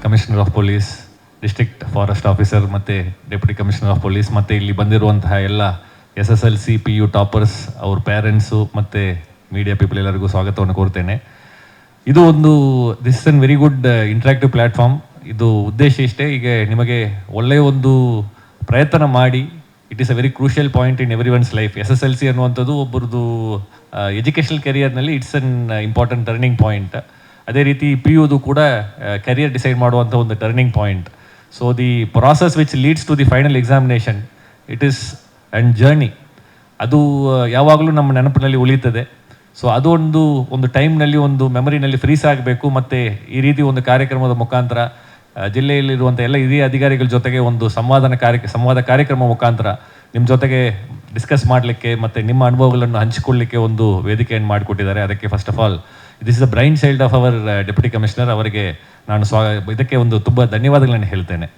Commissioner of police, district forest officer ಮತ್ತು deputy commissioner of police ಮತ್ತು ಇಲ್ಲಿ ಬಂದಿರುವಂತಹ ಎಲ್ಲ SSLC PU ಟಾಪರ್ಸ್, ಅವ್ರ ಪೇರೆಂಟ್ಸು ಮತ್ತು ಮೀಡಿಯಾ ಪೀಪಲ್ ಎಲ್ಲರಿಗೂ ಸ್ವಾಗತವನ್ನು ಕೋರ್ತೇನೆ. ಇದು ಒಂದು this is an very good interactive platform. ಇದು ಉದ್ದೇಶ ಇಷ್ಟೇ, ಈಗ ನಿಮಗೆ ಒಳ್ಳೆಯ ಒಂದು ಪ್ರಯತ್ನ ಮಾಡಿ, it is a very crucial point in every one's life. SSLC ಅನ್ನುವಂಥದ್ದು ಒಬ್ಬರದು ಎಜುಕೇಷನಲ್ ಕೆರಿಯರ್ನಲ್ಲಿ it's an important turning point. ಅದೇ ರೀತಿ PUದು ಕೂಡ ಕೆರಿಯರ್ ಡಿಸೈಡ್ ಮಾಡುವಂಥ ಒಂದು turning point. So the process which leads to the final examination, it is and journey, ಅದು ಯಾವಾಗಲೂ ನಮ್ಮ ನೆನಪಿನಲ್ಲಿ ಉಳಿಯುತ್ತದೆ. ಸೊ ಅದು ಒಂದು ಟೈಮ್ನಲ್ಲಿ, ಒಂದು ಮೆಮರಿನಲ್ಲಿ ಫ್ರೀಸ್ ಆಗಬೇಕು. ಮತ್ತು ಈ ರೀತಿ ಒಂದು ಕಾರ್ಯಕ್ರಮದ ಮುಖಾಂತರ ಜಿಲ್ಲೆಯಲ್ಲಿರುವಂಥ ಎಲ್ಲ ಹಿರಿಯ ಅಧಿಕಾರಿಗಳ ಜೊತೆಗೆ ಒಂದು ಸಂವಾದ ಕಾರ್ಯಕ್ರಮ ಮುಖಾಂತರ ನಿಮ್ಮ ಜೊತೆಗೆ ಡಿಸ್ಕಸ್ ಮಾಡಲಿಕ್ಕೆ ಮತ್ತು ನಿಮ್ಮ ಅನುಭವಗಳನ್ನು ಹಂಚಿಕೊಳ್ಳಲಿಕ್ಕೆ ಒಂದು ವೇದಿಕೆಯನ್ನು ಮಾಡಿಕೊಟ್ಟಿದ್ದಾರೆ. ಅದಕ್ಕೆ first of all this is the brain child of our deputy commissioner, ಅವರಿಗೆ ನಾನು ಇದಕ್ಕೆ ಒಂದು ತುಂಬ ಧನ್ಯವಾದಗಳನ್ನು ಹೇಳ್ತೇನೆ.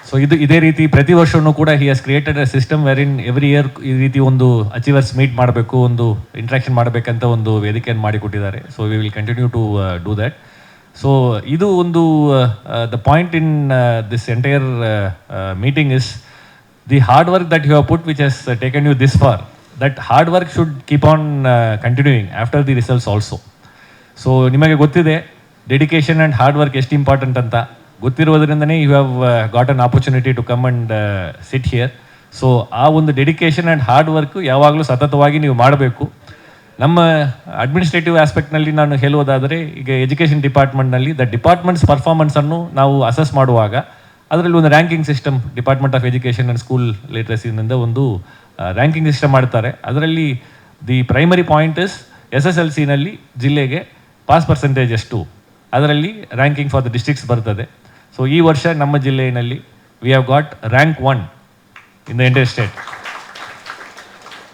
ಸೊ ಇದೇ ರೀತಿ ಪ್ರತಿ ವರ್ಷವೂ ಕೂಡ he has created a system wear in every year ಈ ರೀತಿ ಒಂದು ಅಚೀವರ್ಸ್ ಮೀಟ್ ಮಾಡಬೇಕು, ಒಂದು ಇಂಟ್ರಾಕ್ಷನ್ ಮಾಡಬೇಕಂತ ಒಂದು ವೇದಿಕೆಯನ್ನು ಮಾಡಿಕೊಟ್ಟಿದ್ದಾರೆ. So we will continue to do that. So ಇದು ಒಂದು the point in this entire meeting is the hard work that you have put which has taken you this far. That hard work should keep on continuing after the results also. So ನಿಮಗೆ ಗೊತ್ತಿದೆ dedication and hard work ಎಷ್ಟು important ಅಂತ. ಗೊತ್ತಿರೋದ್ರಿಂದನೇ you have got an opportunity to come and sit here. So ಆ ಒಂದು dedication and hard work ಯಾವಾಗಲೂ ಸತತವಾಗಿ ನೀವು ಮಾಡಬೇಕು. ನಮ್ಮ ಅಡ್ಮಿನಿಸ್ಟ್ರೇಟಿವ್ ಆಸ್ಪೆಕ್ಟ್ನಲ್ಲಿ ನಾನು ಹೇಳುವುದಾದರೆ, ಈಗ ಎಜುಕೇಷನ್ ಡಿಪಾರ್ಟ್ಮೆಂಟ್ನಲ್ಲಿ ದ ಡಿಪಾರ್ಟ್ಮೆಂಟ್ಸ್ ಪರ್ಫಾರ್ಮೆನ್ಸನ್ನು ನಾವು ಅಸೆಸ್ ಮಾಡುವಾಗ ಅದರಲ್ಲಿ ಒಂದು ranking system, department of education and school ಲಿಟ್ರಸಿನಿಂದ ಒಂದು ರ್ಯಾಂಕಿಂಗ್ ಸಿಸ್ಟಮ್ ಮಾಡ್ತಾರೆ. ಅದರಲ್ಲಿ ದಿ ಪ್ರೈಮರಿ ಪಾಯಿಂಟ್ ಇಸ್ SSLCನಲ್ಲಿ ಜಿಲ್ಲೆಗೆ ಪಾಸ್ ಪರ್ಸೆಂಟೇಜ್ ಎಷ್ಟು, ಅದರಲ್ಲಿ ರ್ಯಾಂಕಿಂಗ್ ಫಾರ್ ದ ಡಿಸ್ಟ್ರಿಕ್ಟ್ಸ್ ಬರ್ತದೆ. ಸೊ ಈ ವರ್ಷ ನಮ್ಮ ಜಿಲ್ಲೆಯಲ್ಲಿ we have got rank 1 in the entire state.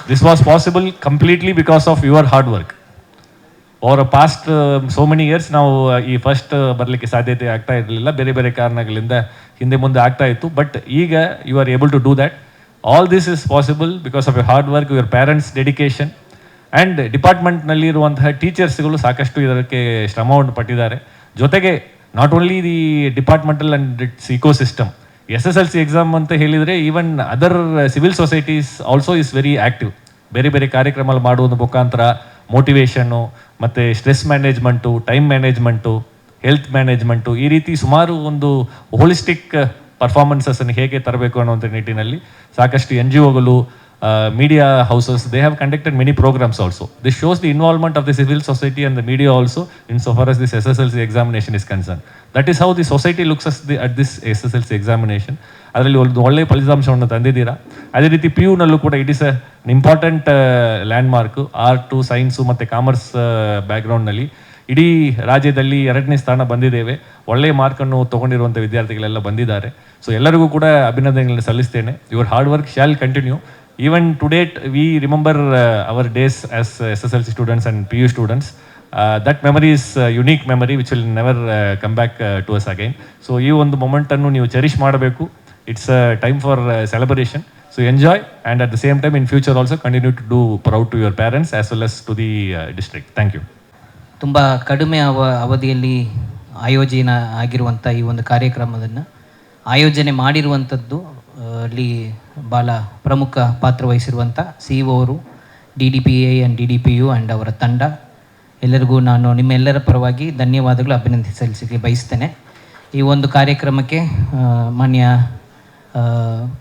This was possible completely because of your hard work. ಅವರ ಪಾಸ್ಟ್ ಸೋ ಮೆನಿ ಇಯರ್ಸ್ ನಾವು ಈ ಫಸ್ಟ್ ಬರಲಿಕ್ಕೆ ಸಾಧ್ಯತೆ ಆಗ್ತಾ ಇರಲಿಲ್ಲ, ಬೇರೆ ಬೇರೆ ಕಾರಣಗಳಿಂದ ಹಿಂದೆ ಮುಂದೆ ಆಗ್ತಾ ಇತ್ತು. ಬಟ್ ಈಗ you are able to do that. All this is possible because of your hard work, your parents dedication and ಡಿಪಾರ್ಟ್ಮೆಂಟ್ನಲ್ಲಿರುವಂತಹ ಟೀಚರ್ಸ್ಗಳು ಸಾಕಷ್ಟು ಇದಕ್ಕೆ ಶ್ರಮವನ್ನು ಪಟ್ಟಿದ್ದಾರೆ. ಜೊತೆಗೆ not only the departmental and its ecosystem, SSLC exam ಅಂತ ಹೇಳಿದರೆ even other civil societies also is very active. ಬೇರೆ ಬೇರೆ ಕಾರ್ಯಕ್ರಮ ಮಾಡುವುದ್ರ ಮುಖಾಂತರ ಮೋಟಿವೇಶನ್ನು ಮತ್ತು stress management, time management, health management, ಈ ರೀತಿ ಸುಮಾರು ಒಂದು ಹೋಲಿಸ್ಟಿಕ್ ಪರ್ಫಾರ್ಮೆನ್ಸಸ್ಸನ್ನು ಹೇಗೆ ತರಬೇಕು ಅನ್ನುವಂಥ ನಿಟ್ಟಿನಲ್ಲಿ ಸಾಕಷ್ಟು NGOಗಳು, media houses, they have conducted many programs also. This shows the involvement of the civil society and the media also insofar as this SSLC examination is concerned. That is how the society looks at this SSLC examination. ಅದರಲ್ಲಿ ಒಂದು ಒಳ್ಳೆಯ ಫಲಿತಾಂಶವನ್ನು ತಂದಿದ್ದೀರಾ. ಅದೇ ರೀತಿ PUನಲ್ಲೂ ಕೂಡ it is an important landmark. Art, science ಮತ್ತು commerce ಬ್ಯಾಕ್ಗ್ರೌಂಡ್ನಲ್ಲಿ ಇಡೀ ರಾಜ್ಯದಲ್ಲಿ 2ನೇ ಸ್ಥಾನ ಬಂದಿದ್ದೇವೆ. ಒಳ್ಳೆಯ ಮಾರ್ಕನ್ನು ತೊಗೊಂಡಿರುವಂಥ ವಿದ್ಯಾರ್ಥಿಗಳೆಲ್ಲ ಬಂದಿದ್ದಾರೆ. ಸೊ ಎಲ್ಲರಿಗೂ ಕೂಡ ಅಭಿನಂದನೆಗಳನ್ನು ಸಲ್ಲಿಸ್ತೇನೆ. Your hard work shall continue. Even to date, we remember our days as SSLC students and PU students. That memory is a unique memory which will never come back to us again. So, ಈ ಒಂದು ಮೊಮೆಂಟನ್ನು ನೀವು cherish ಮಾಡಬೇಕು. It's a time for celebration. So, enjoy and at the same time in future also continue to do proud to your parents as well as to the district. Thank you. ತುಂಬ ಕಡಿಮೆ ಅವಧಿಯಲ್ಲಿ ಆಯೋಜನೆ ಆಗಿರುವಂಥ ಈ ಒಂದು ಕಾರ್ಯಕ್ರಮವನ್ನು ಆಯೋಜನೆ ಮಾಡಿರುವಂಥದ್ದು ಅಲ್ಲಿ ಭಾಳ ಪ್ರಮುಖ ಪಾತ್ರ ವಹಿಸಿರುವಂಥ CEO ಅವರು, DDPA ಆ್ಯಂಡ್ DDPU ಆ್ಯಂಡ್ ಅವರ ತಂಡ ಎಲ್ಲರಿಗೂ ನಾನು ನಿಮ್ಮೆಲ್ಲರ ಪರವಾಗಿ ಧನ್ಯವಾದಗಳು ಅಭಿನಂದನೆ ಸಲ್ಲಿಸಲಿಕ್ಕೆ ಬಯಸ್ತೇನೆ. ಈ ಒಂದು ಕಾರ್ಯಕ್ರಮಕ್ಕೆ ಮಾನ್ಯ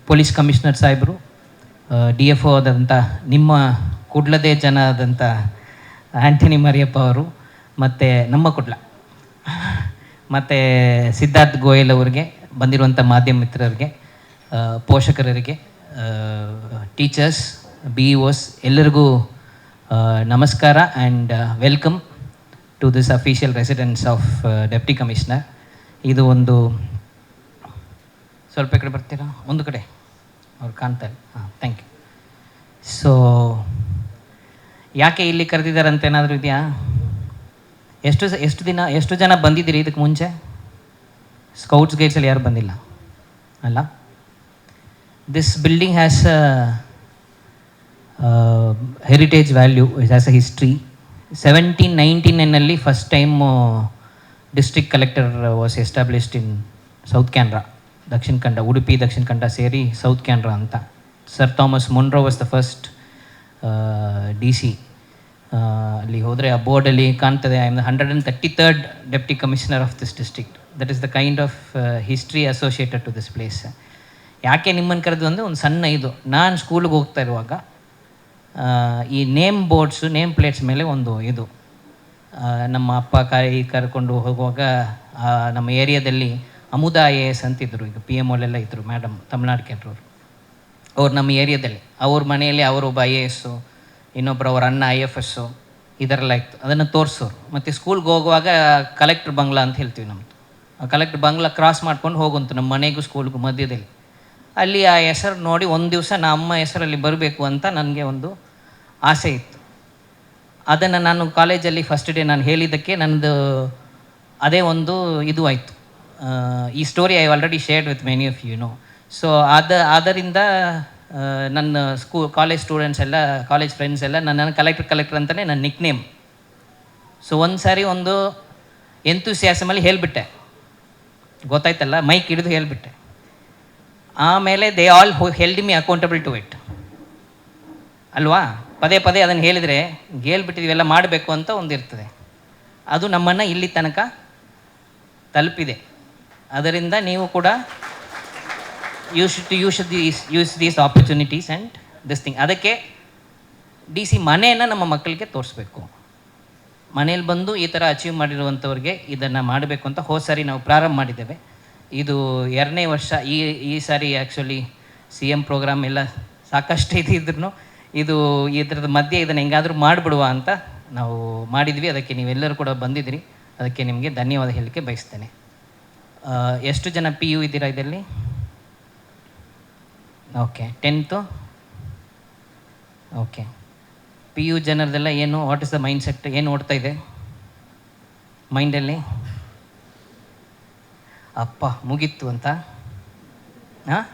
ಪೊಲೀಸ್ ಕಮಿಷನರ್ ಸಾಹೇಬರು, DFO ಆದಂಥ ನಿಮ್ಮ ಕುಡ್ಲದೇ ಜನ ಆದಂಥ ಆಂಟನಿ ಮರಿಯಪ್ಪ ಅವರು, ಮತ್ತು ನಮ್ಮ ಕುಡ್ಲ ಮತ್ತು ಸಿದ್ಧಾರ್ಥ್ ಗೋಯಲ್ ಅವರಿಗೆ, ಬಂದಿರುವಂಥ ಮಾಧ್ಯಮ ಮಿತ್ರರಿಗೆ, ಪೋಷಕರಿಗೆ, ಟೀಚರ್ಸ್, BEOs ಎಲ್ಲರಿಗೂ ನಮಸ್ಕಾರ and welcome to this official residence of deputy commissioner. ಇದು ಒಂದು ಸ್ವಲ್ಪ ಕಡೆ ಬರ್ತೀರಾ, ಒಂದು ಕಡೆ ಅವ್ರು ಕಾಣ್ತಾರೆ. Thank you. ಸೊ ಯಾಕೆ ಇಲ್ಲಿ ಕರೆದಿದ್ದಾರೆ ಅಂತ ಏನಾದರೂ ಇದೆಯಾ? ಎಷ್ಟು ಜನ ಬಂದಿದ್ದೀರಿ ಇದಕ್ಕೆ ಮುಂಚೆ? ಸ್ಕೌಟ್ಸ್ ಗೈಡ್ಸಲ್ಲಿ ಯಾರು ಬಂದಿಲ್ಲ ಅಲ್ಲ? This building has a heritage value, it has a history. 1799 first time district collector was established in South Canara, Dakshin Kanda, Udupi Dakshin Kanda ಸೇರಿ South Canara ಅಂತ. Sir Thomas Munro was the first DC. ಅಲ್ಲಿ ಹೋದರೆ ಆ ಬೋರ್ಡಲ್ಲಿ ಕಾಣ್ತದೆ, I am the 133rd deputy commissioner of this district. That is the kind of history associated to this place. ಯಾಕೆ ನಿಮ್ಮನ್ನು ಕರೆದು ಅಂದರೆ ಒಂದು ಸಣ್ಣ ಇದು, ನಾನು ಸ್ಕೂಲಿಗೆ ಹೋಗ್ತಾ ಇರುವಾಗ ಈ ನೇಮ್ ಬೋರ್ಡ್ಸು, ನೇಮ್ ಪ್ಲೇಟ್ಸ್ ಮೇಲೆ ಒಂದು ಇದು, ನಮ್ಮ ಅಪ್ಪ ಕರ್ಕೊಂಡು ಹೋಗುವಾಗ ನಮ್ಮ ಏರಿಯಾದಲ್ಲಿ ಅಮುದ IAS ಅಂತಿದ್ರು, ಈಗ PMO ಇದ್ದರು, ಮೇಡಮ್ ತಮಿಳ್ನಾಡು ಕೆಟ್ಟರು. ಅವ್ರು ನಮ್ಮ ಏರಿಯಾದಲ್ಲಿ, ಅವ್ರ ಮನೆಯಲ್ಲಿ ಅವರೊಬ್ಬ IAS, ಇನ್ನೊಬ್ಬರು ಅವ್ರ ಅಣ್ಣ IFS, ಇದರೆಲ್ಲ ಇತ್ತು. ಅದನ್ನು ತೋರಿಸೋರು. ಮತ್ತು ಸ್ಕೂಲ್ಗೆ ಹೋಗುವಾಗ ಕಲೆಕ್ಟ್ರ್ ಬಂಗ್ಲಾ ಅಂತ ಹೇಳ್ತೀವಿ ನಮ್ಮದು. ಆ ಕಲೆಕ್ಟ್ರ್ ಬಂಗ್ಲಾ ಕ್ರಾಸ್ ಮಾಡ್ಕೊಂಡು ಹೋಗುವಂತು ನಮ್ಮ ಮನೆಗೂ ಸ್ಕೂಲ್ಗೂ ಮಧ್ಯದಲ್ಲಿ. ಅಲ್ಲಿ ಆ ಹೆಸರು ನೋಡಿ ಒಂದು ದಿವಸ ನಮ್ಮ ಹೆಸರಲ್ಲಿ ಬರಬೇಕು ಅಂತ ನನಗೆ ಒಂದು ಆಸೆ ಇತ್ತು. ಅದನ್ನು ನಾನು ಕಾಲೇಜಲ್ಲಿ ಫಸ್ಟ್ ಡೇ ನಾನು ಹೇಳಿದ್ದಕ್ಕೆ ನನ್ನದು ಅದೇ ಒಂದು ಇದು ಆಯಿತು. ಈ story I already shared with many of you know. So ಅದರಿಂದ ನನ್ನ ಕಾಲೇಜ್ ಸ್ಟೂಡೆಂಟ್ಸ್ ಎಲ್ಲ, ಕಾಲೇಜ್ ಫ್ರೆಂಡ್ಸ್ ಎಲ್ಲ ನನ್ನ ಕಲೆಕ್ಟರ್ ಅಂತಲೇ ನನ್ನ ನಿಕ್ ನೇಮ್. ಸೊ ಒಂದು ಸಾರಿ ಒಂದು ಎಂತೂಸಿಯಾಸಮಲ್ಲಿ ಹೇಳಿಬಿಟ್ಟೆ, ಗೊತ್ತಾಯ್ತಲ್ಲ, ಮೈಕ್ ಹಿಡಿದು ಹೇಳಿಬಿಟ್ಟೆ. ಆಮೇಲೆ they all held me accountable to it ಅಲ್ವಾ. ಪದೇ ಪದೇ ಅದನ್ನು ಹೇಳಿದರೆ ಹೇಳ್ಬಿಟ್ಟಿದ್ದೀವೆಲ್ಲ ಮಾಡಬೇಕು ಅಂತ ಒಂದಿರ್ತದೆ. ಅದು ನಮ್ಮನ್ನು ಇಲ್ಲಿ ತನಕ ತಲುಪಿದೆ. ಅದರಿಂದ ನೀವು ಕೂಡ you should use these opportunities and this thing. ಅದಕ್ಕೆ DC ಮನೆಯನ್ನು ನಮ್ಮ ಮಕ್ಕಳಿಗೆ ತೋರಿಸ್ಬೇಕು. ಮನೇಲಿ ಬಂದು ಈ ಥರ ಅಚೀವ್ ಮಾಡಿರುವಂಥವ್ರಿಗೆ ಇದನ್ನು ಮಾಡಬೇಕು ಅಂತ ಹೋದ ಸಾರಿ ನಾವು ಪ್ರಾರಂಭ ಮಾಡಿದ್ದೇವೆ. ಇದು 2ನೇ ವರ್ಷ. ಈ ಸಾರಿ ಆ್ಯಕ್ಚುಲಿ CM ಪ್ರೋಗ್ರಾಮ್ ಎಲ್ಲ ಸಾಕಷ್ಟು ಇದ್ರೂ ಇದು ಇದ್ರದ್ದು ಮಧ್ಯೆ ಇದನ್ನು ಹೆಂಗಾದರೂ ಮಾಡಿಬಿಡುವ ಅಂತ ನಾವು ಮಾಡಿದ್ವಿ. ಅದಕ್ಕೆ ನೀವೆಲ್ಲರೂ ಕೂಡ ಬಂದಿದ್ದೀರಿ, ಅದಕ್ಕೆ ನಿಮಗೆ ಧನ್ಯವಾದ ಹೇಳಲಿಕ್ಕೆ ಬಯಸ್ತೇನೆ. ಎಷ್ಟು ಜನ PU ಇದ್ದೀರಾ ಇದರಲ್ಲಿ? Okay, 10th. ಓಕೆ, PU ಜನರದೆಲ್ಲ ಏನು, what is the mind set, ಏನು ಓಡ್ತಾ ಇದೆ ಮೈಂಡಲ್ಲಿ? ಅಪ್ಪ ಮುಗೀತು ಅಂತ. ಹಾಂ,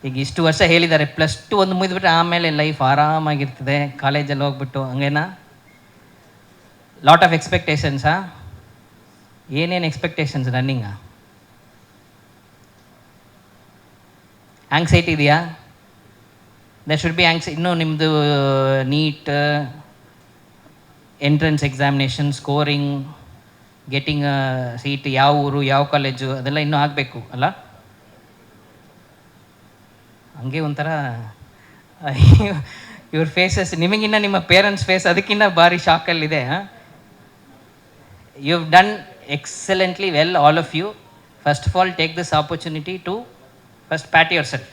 ಈಗ ಇಷ್ಟು ವರ್ಷ ಹೇಳಿದ್ದಾರೆ, +2 ಒಂದು ಮುಗಿದ್ಬಿಟ್ರೆ ಆಮೇಲೆ ಲೈಫ್ ಆರಾಮಾಗಿರ್ತದೆ, ಕಾಲೇಜಲ್ಲಿ ಹೋಗ್ಬಿಟ್ಟು ಹಂಗೇನಾ? ಲಾಟ್ ಆಫ್ ಎಕ್ಸ್ಪೆಕ್ಟೇಷನ್ಸಾ? ಏನೇನು ಎಕ್ಸ್ಪೆಕ್ಟೇಷನ್ಸ್ ರನ್ನಿಂಗಾ? ಆಂಗ್ಸೈಟಿ ಇದೆಯಾ? ದಟ್ ಶುಡ್ ಬಿ ಇನ್ನೂ ನಿಮ್ಮದು NEET entrance examination, scoring, getting seat, ಯಾವ ಊರು, ಯಾವ ಕಾಲೇಜು, ಅದೆಲ್ಲ ಇನ್ನೂ ಆಗಬೇಕು ಅಲ್ಲ? ಹಂಗೆ ಒಂಥರ ಇವ್ರ ಫೇಸಸ್, ನಿಮಗಿನ್ನ ನಿಮ್ಮ ಪೇರೆಂಟ್ಸ್ ಫೇಸ್ ಅದಕ್ಕಿಂತ ಭಾರಿ ಶಾಕಲ್ಲಿದೆ. You have done excellently well, all of you. First of all take this opportunity to first pat yourself.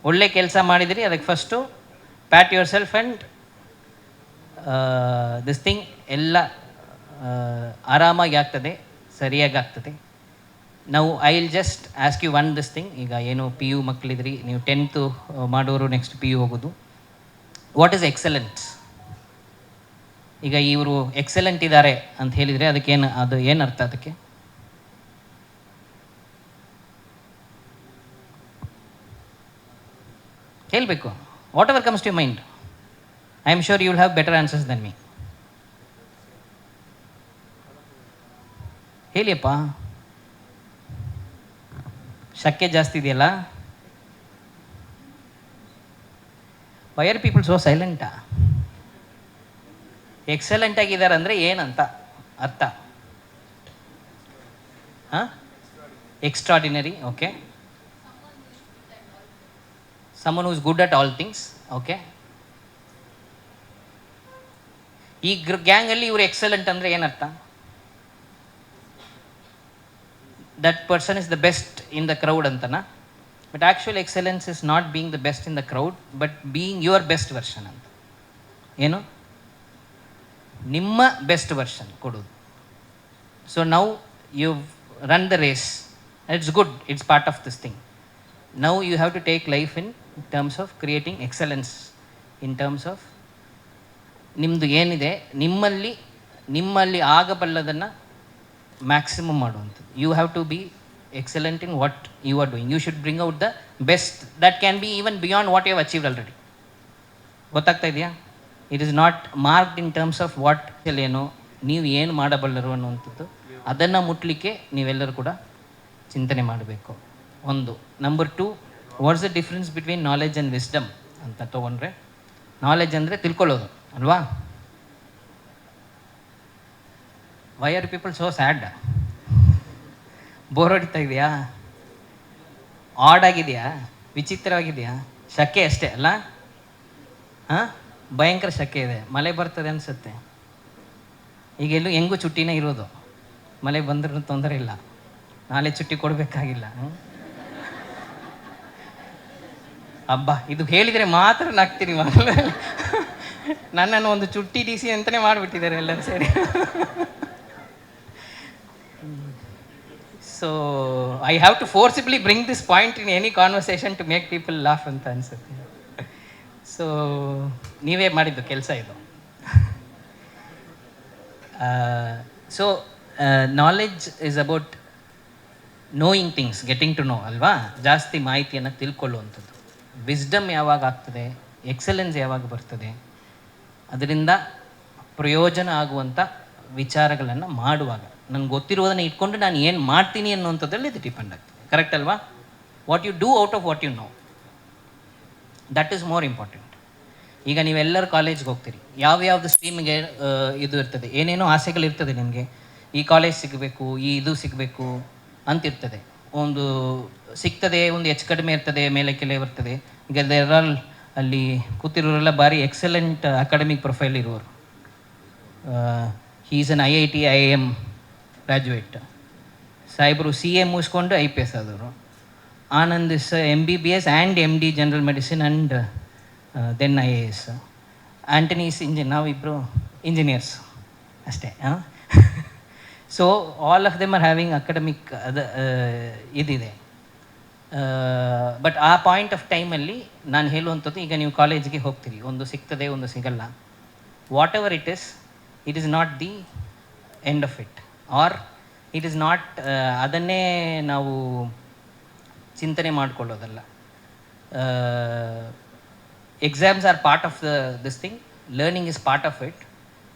ಒಳ್ಳೆ ಕೆಲಸ ಮಾಡಿದಿರಿ, ಅದಕ್ಕೆ first pat yourself and this thing ಎಲ್ಲ ಆರಾಮಾಗಿ ಆಗ್ತದೆ, ಸರಿಯಾಗಿ ಆಗ್ತದೆ. ನಾವು I will just ask you one this thing. ಈಗ ಏನು PU ಮಕ್ಕಳಿದ್ರಿ, ನೀವು 10th ಮಾಡೋರು ನೆಕ್ಸ್ಟ್ PU ಹೋಗೋದು. What is excellence? ಈಗ ಇವರು ಎಕ್ಸಲೆಂಟ್ ಇದ್ದಾರೆ ಅಂತ ಹೇಳಿದರೆ ಅದಕ್ಕೇನು, ಅದು ಏನು ಅರ್ಥ? ಅದಕ್ಕೆ ಹೇಳಬೇಕು. Whatever comes to you mind. I am sure you will have better answers than me. ಹೇಳಿಯಪ್ಪ, ಶಕ್ಕೆ ಜಾಸ್ತಿ ಇದೆಯಲ್ಲ. ವೈ ಆರ್ ಪೀಪಲ್ ಸೋ ಸೈಲೆಂಟಾ? ಎಕ್ಸಲೆಂಟ್ ಆಗಿದ್ದಾರೆ ಅಂದರೆ ಏನಂತ ಅರ್ಥ? ಹಾಂ, extraordinary. Okay, someone who is good at all things. Okay, ಈ ಗ್ಯಾಂಗಲ್ಲಿ ಇವರು ಎಕ್ಸಲೆಂಟ್ ಅಂದರೆ ಏನರ್ಥ? That person is the best in the crowd ಅಂತನಾ? But actually excellence is not being the best in the crowd, but being your best version ಅಂತ. ಏನು? ನಿಮ್ಮ best version ಕೊಡೋದು. So now you run the race, it's good, it's part of this thing. Now you have to take life in terms of creating excellence, in terms of ನಿಮ್ಮದು ಏನಿದೆ ನಿಮ್ಮಲ್ಲಿ ಆಗಬಲ್ಲದನ್ನು maximum ಮಾಡುವಂಥದ್ದು. You have to be excellent in what you are doing. You should bring out the best that can be even beyond what you have achieved already. ಗೊತ್ತಾಗ್ತಾ ಇದೆಯಾ? It is not marked in terms of what ಏನು ನೀವು ಏನು ಮಾಡಬಲ್ಲರು ಅನ್ನುವಂಥದ್ದು, ಅದನ್ನು ಮುಟ್ಟಲಿಕ್ಕೆ ನೀವೆಲ್ಲರೂ ಕೂಡ ಚಿಂತನೆ ಮಾಡಬೇಕು. ಒಂದು. Number 2, what's the difference between knowledge and wisdom ಅಂತ ತೊಗೊಂಡ್ರೆ, ನಾಲೆಜ್ ಅಂದರೆ ತಿಳ್ಕೊಳ್ಳೋದು ಅಲ್ವಾ? Why are people so sad? Bore ಹೊಡಿತಾ ಇದೆಯಾ? ಆಡ್ ಆಗಿದೆಯಾ? ವಿಚಿತ್ರವಾಗಿದೆಯಾ? ಶಕೆ ಅಷ್ಟೇ ಅಲ್ಲ? ಹಾಂ, ಭಯಂಕರ ಶಕೆ ಇದೆ. ಮಳೆ ಬರ್ತದೆ ಅನಿಸುತ್ತೆ. ಈಗ ಎಲ್ಲೂ ಹೆಂಗೂ ಚುಟ್ಟಿನೇ ಇರೋದು. ಮಳೆ ಬಂದ್ರೂ ತೊಂದರೆ ಇಲ್ಲ, ನಾಳೆ ಚುಟ್ಟಿ ಕೊಡಬೇಕಾಗಿಲ್ಲ. ಹಬ್ಬ ಇದು ಹೇಳಿದರೆ ಮಾತ್ರ ನಗ್ತೀನಿ. ನನ್ನನ್ನು ಒಂದು ಚುಟ್ಟಿ DC ಅಂತಲೇ ಮಾಡಿಬಿಟ್ಟಿದ್ದಾರೆ ಎಲ್ಲರೂ ಸೇರಿ. So I have to forcibly bring this point in any conversation to make people laugh ಅಂತ ಅನಿಸುತ್ತೆ. ಸೊ ನೀವೇ ಮಾಡಿದ್ದು ಕೆಲಸ ಇದು. So knowledge is about knowing things, getting to know ಅಲ್ವಾ? ಜಾಸ್ತಿ ಮಾಹಿತಿಯನ್ನು ತಿಳ್ಕೊಳ್ಳುವಂಥದ್ದು. ವಿಸ್ಡಮ್ ಯಾವಾಗ ಆಗ್ತದೆ, ಎಕ್ಸಲೆನ್ಸ್ ಯಾವಾಗ ಬರ್ತದೆ, ಅದರಿಂದ ಪ್ರಯೋಜನ ಆಗುವಂಥ ವಿಚಾರಗಳನ್ನು ಮಾಡುವಾಗ, ನನಗೆ ಗೊತ್ತಿರುವುದನ್ನು ಇಟ್ಕೊಂಡು ನಾನು ಏನು ಮಾಡ್ತೀನಿ ಅನ್ನುವಂಥದ್ರಲ್ಲಿ ಇದು ಡಿಪೆಂಡ್ ಆಗ್ತದೆ. ಕರೆಕ್ಟ್ ಅಲ್ವಾ? What you do out of what you know, that is more important. ಈಗ ನೀವೆಲ್ಲರೂ ಕಾಲೇಜ್ಗೆ ಹೋಗ್ತೀರಿ, ಯಾವ್ಯಾವ್ದು ಸ್ಟ್ರೀಮಿಗೆ ಇದು ಇರ್ತದೆ, ಏನೇನೋ ಆಸೆಗಳಿರ್ತದೆ ನಿಮಗೆ. ಈ ಕಾಲೇಜ್ ಸಿಗಬೇಕು, ಈ ಇದು ಸಿಗಬೇಕು ಅಂತಿರ್ತದೆ. ಒಂದು ಸಿಗ್ತದೆ, ಒಂದು ಹೆಚ್ಚು ಕಡಿಮೆ ಇರ್ತದೆ, ಮೇಲೆ ಕೆಲೆ ಬರ್ತದೆ. ಈಗ ದೇರ್ ಅಲ್ಲಿ ಕೂತಿರೋರೆಲ್ಲ ಭಾರಿ ಎಕ್ಸಲೆಂಟ್ ಅಕಾಡೆಮಿಕ್ ಪ್ರೊಫೈಲ್ ಇರುವರು. He is an IIT IIM graduate. ಸಾಹೇಬರು CA ಮುಗಿಸ್ಕೊಂಡು IPS ಆದವರು. Anand is MBBS and MD general medicine and then IAS. Antony is ನಾವಿಬ್ಬರು ಇಂಜಿನಿಯರ್ಸ್ ಅಷ್ಟೇ. So all of them are having academic ಇದಿದೆ. But ಆ point of ಟೈಮಲ್ಲಿ ನಾನು ಹೇಳುವಂಥದ್ದು, ಈಗ ನೀವು ಕಾಲೇಜಿಗೆ ಹೋಗ್ತೀರಿ, ಒಂದು ಸಿಗ್ತದೆ, ಒಂದು ಸಿಗಲ್ಲ. Whatever it is not the end of it, or it is not, ಅದನ್ನೇ ನಾವು ಚಿಂತನೆ ಮಾಡಿಕೊಳ್ಳೋದಲ್ಲ. Exams are part of this thing, learning is part of it,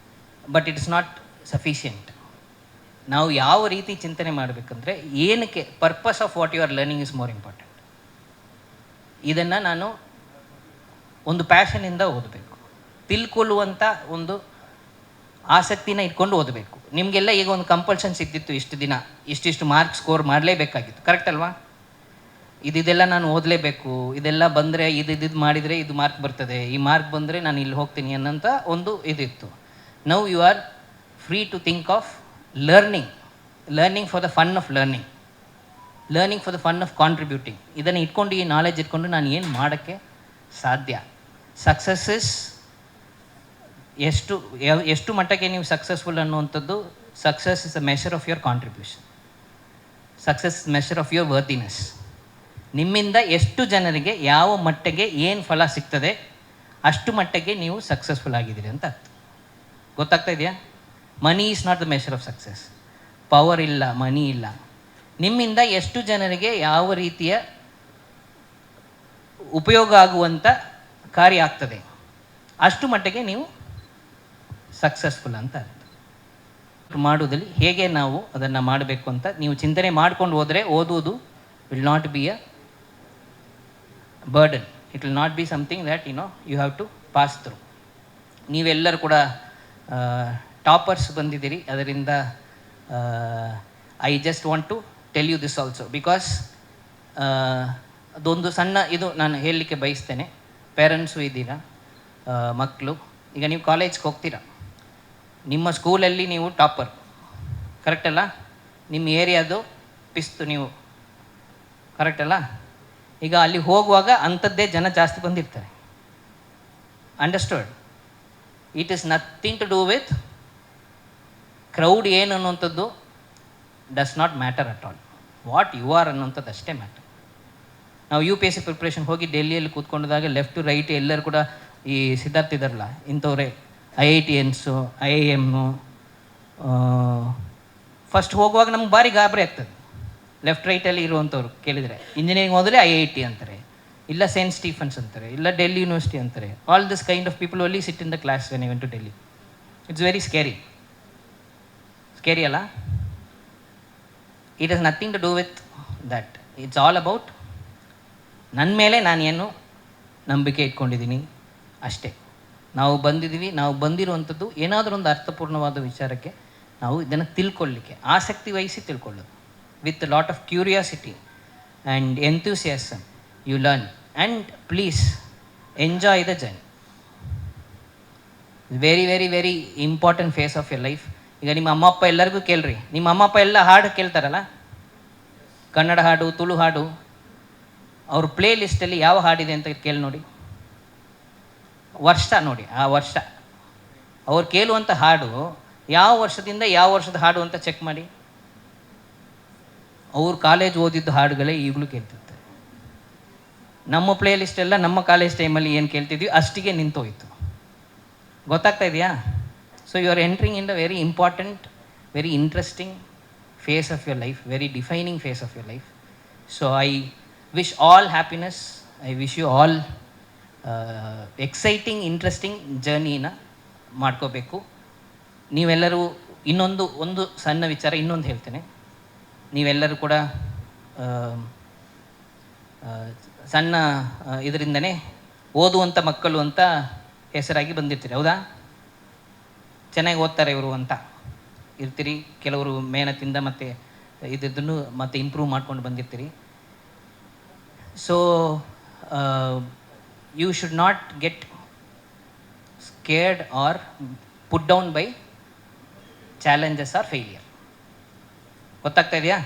but it is not sufficient. ನಾವು ಯಾವ ರೀತಿ ಚಿಂತನೆ ಮಾಡಬೇಕಂದ್ರೆ, ಏನಕ್ಕೆ purpose of what you are learning is more important. ಇದನ್ನು ನಾನು ಒಂದು ಪ್ಯಾಷನಿಂದ ಓದಬೇಕು, ತಿಳ್ಕೊಳ್ಳುವಂಥ ಒಂದು ಆಸಕ್ತಿನ ಇಟ್ಕೊಂಡು ಓದಬೇಕು. ನಿಮಗೆಲ್ಲ ಈಗ ಒಂದು ಕಂಪಲ್ಷನ್ ಸಿಗ್ತಿತ್ತು, ಇಷ್ಟು ದಿನ ಇಷ್ಟಿಷ್ಟು ಮಾರ್ಕ್ ಸ್ಕೋರ್ ಮಾಡಲೇಬೇಕಾಗಿತ್ತು. ಕರೆಕ್ಟ್ ಅಲ್ವಾ? ಇದೆಲ್ಲ ನಾನು ಓದಲೇಬೇಕು, ಇದೆಲ್ಲ ಬಂದರೆ ಇದು ಮಾಡಿದರೆ ಇದು ಮಾರ್ಕ್ ಬರ್ತದೆ, ಈ ಮಾರ್ಕ್ ಬಂದರೆ ನಾನು ಇಲ್ಲಿ ಹೋಗ್ತೀನಿ ಅನ್ನೋಂಥ ಒಂದು ಇದಿತ್ತು. Now you are free to think of learning for the fun of learning for the fun of contributing. ಇದನ್ನು ಇಟ್ಕೊಂಡು, ಈ ನಾಲೆಜ್ ಇಟ್ಕೊಂಡು ನಾನು ಏನು ಮಾಡೋಕ್ಕೆ ಸಾಧ್ಯ. ಸಕ್ಸಸ್ ಇಸ್ ಎಷ್ಟು ಮಟ್ಟಕ್ಕೆ ನೀವು ಸಕ್ಸಸ್ಫುಲ್ ಅನ್ನುವಂಥದ್ದು. Success is a measure of your contribution, success measure of your worthiness. ನಿಮ್ಮಿಂದ ಎಷ್ಟು ಜನರಿಗೆ ಯಾವ ಮಟ್ಟಿಗೆ ಏನು ಫಲ ಸಿಗ್ತದೆ, ಅಷ್ಟು ಮಟ್ಟಿಗೆ ನೀವು ಸಕ್ಸಸ್ಫುಲ್ ಆಗಿದ್ದೀರಿ ಅಂತ ಅರ್ಥ. ಗೊತ್ತಾಗ್ತಾ ಇದೆಯಾ? Money is not the measure of success. Power ಇಲ್ಲ, ಮನಿ ಇಲ್ಲ. ನಿಮ್ಮಿಂದ ಎಷ್ಟು ಜನರಿಗೆ ಯಾವ ರೀತಿಯ ಉಪಯೋಗ ಆಗುವಂಥ ಕಾರ್ಯ ಆಗ್ತದೆ, ಅಷ್ಟು ಮಟ್ಟಿಗೆ ನೀವು ಸಕ್ಸಸ್ಫುಲ್ ಅಂತ ಅರ್ಥ. ಮಾಡುವುದಲ್ಲಿ ಹೇಗೆ ನಾವು ಅದನ್ನು ಮಾಡಬೇಕು ಅಂತ ನೀವು ಚಿಂತನೆ ಮಾಡ್ಕೊಂಡು ಹೋದರೆ, ಓದುವುದು will not be a burden. It will not be something that you have to pass through. ನೀವೆಲ್ಲರೂ ಕೂಡ ಟಾಪರ್ಸ್ ಬಂದಿದ್ದೀರಿ. ಅದರಿಂದ I just want to tell you this also, because ಅದೊಂದು ಸಣ್ಣ ಇದು ನಾನು ಹೇಳಲಿಕ್ಕೆ ಬಯಸ್ತೇನೆ. ಪೇರೆಂಟ್ಸು ಇದ್ದೀರಾ, ಮಕ್ಕಳು. ಈಗ ನೀವು ಕಾಲೇಜ್ಗೆ ಹೋಗ್ತೀರಾ, ನಿಮ್ಮ ಸ್ಕೂಲಲ್ಲಿ ನೀವು ಟಾಪರ್, ಕರೆಕ್ಟ್ ಅಲ್ಲ? ನಿಮ್ಮ ಏರಿಯಾದು ಪಿಸ್ತು ನೀವು, ಕರೆಕ್ಟ್ ಅಲ್ಲ? ಈಗ ಅಲ್ಲಿ ಹೋಗುವಾಗ ಅಂಥದ್ದೇ ಜನ ಜಾಸ್ತಿ ಬಂದಿರ್ತಾರೆ. Understood? It is nothing to do with crowd. ಏನು ಅನ್ನುವಂಥದ್ದು does not matter at all. What you are ಅನ್ನೋಂಥದ್ದು ಅಷ್ಟೇ ಮ್ಯಾಟರ್. ನಾವು UPSC ಪ್ರಿಪ್ರೇಷನ್ ಹೋಗಿ ಡೆಲ್ಲಿಯಲ್ಲಿ ಕೂತ್ಕೊಂಡಾಗ ಲೆಫ್ಟ್ ಟು ರೈಟ್ ಎಲ್ಲರೂ ಕೂಡ ಈ ಸಿದ್ಧಾರ್ಥ ಇದ್ದಾರಲ್ಲ, ಇಂಥವ್ರೆ IITians, IIM. ಫಸ್ಟ್ ಹೋಗುವಾಗ ನಮ್ಗೆ ಭಾರಿ ಗಾಬರಿ ಆಗ್ತದೆ. ಲೆಫ್ಟ್ ರೈಟಲ್ಲಿ ಇರುವಂಥವ್ರು ಕೇಳಿದರೆ, ಇಂಜಿನಿಯರಿಂಗ್ ಹೋದರೆ IIT ಅಂತಾರೆ, ಇಲ್ಲ ಸೇಂಟ್ ಸ್ಟೀಫನ್ಸ್ ಅಂತಾರೆ, ಇಲ್ಲ ಡೆಲ್ಲಿ ಯೂನಿವರ್ಸಿಟಿ ಅಂತಾರೆ. All this kind of people only sit in the class when I went to Delhi. It's very scary. Scary ಅಲ್ಲ? It is nothing to do with that. It's all about ನನ್ನ ಮೇಲೆ ನಾನು ಏನು ನಂಬಿಕೆ ಇಟ್ಕೊಂಡಿದ್ದೀನಿ ಅಷ್ಟೇ. ನಾವು ಬಂದಿದ್ದೀವಿ, ನಾವು ಬಂದಿರುವಂಥದ್ದು ಏನಾದರೂ ಒಂದು ಅರ್ಥಪೂರ್ಣವಾದ ವಿಚಾರಕ್ಕೆ ನಾವು ಇದನ್ನು ತಿಳ್ಕೊಳ್ಳಿಕ್ಕೆ, ಆಸಕ್ತಿ ವಹಿಸಿ ತಿಳ್ಕೊಳ್ಳೋದು. With lot of curiosity and enthusiasm you learn, and please enjoy the journey. Very very very important phase of your life. ಈಗ ನಿಮ್ಮ ಅಮ್ಮ ಅಪ್ಪ ಎಲ್ಲರಿಗೂ ಕೇಳ್ರಿ, ನಿಮ್ಮ ಅಮ್ಮ ಅಪ್ಪ ಎಲ್ಲ ಹಾಡು ಕೇಳ್ತಾರಲ್ಲ, ಕನ್ನಡ ಹಾಡು, ತುಳು ಹಾಡು, ಅವ್ರ ಪ್ಲೇ ಲಿಸ್ಟಲ್ಲಿ ಯಾವ ಹಾಡಿದೆ ಅಂತ ಕೇಳಿ ನೋಡಿ, ವರ್ಷ ನೋಡಿ, ಆ ವರ್ಷ ಅವ್ರು ಕೇಳುವಂಥ ಹಾಡು ಯಾವ ವರ್ಷದಿಂದ ಯಾವ ವರ್ಷದ ಹಾಡು ಅಂತ ಚೆಕ್ ಮಾಡಿ. ಅವ್ರು ಕಾಲೇಜ್ ಓದಿದ್ದ ಹಾಡುಗಳೇ ಈಗಲೂ ಕೇಳ್ತಿರ್ತಾರೆ. ನಮ್ಮ ಪ್ಲೇ ಲಿಸ್ಟೆಲ್ಲ ನಮ್ಮ ಕಾಲೇಜ್ ಟೈಮಲ್ಲಿ ಏನು ಕೇಳ್ತಿದ್ವಿ ಅಷ್ಟಿಗೆ ನಿಂತೋಯ್ತು. ಗೊತ್ತಾಗ್ತಾ ಇದೆಯಾ? So you are entering in the very important, very interesting phase of your life, very defining phase of your life. So I wish all happiness, I wish you all exciting, interesting ಜರ್ನಿನ ಮಾಡ್ಕೋಬೇಕು. ನೀವೆಲ್ಲರೂ ಒಂದು ಸಣ್ಣ ವಿಚಾರ ಇನ್ನೊಂದು ಹೇಳ್ತೇನೆ. ನೀವೆಲ್ಲರೂ ಕೂಡ ಸಣ್ಣ ಇದರಿಂದನೇ ಓದುವಂಥ ಮಕ್ಕಳು ಅಂತ ಹೆಸರಾಗಿ ಬಂದಿರ್ತೀರಿ, ಹೌದಾ? ಚೆನ್ನಾಗಿ ಓದ್ತಾರೆ ಇವರು ಅಂತ ಇರ್ತೀರಿ. ಕೆಲವರು ಮೇಹನತಿಂದ ಮತ್ತು ಇದನ್ನು ಮತ್ತೆ ಇಂಪ್ರೂವ್ ಮಾಡ್ಕೊಂಡು ಬಂದಿರ್ತೀರಿ. So you should not get scared or put down by challenges or failure. ಗೊತ್ತಾಗ್ತಾ ಇದೆಯಾ?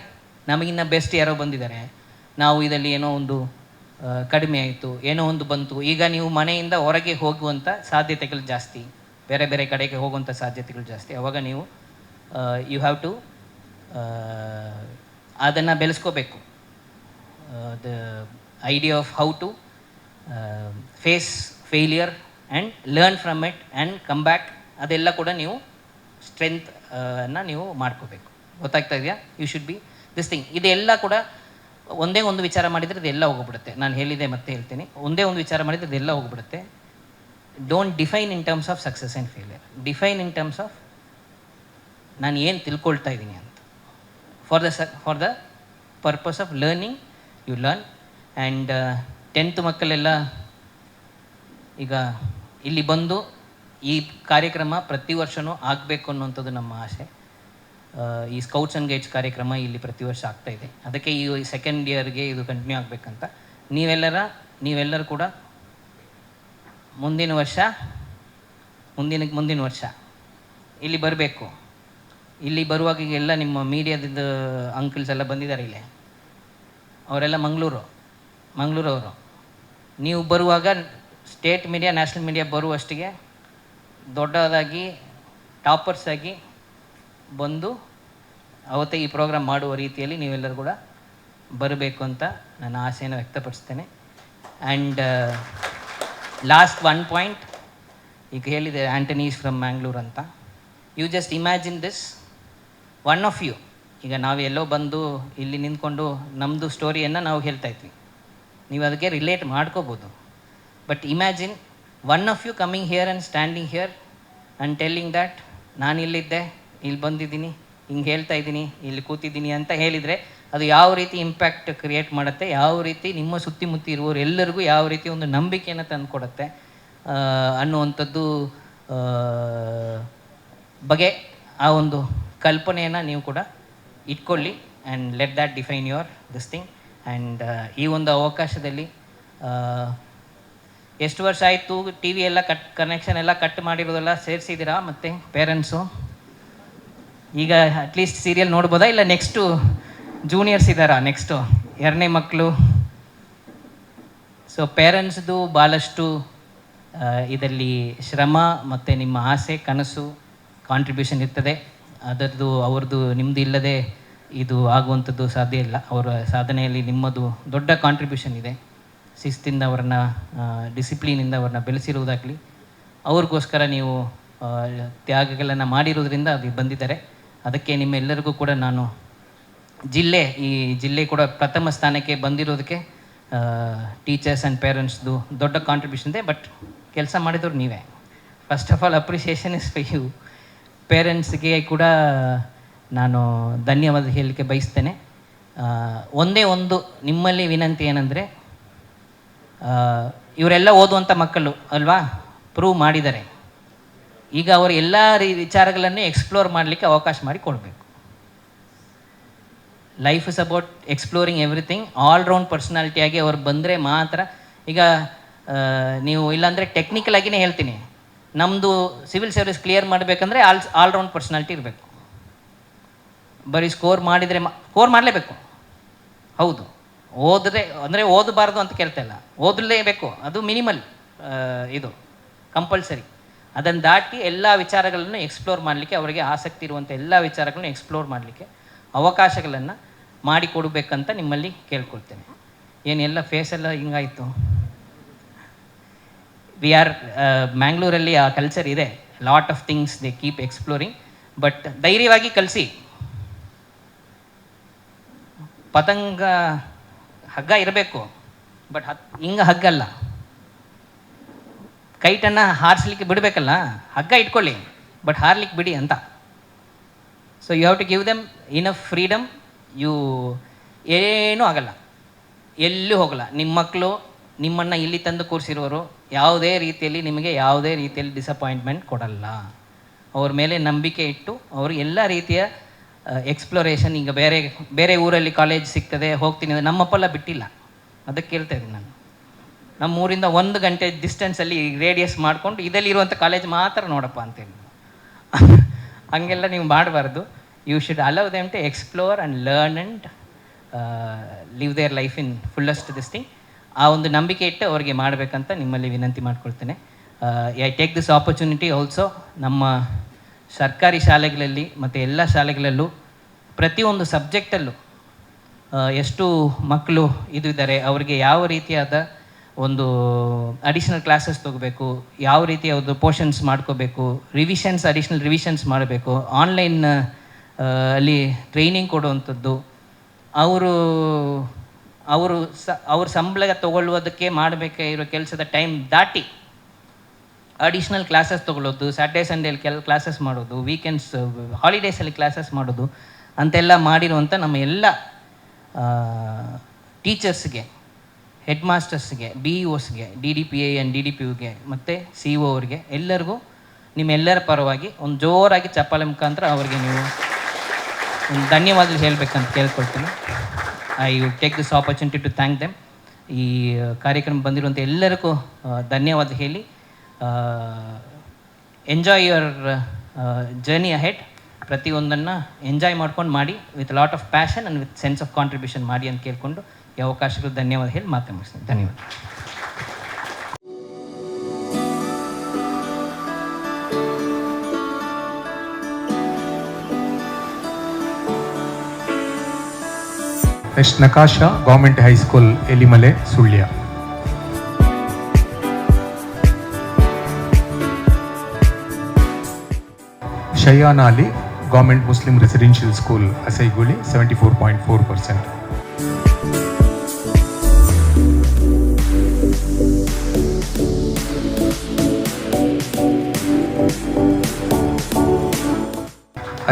ನಮಗಿನ್ನ ಬೆಸ್ಟ್ ಯಾರೋ ಬಂದಿದ್ದಾರೆ, ನಾವು ಇದರಲ್ಲಿ ಏನೋ ಒಂದು ಕಡಿಮೆ ಆಯಿತು, ಏನೋ ಒಂದು ಬಂತು, ಈಗ ನೀವು ಮನೆಯಿಂದ ಹೊರಗೆ ಹೋಗುವಂಥ ಸಾಧ್ಯತೆಗಳು ಜಾಸ್ತಿ, ಬೇರೆ ಬೇರೆ ಕಡೆಗೆ ಹೋಗುವಂಥ ಸಾಧ್ಯತೆಗಳು ಜಾಸ್ತಿ. ಅವಾಗ ನೀವು ಯು ಹ್ಯಾವ್ ಟು ಅದನ್ನು ಬೆಳೆಸ್ಕೋಬೇಕು. The idea of how to face failure and learn from it and come back, ಅದೆಲ್ಲ ಕೂಡ ನೀವು ಸ್ಟ್ರೆಂತ್ ಅನ್ನು ನೀವು ಮಾಡ್ಕೋಬೇಕು. ಗೊತ್ತಾಗ್ತಾ ಇದೆಯಾ? You should be this thing. ಇದೆಲ್ಲ ಕೂಡ ಒಂದೇ ಒಂದು ವಿಚಾರ ಮಾಡಿದರೆ ಇದೆಲ್ಲ ಹೋಗ್ಬಿಡುತ್ತೆ. ನಾನು ಹೇಳಿದೆ ಮತ್ತೆ ಹೇಳ್ತೀನಿ, ಒಂದೇ ಒಂದು ವಿಚಾರ ಮಾಡಿದರೆ ಇದೆಲ್ಲ ಹೋಗ್ಬಿಡುತ್ತೆ. Don't define in terms of success and failure, define in terms of ನಾನು ಏನು ತಿಳ್ಕೊಳ್ತಾ ಇದ್ದೀನಿ ಅಂತ. For the purpose of learning you learn. And 10th ಮಕ್ಕಳೆಲ್ಲ ಈಗ ಇಲ್ಲಿ ಬಂದು ಈ ಕಾರ್ಯಕ್ರಮ ಪ್ರತಿ ವರ್ಷವೂ ಆಗಬೇಕು ಅನ್ನುವಂಥದ್ದು ನಮ್ಮ ಆಸೆ. ಈ ಸ್ಕೌಟ್ಸ್ ಆ್ಯಂಡ್ ಗೈಡ್ಸ್ ಕಾರ್ಯಕ್ರಮ ಇಲ್ಲಿ ಪ್ರತಿ ವರ್ಷ ಆಗ್ತಾಯಿದೆ. ಅದಕ್ಕೆ ಈ 2nd ಇಯರ್ಗೆ ಇದು ಕಂಟಿನ್ಯೂ ಆಗಬೇಕಂತ ನೀವೆಲ್ಲರೂ ಕೂಡ ಮುಂದಿನ ವರ್ಷ ಇಲ್ಲಿ ಬರಬೇಕು. ಇಲ್ಲಿ ಬರುವಾಗ ಈಗೆಲ್ಲ ನಿಮ್ಮ ಮೀಡಿಯಾದಿಂದ ಅಂಕಲ್ಸ್ ಎಲ್ಲ ಬಂದಿದ್ದಾರೆ ಇಲ್ಲಿ, ಅವರೆಲ್ಲ ಮಂಗಳೂರವರು. ನೀವು ಬರುವಾಗ ಸ್ಟೇಟ್ ಮೀಡಿಯಾ, ನ್ಯಾಷನಲ್ ಮೀಡಿಯಾ ಬರುವಷ್ಟಿಗೆ ದೊಡ್ಡದಾಗಿ ಟಾಪರ್ಸ್ ಆಗಿ ಬಂದು ಅವತ್ತೇ ಈ ಪ್ರೋಗ್ರಾಮ್ ಮಾಡುವ ರೀತಿಯಲ್ಲಿ ನೀವೆಲ್ಲರೂ ಕೂಡ ಬರಬೇಕು ಅಂತ ನನ್ನ ಆಸೆಯನ್ನು ವ್ಯಕ್ತಪಡಿಸ್ತೇನೆ. ಆ್ಯಂಡ್ ಲಾಸ್ಟ್ 1 ಪಾಯಿಂಟ್, ಈಗ ಹೇಳಿದೆ ಆ್ಯಂಟನಿ ಈಸ್ ಫ್ರಮ್ ಮ್ಯಾಂಗ್ಳೂರ್ ಅಂತ. You just imagine this, one of you, ಈಗ ನಾವು ಎಲ್ಲೋ ಬಂದು ಇಲ್ಲಿ ನಿಂತ್ಕೊಂಡು ನಮ್ಮದು ಸ್ಟೋರಿಯನ್ನು ನಾವು ಹೇಳ್ತಾ ಇದ್ವಿ, ನೀವು ಅದಕ್ಕೆ ರಿಲೇಟ್ ಮಾಡ್ಕೋಬೋದು. But imagine one of you coming here and standing here and telling that ನಾನು ಇಲ್ಲಿದ್ದೆ, ಇಲ್ಲಿ ಬಂದಿದ್ದೀನಿ, ಹಿಂಗೆ ಹೇಳ್ತಾ ಇದ್ದೀನಿ, ಇಲ್ಲಿ ಕೂತಿದ್ದೀನಿ ಅಂತ ಹೇಳಿದರೆ ಅದು ಯಾವ ರೀತಿ ಇಂಪ್ಯಾಕ್ಟ್ ಕ್ರಿಯೇಟ್ ಮಾಡುತ್ತೆ, ಯಾವ ರೀತಿ ನಿಮ್ಮ ಸುತ್ತಿಮುತ್ತಿ ಇರುವವರು ಎಲ್ಲರಿಗೂ ಯಾವ ರೀತಿ ಒಂದು ನಂಬಿಕೆಯನ್ನು ತಂದುಕೊಡುತ್ತೆ ಅನ್ನುವಂಥದ್ದು ಬಗ್ಗೆ ಆ ಒಂದು ಕಲ್ಪನೆಯನ್ನು ನೀವು ಕೂಡ ಇಟ್ಕೊಳ್ಳಿ. And let that define your this thing. And ಈ ಒಂದು ಅವಕಾಶದಲ್ಲಿ ಎಷ್ಟು ವರ್ಷ ಆಯಿತು ಟಿ ವಿ ಎಲ್ಲ ಕನೆಕ್ಷನ್ ಎಲ್ಲ ಕಟ್ ಮಾಡಿರೋದೆಲ್ಲ ಸೇರಿಸಿದ್ದೀರಾ? ಮತ್ತು ಪೇರೆಂಟ್ಸು ಈಗ ಅಟ್ಲೀಸ್ಟ್ ಸೀರಿಯಲ್ ನೋಡ್ಬೋದಾ? ಇಲ್ಲ ನೆಕ್ಸ್ಟು ಜೂನಿಯರ್ಸ್ ಇದ್ದಾರಾ ನೆಕ್ಸ್ಟು 2ನೇ ಮಕ್ಕಳು? ಸೊ ಪೇರೆಂಟ್ಸ್ದು ಭಾಳಷ್ಟು ಇದರಲ್ಲಿ ಶ್ರಮ ಮತ್ತು ನಿಮ್ಮ ಆಸೆ, ಕನಸು, ಕಾಂಟ್ರಿಬ್ಯೂಷನ್ ಇರ್ತದೆ. ಅವ್ರದ್ದು ನಿಮ್ಮದು ಇಲ್ಲದೆ ಇದು ಆಗುವಂಥದ್ದು ಸಾಧ್ಯ ಇಲ್ಲ. ಅವರ ಸಾಧನೆಯಲ್ಲಿ ನಿಮ್ಮದು ದೊಡ್ಡ ಕಾಂಟ್ರಿಬ್ಯೂಷನ್ ಇದೆ. ಶಿಸ್ತಿಂದ ಅವ್ರನ್ನ, ಡಿಸಿಪ್ಲಿನಿಂದ ಅವ್ರನ್ನ ಬೆಳೆಸಿರುವುದಾಗಲಿ, ಅವ್ರಿಗೋಸ್ಕರ ನೀವು ತ್ಯಾಗಗಳನ್ನು ಮಾಡಿರೋದ್ರಿಂದ ಅದು ಬಂದಿದ್ದಾರೆ. ಅದಕ್ಕೆ ನಿಮ್ಮೆಲ್ಲರಿಗೂ ಕೂಡ ನಾನು ಈ ಜಿಲ್ಲೆ ಕೂಡ ಪ್ರಥಮ ಸ್ಥಾನಕ್ಕೆ ಬಂದಿರೋದಕ್ಕೆ ಟೀಚರ್ಸ್ ಆ್ಯಂಡ್ ಪೇರೆಂಟ್ಸ್ದು ದೊಡ್ಡ ಕಾಂಟ್ರಿಬ್ಯೂಷನ್ ಇದೆ. ಬಟ್ ಕೆಲಸ ಮಾಡಿದವ್ರು ನೀವೇ. First of all appreciation is for you. ಪೇರೆಂಟ್ಸ್ಗೆ ಕೂಡ ನಾನು ಧನ್ಯವಾದ ಹೇಳಲಿಕ್ಕೆ ಬಯಸ್ತೇನೆ. ಒಂದೇ ಒಂದು ನಿಮ್ಮಲ್ಲಿ ವಿನಂತಿ ಏನಂದರೆ, ಇವರೆಲ್ಲ ಓದುವಂಥ ಮಕ್ಕಳು ಅಲ್ವಾ, ಪ್ರೂವ್ ಮಾಡಿದ್ದಾರೆ. ಈಗ ಅವರು ಎಲ್ಲ ವಿಚಾರಗಳನ್ನು ಎಕ್ಸ್ಪ್ಲೋರ್ ಮಾಡಲಿಕ್ಕೆ ಅವಕಾಶ ಮಾಡಿ ಕೊಡಬೇಕು. Life is about exploring everything. All round ಪರ್ಸ್ನಾಲಿಟಿಯಾಗಿ ಅವ್ರು ಬಂದರೆ ಮಾತ್ರ. ಈಗ ನೀವು ಇಲ್ಲಾಂದರೆ ಟೆಕ್ನಿಕಲ್ ಆಗಿಯೇ ಹೇಳ್ತೀನಿ, ನಮ್ಮದು ಸಿವಿಲ್ ಸರ್ವಿಸ್ ಕ್ಲಿಯರ್ ಮಾಡಬೇಕಂದ್ರೆ ಆಲ್ರೌಂಡ್ ಪರ್ಸ್ನಾಲಿಟಿ ಇರಬೇಕು. ಬರೀ ಸ್ಕೋರ್ ಮಾಡಿದರೆ ಸ್ಕೋರ್ ಮಾಡಲೇಬೇಕು. ಹೌದು, ಓದಿದ್ರೆ ಅಂದರೆ ಓದಬಾರ್ದು ಅಂತ ಕೇಳ್ತಾ ಇಲ್ಲ, ಓದಲೇಬೇಕು. ಅದು ಮಿನಿಮಲ್, ಇದು ಕಂಪಲ್ಸರಿ. ಅದನ್ನು ದಾಟಿ ಎಲ್ಲ ವಿಚಾರಗಳನ್ನು ಎಕ್ಸ್ಪ್ಲೋರ್ ಮಾಡಲಿಕ್ಕೆ, ಅವರಿಗೆ ಆಸಕ್ತಿ ಇರುವಂಥ ಎಲ್ಲ ವಿಚಾರಗಳನ್ನು ಎಕ್ಸ್ಪ್ಲೋರ್ ಮಾಡಲಿಕ್ಕೆ ಅವಕಾಶಗಳನ್ನು ಮಾಡಿಕೊಡಬೇಕಂತ ನಿಮ್ಮಲ್ಲಿ ಕೇಳ್ಕೊಳ್ತೇನೆ. ಏನೆಲ್ಲ ಫೇಸೆಲ್ಲ ಹಿಂಗಾಯಿತು. ವಿ ಆರ್ ಮ್ಯಾಂಗ್ಳೂರಲ್ಲಿ ಆ ಕಲ್ಚರ್ ಇದೆ. Lot of things they keep exploring. But ಧೈರ್ಯವಾಗಿ ಕಲಿಸಿ. ಪತಂಗ ಹಗ್ಗ ಇರಬೇಕು, ಬಟ್ ಹಿಂಗೆ ಹಗ್ಗಲ್ಲ. ಕೈಟನ್ನು ಹಾರಿಸ್ಲಿಕ್ಕೆ ಬಿಡಬೇಕಲ್ಲ, ಹಗ್ಗ ಇಟ್ಕೊಳ್ಳಿ, ಬಟ್ ಹಾರ್ಲಿಕ್ಕೆ ಬಿಡಿ ಅಂತ. So you have to give them enough freedom. ಏನೂ ಆಗಲ್ಲ, ಎಲ್ಲೂ ಹೋಗಲ್ಲ. ನಿಮ್ಮ ಮಕ್ಕಳು ನಿಮ್ಮನ್ನು ಇಲ್ಲಿ ತಂದು ಕೂರಿಸಿರೋರು ಯಾವುದೇ ರೀತಿಯಲ್ಲಿ ನಿಮಗೆ ಯಾವುದೇ ರೀತಿಯಲ್ಲಿ ಡಿಸಪಾಯಿಂಟ್ಮೆಂಟ್ ಕೊಡಲ್ಲ. ಅವ್ರ ಮೇಲೆ ನಂಬಿಕೆ ಇಟ್ಟು ಅವರು ಎಲ್ಲ ರೀತಿಯ ಎಕ್ಸ್ಪ್ಲೋರೇಷನ್. ಈಗ ಬೇರೆ ಬೇರೆ ಊರಲ್ಲಿ ಕಾಲೇಜ್ ಸಿಗ್ತದೆ, ಹೋಗ್ತೀನಿ ಅಂದರೆ ನಮ್ಮಪ್ಪಲ್ಲ ಬಿಟ್ಟಿಲ್ಲ. ಅದಕ್ಕೆ ಕೇಳ್ತಾ ಇದ್ದೀನಿ ನಾನು. ನಮ್ಮ ಊರಿಂದ 1 ಗಂಟೆ ಡಿಸ್ಟೆನ್ಸಲ್ಲಿ ರೇಡಿಯಸ್ ಮಾಡಿಕೊಂಡು ಇದಲ್ಲಿರುವಂಥ ಕಾಲೇಜ್ ಮಾತ್ರ ನೋಡಪ್ಪ ಅಂತೇಳಿ. ಹಂಗೆಲ್ಲ ನೀವು ಮಾಡಬಾರ್ದು. You should allow them to explore and learn and live their life in fullest this thing. ಆ ಒಂದು ನಂಬಿಕೆ ಇಟ್ಟು ಅವರಿಗೆ ಮಾಡಬೇಕಂತ ನಿಮ್ಮಲ್ಲಿ ವಿನಂತಿ ಮಾಡ್ಕೊಳ್ತೇನೆ. I take this opportunity also. ನಮ್ಮ ಸರ್ಕಾರಿ ಶಾಲೆಗಳಲ್ಲಿ ಮತ್ತು ಎಲ್ಲ ಶಾಲೆಗಳಲ್ಲೂ ಪ್ರತಿಯೊಂದು ಸಬ್ಜೆಕ್ಟಲ್ಲೂ ಎಷ್ಟು ಮಕ್ಕಳು ಇದು ಇದ್ದಾರೆ, ಅವರಿಗೆ ಯಾವ ರೀತಿಯಾದ ಒಂದು ಅಡಿಷ್ನಲ್ ಕ್ಲಾಸಸ್ ತೊಗೋಬೇಕು, ಯಾವ ರೀತಿಯ ಒಂದು ಪೋರ್ಷನ್ಸ್ ಮಾಡ್ಕೋಬೇಕು, ರಿವಿಷನ್ಸ್ ಅಡಿಷ್ನಲ್ ರಿವಿಷನ್ಸ್ ಮಾಡಬೇಕು, ಆನ್ಲೈನ್ ಅಲ್ಲಿ ಟ್ರೈನಿಂಗ್ ಕೊಡುವಂಥದ್ದು, ಅವ್ರ ಸಂಬಳ ತೊಗೊಳ್ಳುವುದಕ್ಕೆ ಮಾಡಬೇಕಾಗಿರೋ ಕೆಲಸದ ಟೈಮ್ ದಾಟಿ ಅಡಿಷ್ನಲ್ ಕ್ಲಾಸಸ್ ತೊಗೊಳ್ಳೋದು, ಸ್ಯಾಟರ್ಡೇ ಸಂಡೇಲಿ ಕ್ಲಾಸಸ್ ಮಾಡೋದು, ವೀಕೆಂಡ್ಸ್ ಹಾಲಿಡೇಸಲ್ಲಿ ಕ್ಲಾಸಸ್ ಮಾಡೋದು ಅಂತೆಲ್ಲ ಮಾಡಿರುವಂಥ ನಮ್ಮ ಎಲ್ಲ ಟೀಚರ್ಸ್ಗೆ, ಹೆಡ್ ಮಾಸ್ಟರ್ಸ್ಗೆ, BEOಸ್ಗೆ, DDPA ಆ್ಯಂಡ್ DDPUಗೆ ಮತ್ತು CO ಅವ್ರಿಗೆ ಎಲ್ಲರಿಗೂ ನಿಮ್ಮೆಲ್ಲರ ಪರವಾಗಿ ಒಂದು ಜೋರಾಗಿ ಚಪ್ಪಾಳೆ ಮುಖಾಂತರ ಅವರಿಗೆ ನೀವು ಒಂದು ಧನ್ಯವಾದ ಹೇಳಬೇಕಂತ ಕೇಳ್ಕೊಳ್ತೀನಿ. I would take this opportunity to thank them. ಈ ಕಾರ್ಯಕ್ರಮ ಬಂದಿರುವಂಥ ಎಲ್ಲರಿಗೂ ಧನ್ಯವಾದ ಹೇಳಿ, ಎಂಜಾಯ್ ಯುವರ್ ಜರ್ನಿ ಅಹೆಡ್. ಪ್ರತಿಯೊಂದನ್ನು ಎಂಜಾಯ್ ಮಾಡ್ಕೊಂಡು ಮಾಡಿ, with lot of passion and with sense of contribution ಮಾಡಿ ಅಂತ ಕೇಳಿಕೊಂಡು ಈ ಅವಕಾಶಗಳು ಧನ್ಯವಾದ ಹೇಳಿ ಮಾತು ಮುಗಿಸ್ತೀನಿ. ಧನ್ಯವಾದ. Next Nakasha, government high school, Elimale, Sullia. Shayana Ali, government Muslim residential school, Asaiguli, 74.4%.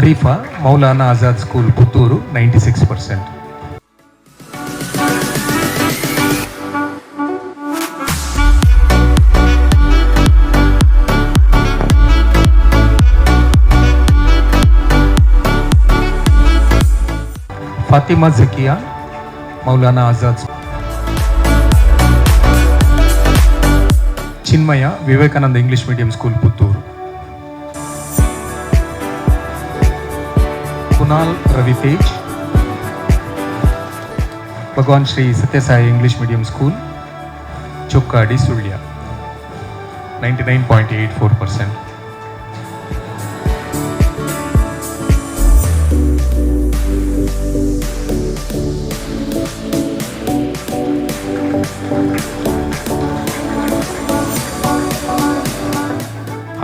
Arifa, Maulana Azad school, Puttur, 96%. Fatima Zakiya, Maulana Azad. Chinmaya, Vivekananda English medium school, Puttur. Kunal Ravitej, Bhagwan Shri Sathya Sai English medium school, Chokkadi, Sullia, 99.84%.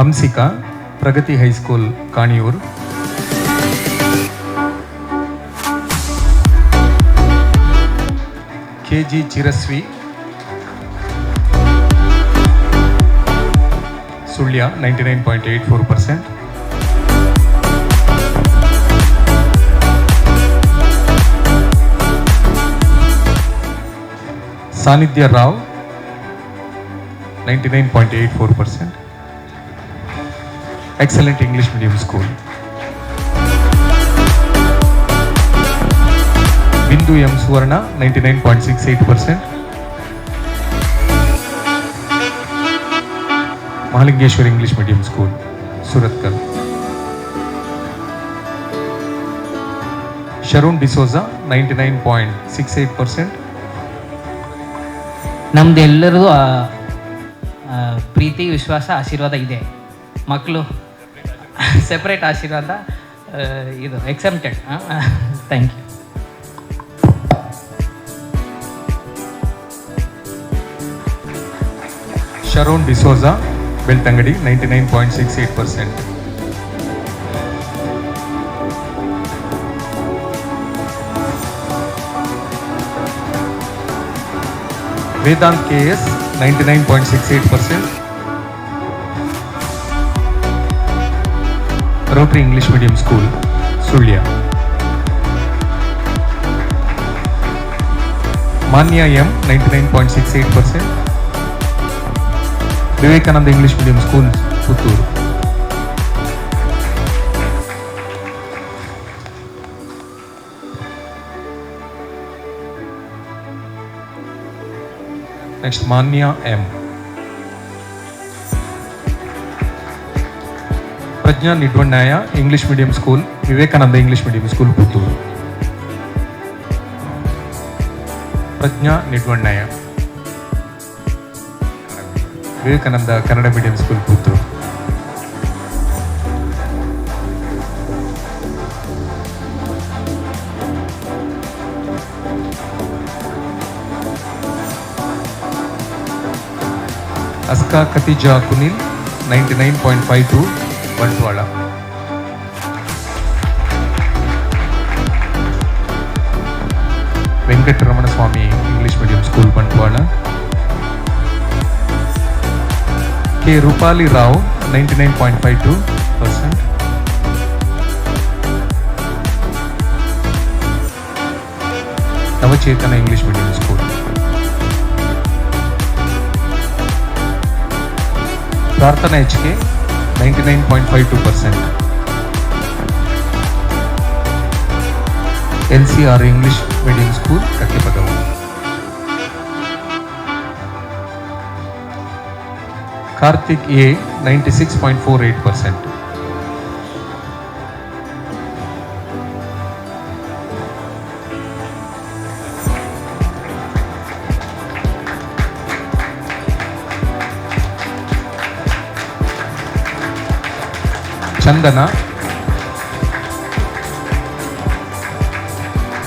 Hansika, Pragathi high school, Kaniyur. KG Chiraswi, Sullia, 99.84%. Sannidhya Rao 99.84%. Excellent English medium school. Bindu M. Suvarna 99.68%. Mahalingeshwar English medium school, Suratkal. Sharon D'Souza 99.68%. ನಮ್ದು ಎಲ್ಲರಿಗೂ ಪ್ರೀತಿ, ವಿಶ್ವಾಸ, ಆಶೀರ್ವಾದ ಇದೆ. ಮಕ್ಕಳು ಸೆಪ್ರೇಟ್ ಆಶೀರ್ವಾದ, ಇದು accepted. Thank you. Sharon D'Souza, Beltangadi 99.68%. Vedant KS 99.68%. Rotary English Medium School, Sulya. Manya M 99.68%. Vivekananda English Medium School, Puttur. Next, Manya M. Prajna Nidwannaya English Medium School, Vivekananda English Medium School, Puttur. Prajna Nidwannaya, Vivekananda Kannada Medium School, Puttur. Aska Khatija Kunil 99.52, Bantwala. Venkat Ramana Swamy English Medium School, Bantwala. K. Rupali Rao 99.52%. Navachetana English Medium School. Prarthana HK 99.52%. LCR English Medium School, Kakkepadavu. Karthik A 96.48%. Chandana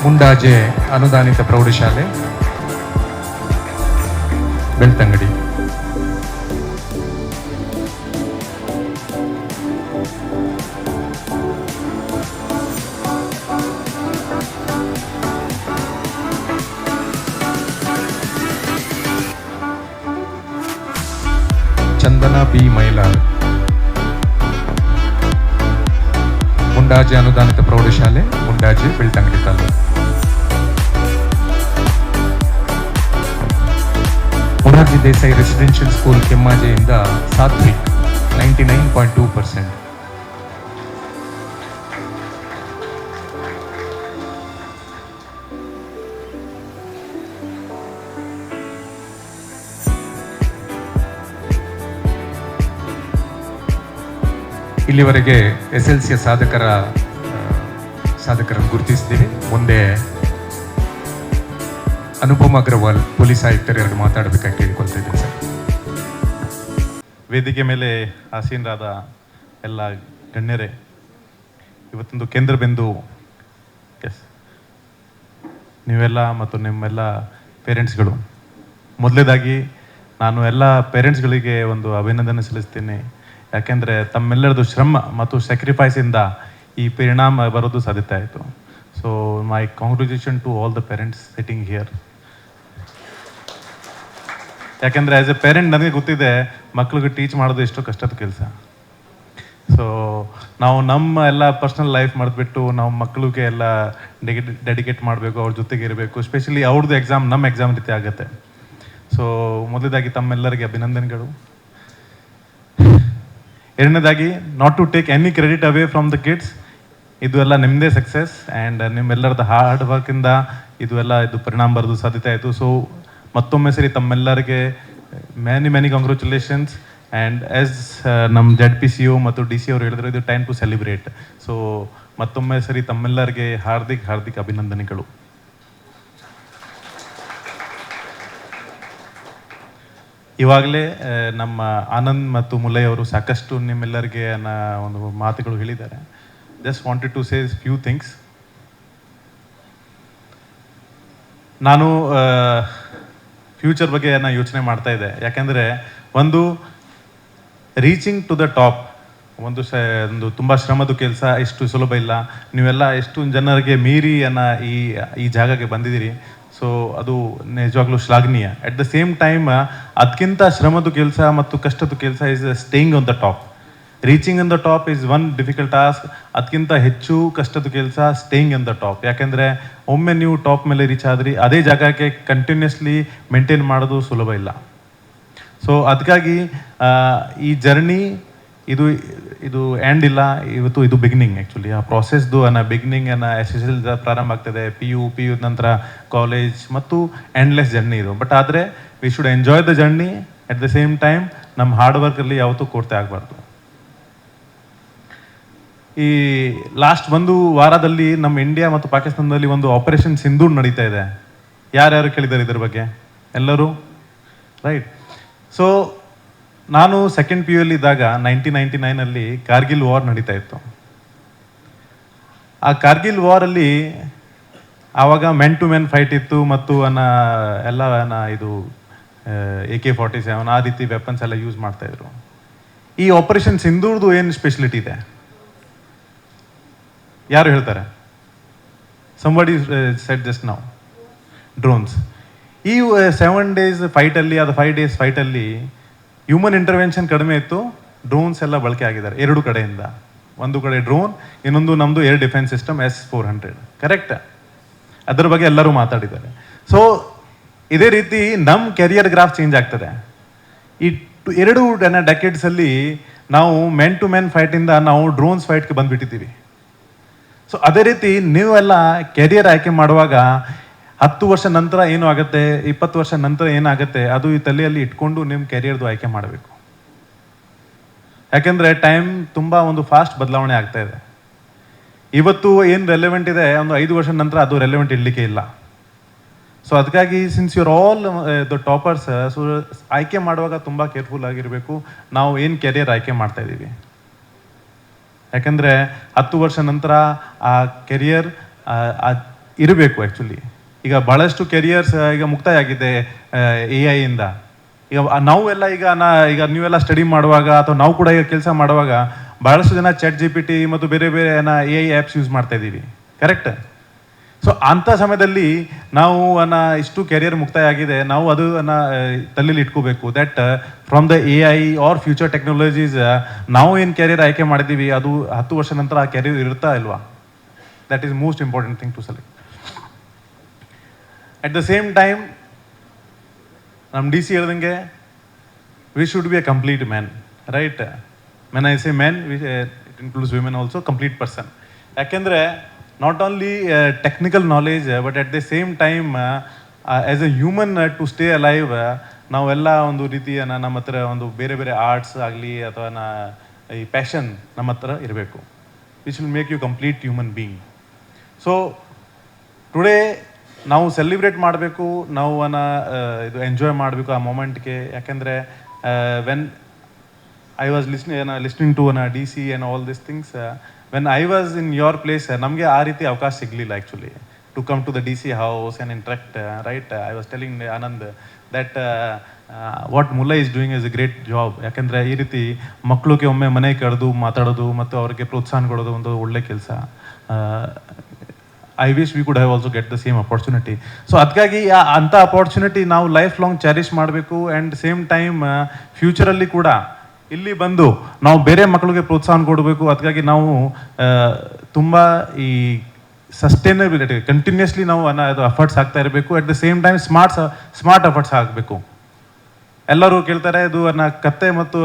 Mundaje ಅನುದಾನಿತ ಪ್ರೌಢಶಾಲೆ, Belthangady. Chandana B Mylar, Mundaje ಅನುದಾನಿತ ಪ್ರೌಢಶಾಲೆ, Mundaje, Belthangady taluk. Morarji Desai residential school, ಕೆಮ್ಮಾಜೆಯಿಂದ ಸಾತ್ವಿಕ್ 99.2%. ಇಲ್ಲಿವರೆಗೆ SLCಯ ಸಾಧಕರನ್ನು ಗುರುತಿಸಿದ್ದೀವಿ. ಮುಂದೆ Anupam Agarwal police ಆಯುಕ್ತರು ಎರಡು ಮಾತಾಡಬೇಕಾಗಿ ಕೇಳಿಕೊಳ್ತಾ ಇದ್ದೀನಿ ಸರ್. ವೇದಿಕೆ ಮೇಲೆ ಆಸೀನರಾದ ಎಲ್ಲ ಗಣ್ಯರೇ, ಇವತ್ತೊಂದು ಕೇಂದ್ರ ಬಿಂದು ನೀವೆಲ್ಲ ಮತ್ತು ನಿಮ್ಮೆಲ್ಲ ಪೇರೆಂಟ್ಸ್ಗಳು. ಮೊದಲೇದಾಗಿ ನಾನು ಎಲ್ಲ ಪೇರೆಂಟ್ಸ್ಗಳಿಗೆ ಒಂದು ಅಭಿನಂದನೆ ಸಲ್ಲಿಸ್ತೀನಿ. ಯಾಕೆಂದರೆ ತಮ್ಮೆಲ್ಲರದು ಶ್ರಮ ಮತ್ತು ಸ್ಯಾಕ್ರಿಫೈಸಿಂದ ಈ ಪರಿಣಾಮ ಬರೋದು ಸಾಧ್ಯತೆ ಆಯಿತು. So my congratulation to all the parents sitting here. ಯಾಕೆಂದರೆ ಆ್ಯಸ್ ಎ ಪೇರೆಂಟ್ ನನಗೆ ಗೊತ್ತಿದೆ ಮಕ್ಳಿಗೆ ಟೀಚ್ ಮಾಡೋದು ಎಷ್ಟು ಕಷ್ಟದ ಕೆಲಸ. ಸೊ ನಾವು ನಮ್ಮ ಎಲ್ಲ ಪರ್ಸ್ನಲ್ ಲೈಫ್ ಮಾಡಿಬಿಟ್ಟು ನಾವು ಮಕ್ಕಳಿಗೆ ಎಲ್ಲ ಡೆಡಿಕೇಟ್ ಮಾಡಬೇಕು, ಅವ್ರ ಜೊತೆಗೆ ಇರಬೇಕು. ಸ್ಪೆಷಲಿ ಅವ್ರದ್ದು ಎಕ್ಸಾಮ್ ನಮ್ಮ ಎಕ್ಸಾಮ್ ರೀತಿ ಆಗುತ್ತೆ. ಸೊ ಮೊದಲದಾಗಿ ತಮ್ಮೆಲ್ಲರಿಗೆ ಅಭಿನಂದನೆಗಳು. ಎರಡನೇದಾಗಿ not to take any credit away from the kids, ಇದು ಎಲ್ಲ ನಿಮ್ಮದೇ ಸಕ್ಸಸ್ ಆ್ಯಂಡ್ ನಿಮ್ಮೆಲ್ಲರದ ಹಾರ್ಡ್ ವರ್ಕಿಂದ ಇದು ಪರಿಣಾಮ ಬರೋದು ಸಾಧ್ಯತೆ ಆಯಿತು. ಸೊ ಮತ್ತೊಮ್ಮೆ ಸರಿ ತಮ್ಮೆಲ್ಲರಿಗೆ ಮ್ಯಾನಿ ಕಾಂಗ್ರ್ಯಾಚುಲೇಷನ್ಸ್. ಆ್ಯಂಡ್ ಆ್ಯಸ್ ನಮ್ಮ ZPCO ಮತ್ತು DC ಅವರು ಹೇಳಿದ್ರು, ಇದು ಟೈಮ್ ಟು ಸೆಲಿಬ್ರೇಟ್. ಸೊ ಮತ್ತೊಮ್ಮೆ ಸರಿ ತಮ್ಮೆಲ್ಲರಿಗೆ ಹಾರ್ದಿಕ ಅಭಿನಂದನೆಗಳು. ಇವಾಗಲೇ ನಮ್ಮ ಆನಂದ್ ಮತ್ತು ಮುಲೈ ಅವರು ಸಾಕಷ್ಟು ನಿಮ್ಮೆಲ್ಲರಿಗೆ ಒಂದು ಮಾತುಗಳು ಹೇಳಿದ್ದಾರೆ. Just wanted to say few things. ನಾನು ಫ್ಯೂಚರ್ ಬಗ್ಗೆ ಯೋಚನೆ ಮಾಡ್ತಾ ಇದ್ದೆ. ಯಾಕೆಂದರೆ ಒಂದು ರೀಚಿಂಗ್ ಟು ದ ಟಾಪ್ ಒಂದು ತುಂಬ ಶ್ರಮದ ಕೆಲಸ, ಎಷ್ಟು ಸುಲಭ ಇಲ್ಲ. ನೀವೆಲ್ಲ ಎಷ್ಟು ಜನರಿಗೆ ಮೀರಿ ಈ ಜಾಗಕ್ಕೆ ಬಂದಿದ್ದೀರಿ. ಸೊ ಅದು ನಿಜವಾಗ್ಲೂ ಶ್ಲಾಘನೀಯ. ಅಟ್ ದ ಸೇಮ್ ಟೈಮ್ ಅದಕ್ಕಿಂತ ಶ್ರಮದ ಕೆಲಸ ಮತ್ತು ಕಷ್ಟದ ಕೆಲಸ is staying on the top. Reaching on the top is one difficult task. ಅದಕ್ಕಿಂತ ಹೆಚ್ಚು ಕಷ್ಟದ ಕೆಲಸ ಸ್ಟೇಯಿಂಗ್ ಆನ್ ದ ಟಾಪ್. ಯಾಕೆಂದರೆ ಒಮ್ಮೆ ನೀವು ಟಾಪ್ ಮೇಲೆ ರೀಚ್ ಆದ್ರಿ, ಅದೇ ಜಾಗಕ್ಕೆ ಕಂಟಿನ್ಯೂಸ್ಲಿ ಮೇಂಟೈನ್ ಮಾಡೋದು ಸುಲಭ ಇಲ್ಲ. ಸೊ ಅದಕ್ಕಾಗಿ ಈ ಜರ್ನಿ ಇದು ಎಂಡ್ ಇಲ್ಲ, ಇದು ಬಿಗಿನಿಂಗ್. ಆ್ಯಕ್ಚುಲಿ ಆ ಪ್ರಾಸೆಸ್ದು ಬಿಗಿನಿಂಗ್ SSL ಪ್ರಾರಂಭ ಆಗ್ತದೆ, PU ನಂತರ ಕಾಲೇಜ್ ಮತ್ತು ಎಂಡ್ಲೆಸ್ ಜರ್ನಿ ಇದು. ಬಟ್ ಆದರೆ we should enjoy the journey. At the same time ನಮ್ಮ ಹಾರ್ಡ್ ವರ್ಕಲ್ಲಿ ಯಾವತ್ತೂ ಕೊರತೆ ಆಗಬಾರ್ದು. ಈ ಲಾಸ್ಟ್ ಒಂದು ವಾರದಲ್ಲಿ ನಮ್ಮ ಇಂಡಿಯಾ ಮತ್ತು ಪಾಕಿಸ್ತಾನದಲ್ಲಿ ಒಂದು ಆಪರೇಷನ್ ಸಿಂಧೂರ್ ನಡೀತಾ ಇದೆ. ಯಾರ್ಯಾರು ಕೇಳಿದ್ದಾರೆ ಇದ್ರ ಬಗ್ಗೆ? ಎಲ್ಲರೂ ರೈಟ್. ಸೊ ನಾನು ಸೆಕೆಂಡ್ PU ಇದ್ದಾಗ 1999 ಕಾರ್ಗಿಲ್ ವಾರ್ ನಡೀತಾ ಇತ್ತು. ಆ ಕಾರ್ಗಿಲ್ ವಾರಲ್ಲಿ ಆವಾಗ ಮೆನ್ ಟು ಮೆನ್ ಫೈಟ್ ಇತ್ತು ಮತ್ತು ಇದು AK-47 ಆ ರೀತಿ ವೆಪನ್ಸ್ ಎಲ್ಲ ಯೂಸ್ ಮಾಡ್ತಾ ಇದ್ರು. ಈ ಆಪರೇಷನ್ ಸಿಂಧೂರ್ದು ಏನು ಸ್ಪೆಷಲಿಟಿ ಇದೆ ಯಾರು ಹೇಳ್ತಾರೆ? Somebody shed just now drones. ಈ 7 days ಫೈಟಲ್ಲಿ, ಅದು 5 days ಫೈಟಲ್ಲಿ ಹ್ಯೂಮನ್ ಇಂಟರ್ವೆನ್ಷನ್ ಕಡಿಮೆ ಇತ್ತು, ಡ್ರೋನ್ಸ್ ಎಲ್ಲ ಬಳಕೆ ಆಗಿದ್ದಾರೆ ಎರಡು ಕಡೆಯಿಂದ. ಒಂದು ಕಡೆ ಡ್ರೋನ್, ಇನ್ನೊಂದು ನಮ್ಮದು air defence system S-400. Correct? ಅದರ ಬಗ್ಗೆ ಎಲ್ಲರೂ ಮಾತಾಡಿದ್ದಾರೆ. ಸೊ ಇದೇ ರೀತಿ ನಮ್ಮ ಕೆರಿಯರ್ ಗ್ರಾಫ್ ಚೇಂಜ್ ಆಗ್ತದೆ. ಈ ಎರಡು ಡೆಕೆಡ್ಸಲ್ಲಿ ನಾವು ಮೆನ್ ಟು ಮೆನ್ ಫೈಟಿಂದ ನಾವು ಡ್ರೋನ್ಸ್ ಫೈಟ್ಗೆ ಬಂದುಬಿಟ್ಟಿದ್ದೀವಿ. ಸೊ ಅದೇ ರೀತಿ ನೀವೆಲ್ಲ ಕೆರಿಯರ್ ಆಯ್ಕೆ ಮಾಡುವಾಗ 10 ವರ್ಷ ನಂತರ ಏನು ಆಗುತ್ತೆ, 20 ವರ್ಷ ನಂತರ ಏನಾಗುತ್ತೆ, ಅದು ಈ ತಲೆಯಲ್ಲಿ ಇಟ್ಕೊಂಡು ನಿಮ್ಮ ಕೆರಿಯರ್ದು ಆಯ್ಕೆ ಮಾಡಬೇಕು. ಯಾಕೆಂದರೆ ಟೈಮ್ ತುಂಬ ಒಂದು ಫಾಸ್ಟ್ ಬದಲಾವಣೆ ಆಗ್ತಾ ಇದೆ. ಇವತ್ತು ಏನು ರೆಲೆವೆಂಟ್ ಇದೆ, ಒಂದು 5 ವರ್ಷದ ನಂತರ ಅದು ರೆಲೆವೆಂಟ್ ಇರಲಿಕ್ಕೆ ಇಲ್ಲ. ಸೊ ಅದಕ್ಕಾಗಿ since you're all the toppers, so ಆಯ್ಕೆ ಮಾಡುವಾಗ ತುಂಬ ಕೇರ್ಫುಲ್ ಆಗಿರಬೇಕು ನಾವು ಏನು ಕೆರಿಯರ್ ಆಯ್ಕೆ ಮಾಡ್ತಾ ಇದ್ದೀವಿ. ಯಾಕೆಂದರೆ 10 ವರ್ಷ ನಂತರ ಆ ಕೆರಿಯರ್ ಇರಬೇಕು. ಆ್ಯಕ್ಚುಲಿ ಈಗ ಭಾಳಷ್ಟು ಕೆರಿಯರ್ಸ್ ಈಗ ಮುಕ್ತಾಯ ಆಗಿದೆ AI ಇಂದ. ಈಗ ನಾವೆಲ್ಲ ಈಗ ನೀವೆಲ್ಲ ಸ್ಟಡಿ ಮಾಡುವಾಗ ಅಥವಾ ನಾವು ಕೂಡ ಈಗ ಕೆಲಸ ಮಾಡುವಾಗ ಭಾಳಷ್ಟು ಜನ ChatGPT ಮತ್ತು ಬೇರೆ AI ಆ್ಯಪ್ಸ್ ಯೂಸ್ ಮಾಡ್ತಾ ಇದ್ದೀವಿ. ಕರೆಕ್ಟ್? ಸೊ ಅಂಥ ಸಮಯದಲ್ಲಿ ನಾವು ಇಷ್ಟು ಕೆರಿಯರ್ ಮುಕ್ತಾಯ ಆಗಿದೆ, ನಾವು ಅದು ತಲೆಯಲ್ಲಿ ಇಟ್ಕೋಬೇಕು that from the AI R future technologies ನಾವು ಏನು ಕೆರಿಯರ್ ಆಯ್ಕೆ ಮಾಡಿದ್ದೀವಿ ಅದು 10 ವರ್ಷ ನಂತರ ಆ ಕೆರಿಯರ್ ಇರುತ್ತಾ ಇಲ್ವಾ? That is most important thing to select. At the same time ನಮ್ಮ DC ಹೇಳ್ದಂಗೆ we should be a complete man, right? Men I say man, it includes women also, complete person. ಯಾಕೆಂದರೆ not only technical knowledge but at the same time as a human to stay alive ನಾವೆಲ್ಲ ಒಂದು ರೀತಿಯ ನಮ್ಮ ಹತ್ರ ಒಂದು ಬೇರೆ ಬೇರೆ arts ಆಗಲಿ ಅಥವಾ ಈ ಪ್ಯಾಷನ್ ನಮ್ಮ ಹತ್ರ ಇರಬೇಕು. Which will make you complete human being. So today ನಾವು ಸೆಲಿಬ್ರೇಟ್ ಮಾಡಬೇಕು, ನಾವು ಇದು ಎಂಜಾಯ್ ಮಾಡಬೇಕು ಆ ಮೂಮೆಂಟ್ಗೆ. ಯಾಕೆಂದರೆ when I was listening to DC and all this things, when I was in your place ನಮಗೆ ಆ ರೀತಿ ಅವಕಾಶ ಸಿಗಲಿಲ್ಲ actually to come to the DC house and interact, right? I was telling Anand that what Mulay is doing is a great job. ಯಾಕೆಂದರೆ ಈ ರೀತಿ ಮಕ್ಕಳಿಗೆ ಒಮ್ಮೆ ಮನೆ ಕರೆದು ಮಾತಾಡೋದು ಮತ್ತು ಅವರಿಗೆ ಪ್ರೋತ್ಸಾಹ ಕೊಡೋದು ಒಂದು ಒಳ್ಳೆ ಕೆಲಸ. I wish we could have also get the same opportunity. So ಅದಕ್ಕಾಗಿ ಅಂಥ ಅಪಾರ್ಚುನಿಟಿ ನಾವು ಲೈಫ್ ಲಾಂಗ್ ಚಾರಿಷ್ ಮಾಡಬೇಕು. ಆ್ಯಂಡ್ ಸೇಮ್ ಟೈಮ್ ಫ್ಯೂಚರಲ್ಲಿ ಕೂಡ ಇಲ್ಲಿ ಬಂದು ನಾವು ಬೇರೆ ಮಕ್ಕಳಿಗೆ ಪ್ರೋತ್ಸಾಹ ಕೊಡಬೇಕು. ಅದಕ್ಕಾಗಿ ನಾವು ತುಂಬ ಈ ಸಸ್ಟೈನಬಿಲಿಟಿ ಕಂಟಿನ್ಯೂಸ್ಲಿ ನಾವು ಅದು ಎಫರ್ಟ್ಸ್ ಆಗ್ತಾ ಇರಬೇಕು. At the same time smart efforts ಆಗಬೇಕು. ಎಲ್ಲರೂ ಕೇಳ್ತಾರೆ ಇದು ಕತ್ತೆ ಮತ್ತು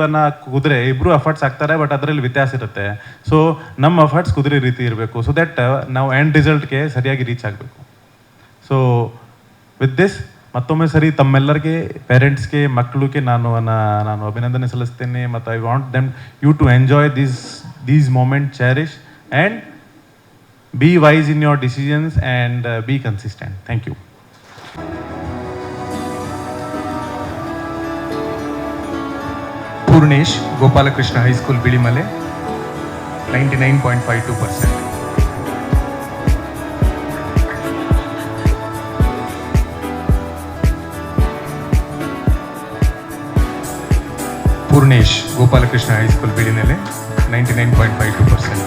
ಕುದುರೆ ಇಬ್ಬರು ಎಫರ್ಟ್ಸ್ ಆಗ್ತಾರೆ, ಬಟ್ ಅದರಲ್ಲಿ ವ್ಯತ್ಯಾಸ ಇರುತ್ತೆ. ಸೊ ನಮ್ಮ ಎಫರ್ಟ್ಸ್ ಕುದುರೆ ರೀತಿ ಇರಬೇಕು, ಸೊ ದಟ್ ನಾವು ಎಂಡ್ ರಿಸಲ್ಟ್ಗೆ ಸರಿಯಾಗಿ ರೀಚ್ ಆಗಬೇಕು. ಸೊ ವಿತ್ ದಿಸ್ ಮತ್ತೊಮ್ಮೆ ಸರಿ ತಮ್ಮೆಲ್ಲರಿಗೆ, ಪೇರೆಂಟ್ಸ್ಗೆ, ಮಕ್ಕಳಿಗೆ ನಾನು ಅಭಿನಂದನೆ ಸಲ್ಲಿಸ್ತೇನೆ. ಮತ್ತು I want them you to enjoy these moment, cherish and be wise in your decisions and be consistent. Thank you. Purnesh, Gopalakrishna high school Bilimale, 99.52%. Purnesh, Gopalakrishna high school Bilimale, 99.52%.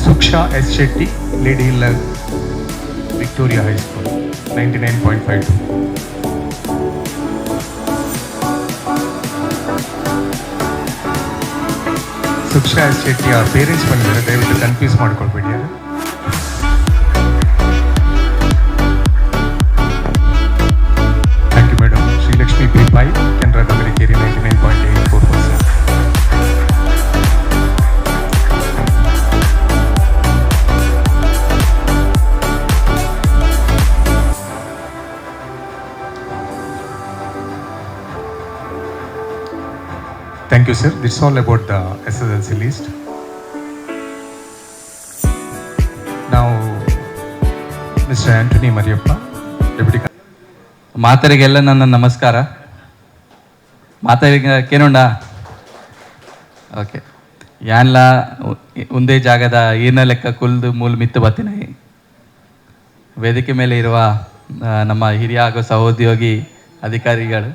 Suksha S Shetty, Lady Hill Victoria high school, 99.52. Suksha S Shetty ಅವ್ರ parents ಬಂದಿದ್ದಾರೆ, ದಯವಿಟ್ಟು ಕನ್ಫ್ಯೂಸ್ ಮಾಡ್ಕೊಳ್ಬೇಡಿ. Thank you madam. Sreelakshmi P Pai, Canara Gamanikeri, 99.84%. Thank you, sir. This is all about the SSLC list. Now, Mr. Anthony Mariappa, Deputy. ಮಾತರಿಗೆಲ್ಲ ನನ್ನ ನಮಸ್ಕಾರ. ಮಾತರಿಗೆ ಕೇನೋಂಡ okay ಯಾನ್ಲ ಒಂದೇ ಜಾಗದ ಏನ ಲೆಕ್ಕ ಕುಲ್ದು ಮೂಲ ಮಿತ್ತು ಬತ್ತಿನ ವೇದಿಕೆ ಮೇಲೆ ಇರುವ ನಮ್ಮ ಹಿರಿಯ ಹಾಗೂ ಸಹೋದ್ಯೋಗಿ ಅಧಿಕಾರಿಗಳು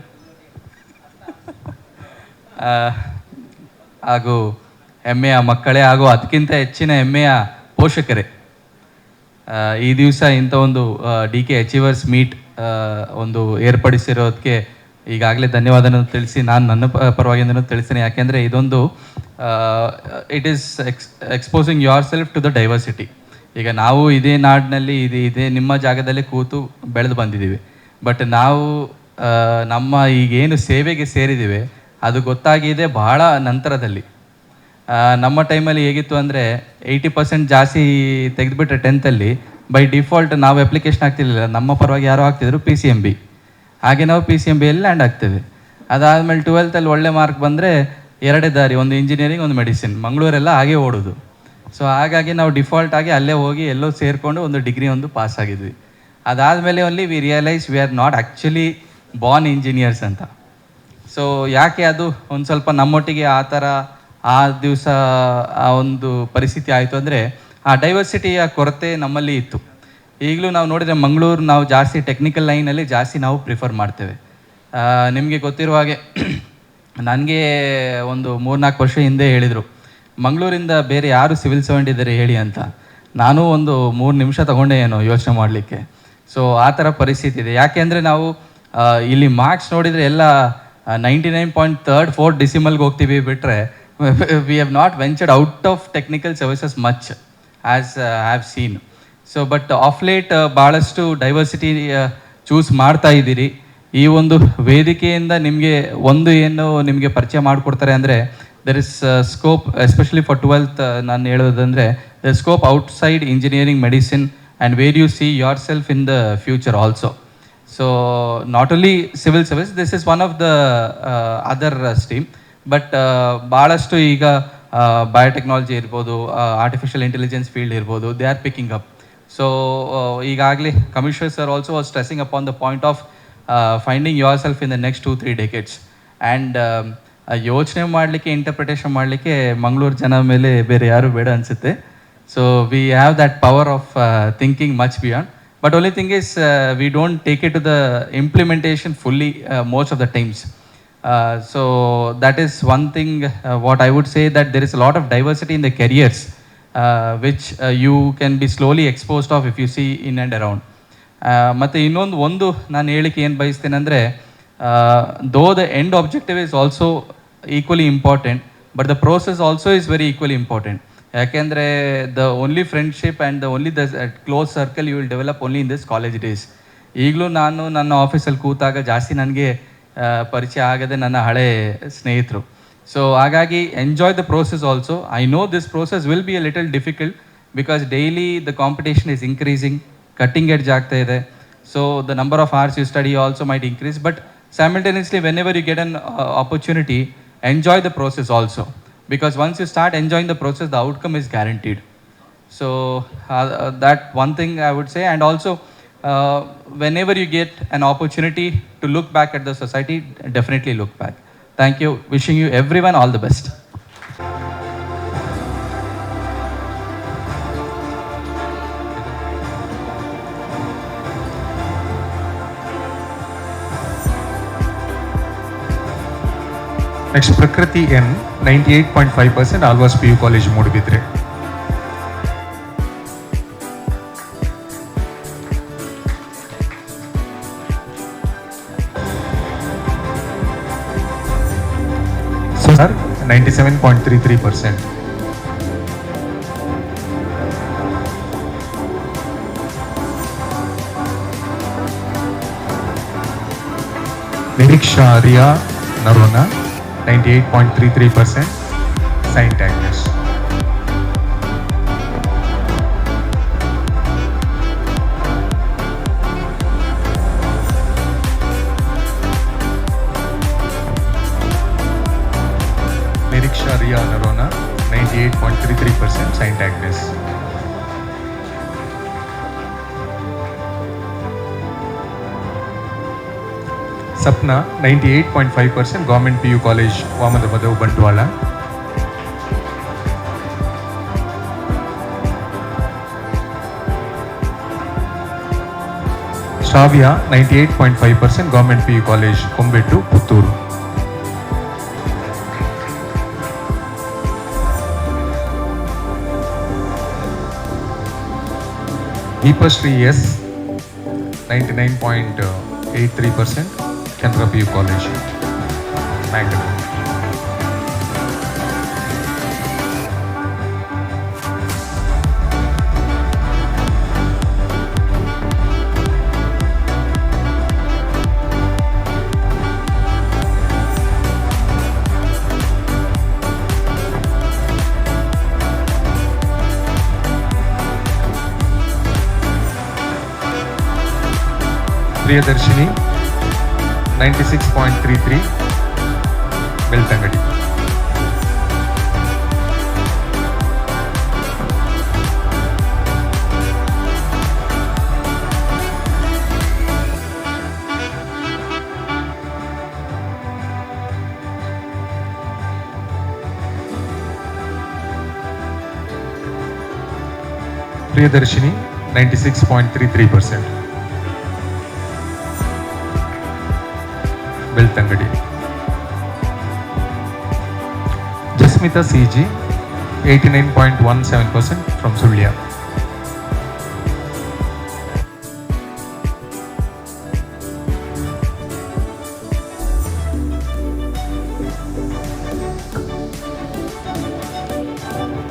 ಹಾಗೂ ಹೆಮ್ಮೆಯ ಮಕ್ಕಳೇ ಹಾಗೂ ಅದಕ್ಕಿಂತ ಹೆಚ್ಚಿನ ಹೆಮ್ಮೆಯ ಪೋಷಕರೇ, ಈ ದಿವಸ ಇಂಥ ಒಂದು DK ಅಚೀವರ್ಸ್ ಮೀಟ್ ಒಂದು ಏರ್ಪಡಿಸಿರೋದಕ್ಕೆ ಈಗಾಗಲೇ ಧನ್ಯವಾದವನ್ನು ತಿಳಿಸಿ ನಾನು ನನ್ನ ಪರವಾಗಿಂದನೂ ತಿಳಿಸ್ತೀನಿ. ಯಾಕೆಂದರೆ ಇದೊಂದು it is exposing yourself to the diversity. ಈಗ ನಾವು ಇದೇ ನಾಡಿನಲ್ಲಿ ಇದೇ ನಿಮ್ಮ ಜಾಗದಲ್ಲಿ ಕೂತು ಬೆಳೆದು ಬಂದಿದ್ದೀವಿ, ಬಟ್ ನಾವು ನಮ್ಮ ಈಗೇನು ಸೇವೆಗೆ ಸೇರಿದ್ದೀವಿ ಅದು ಗೊತ್ತಾಗಿದೆ ಬಹಳ ನಂತರದಲ್ಲಿ. ನಮ್ಮ ಟೈಮಲ್ಲಿ ಹೇಗಿತ್ತು ಅಂದರೆ 80% ಜಾಸ್ತಿ ತೆಗೆದುಬಿಟ್ರೆ 10th ಬೈ ಡಿಫಾಲ್ಟ್ ನಾವು ಅಪ್ಲಿಕೇಶನ್ ಆಗ್ತಿರ್ಲಿಲ್ಲ, ನಮ್ಮ ಪರವಾಗಿ ಯಾರೋ ಆಗ್ತಿದ್ರು PCMB. ಹಾಗೆ ನಾವು PCMBಯಲ್ಲಿ ಲ್ಯಾಂಡ್ ಆಗ್ತೇವೆ. ಅದಾದಮೇಲೆ 12th ಒಳ್ಳೆ ಮಾರ್ಕ್ ಬಂದರೆ ಎರಡೇ ದಾರಿ, ಒಂದು ಇಂಜಿನಿಯರಿಂಗ್, ಒಂದು ಮೆಡಿಸಿನ್. ಮಂಗಳೂರೆಲ್ಲ ಹಾಗೆ ಓಡೋದು. ಸೊ ಹಾಗಾಗಿ ನಾವು ಡಿಫಾಲ್ಟ್ ಆಗಿ ಅಲ್ಲೇ ಹೋಗಿ ಎಲ್ಲೋ ಸೇರಿಕೊಂಡು ಒಂದು ಡಿಗ್ರಿ ಒಂದು ಪಾಸ್ ಆಗಿದ್ವಿ. ಅದಾದಮೇಲೆ only we realise we are not actually Born engineers ಅಂತ. ಸೊ ಯಾಕೆ ಅದು ಒಂದು ಸ್ವಲ್ಪ ನಮ್ಮೊಟ್ಟಿಗೆ ಆ ಥರ ಆ ದಿವಸ ಆ ಒಂದು ಪರಿಸ್ಥಿತಿ ಆಯಿತು ಅಂದರೆ ಆ ಡೈವರ್ಸಿಟಿಯ ಕೊರತೆ ನಮ್ಮಲ್ಲಿ ಇತ್ತು. ಈಗಲೂ ನಾವು ನೋಡಿದರೆ ಮಂಗಳೂರು ನಾವು ಜಾಸ್ತಿ ಟೆಕ್ನಿಕಲ್ ಲೈನಲ್ಲಿ ಜಾಸ್ತಿ ನಾವು ಪ್ರಿಫರ್ ಮಾಡ್ತೇವೆ. ನಿಮಗೆ ಗೊತ್ತಿರುವ ಹಾಗೆ ನನಗೆ ಒಂದು 3-4 ವರ್ಷ ಹಿಂದೆ ಹೇಳಿದರು, ಮಂಗಳೂರಿಂದ ಬೇರೆ ಯಾರು ಸಿವಿಲ್ ಸರ್ವೆಂಟ್ ಇದ್ದಾರೆ ಹೇಳಿ ಅಂತ. ನಾನು ಒಂದು 3 ನಿಮಿಷ ತಗೊಂಡೆ ಏನೋ ಯೋಚನೆ ಮಾಡಲಿಕ್ಕೆ. ಸೊ ಆ ಥರ ಪರಿಸ್ಥಿತಿ ಇದೆ. ಯಾಕೆಂದರೆ ನಾವು ಇಲ್ಲಿ ಮಾರ್ಕ್ಸ್ ನೋಡಿದರೆ ಎಲ್ಲ 99.34 ಡಿಸಿಮಲ್ಗೆ ಹೋಗ್ತೀವಿ ಬಿಟ್ಟರೆ we have not ventured out of technical services much as have seen. So but of late ಭಾಳಷ್ಟು ಡೈವರ್ಸಿಟಿ ಚೂಸ್ ಮಾಡ್ತಾ ಇದ್ದೀರಿ. ಈ ಒಂದು ವೇದಿಕೆಯಿಂದ ನಿಮಗೆ ಒಂದು ಏನು ನಿಮಗೆ ಪರಿಚಯ ಮಾಡಿಕೊಡ್ತಾರೆ ಅಂದರೆ there is scope especially for 12th. ನಾನು ಹೇಳೋದಂದರೆ the scope outside engineering, medicine and where you see yourself in the future also. So not only civil service, this is one of the other stream, but ಭಾಳಷ್ಟು ಈಗ biotechnology ಇರ್ಬೋದು, artificial intelligence field ಇರ್ಬೋದು, they are picking up. So ಈಗಾಗಲೇ commissioner sir also was stressing upon the point of finding yourself in the next 2-3 decades. And ಯೋಚನೆ ಮಾಡಲಿಕ್ಕೆ, interpretation ಮಾಡಲಿಕ್ಕೆ ಮಂಗಳೂರು ಜನ ಮೇಲೆ ಬೇರೆ ಯಾರು ಬೇಡ ಅನಿಸುತ್ತೆ. So we have that power of thinking much beyond. But only thing is we don't take it to the implementation fully most of the times. So that is one thing what I would say, that there is a lot of diversity in the careers which you can be slowly exposed of if you see in and around. ಮತ್ತು ಇನ್ನೊಂದು ನಾನು ಹೇಳಿಕೆ ಏನು ಬಯಸ್ತೇನೆ ಅಂದರೆ, though the end objective is also equally important, but the process also is very equally important. ಯಾಕೆಂದರೆ the only friendship and the only the close circle you will develop only in this college days. ಈಗಲೂ ನಾನು ನನ್ನ ಆಫೀಸಲ್ಲಿ ಕೂತಾಗ ಜಾಸ್ತಿ ನನಗೆ ಪರಿಚಯ ಆಗದೆ ನನ್ನ ಹಳೆ ಸ್ನೇಹಿತರು. ಸೊ ಹಾಗಾಗಿ enjoy the process also. I know this process will be a little difficult because daily the competition is increasing, cutting edge ಆಗ್ತಾ ಇದೆ. So the number of hours you study also might increase, but simultaneously whenever you get an opportunity, enjoy the process also, because once you start enjoying the process, the outcome is guaranteed. So that one thing I would say. And also whenever you get an opportunity to look back at the society, definitely look back. Thank you. Wishing you everyone all the best. Next Prakruthi N 98.5% Alvas PU college Moodbidri. Sir 97.33%. Niriksha Riya Noronha 98.33%, Saint Agnes. Niriksha Ria Narona 98.33%, Saint Agnes. Sapna 98.5%, Government PU College, Vamadavadu, Bantwala. Shravya 98.5%, Government PU College, Kombettu, Putturu. Deepashri S 99.83%, Canara PU College, Mangalore. Priyadarshini 96.33, Beltangadi. Priyadarshini 96.33%. Beltangadi. Jasmita CG 89.17% from Sulya.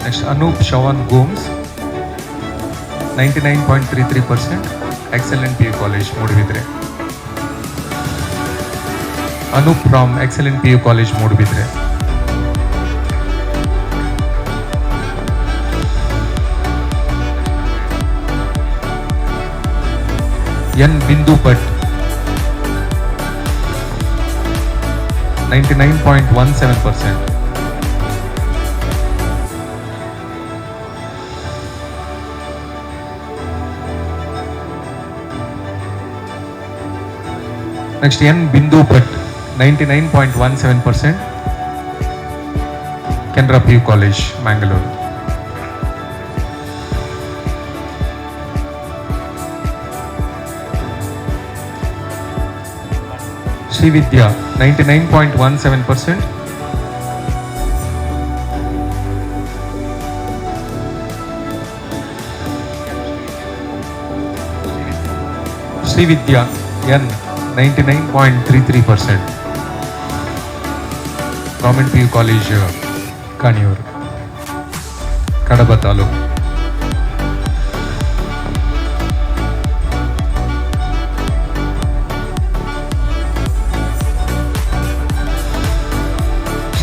Next Anup Shawan Gomes 99.33%, Excellent PU College, Muduvidre. Anup from Excellent PU College, Muduvidre. N Bindu Bhatt 99.17%. Next N Bindu Bhatt 99.17%, Canara PU College, Mangalore. Srividya 99.17%, Srividya N 99.33%, Government PU College, Kaniyur, Kadapa Taluk.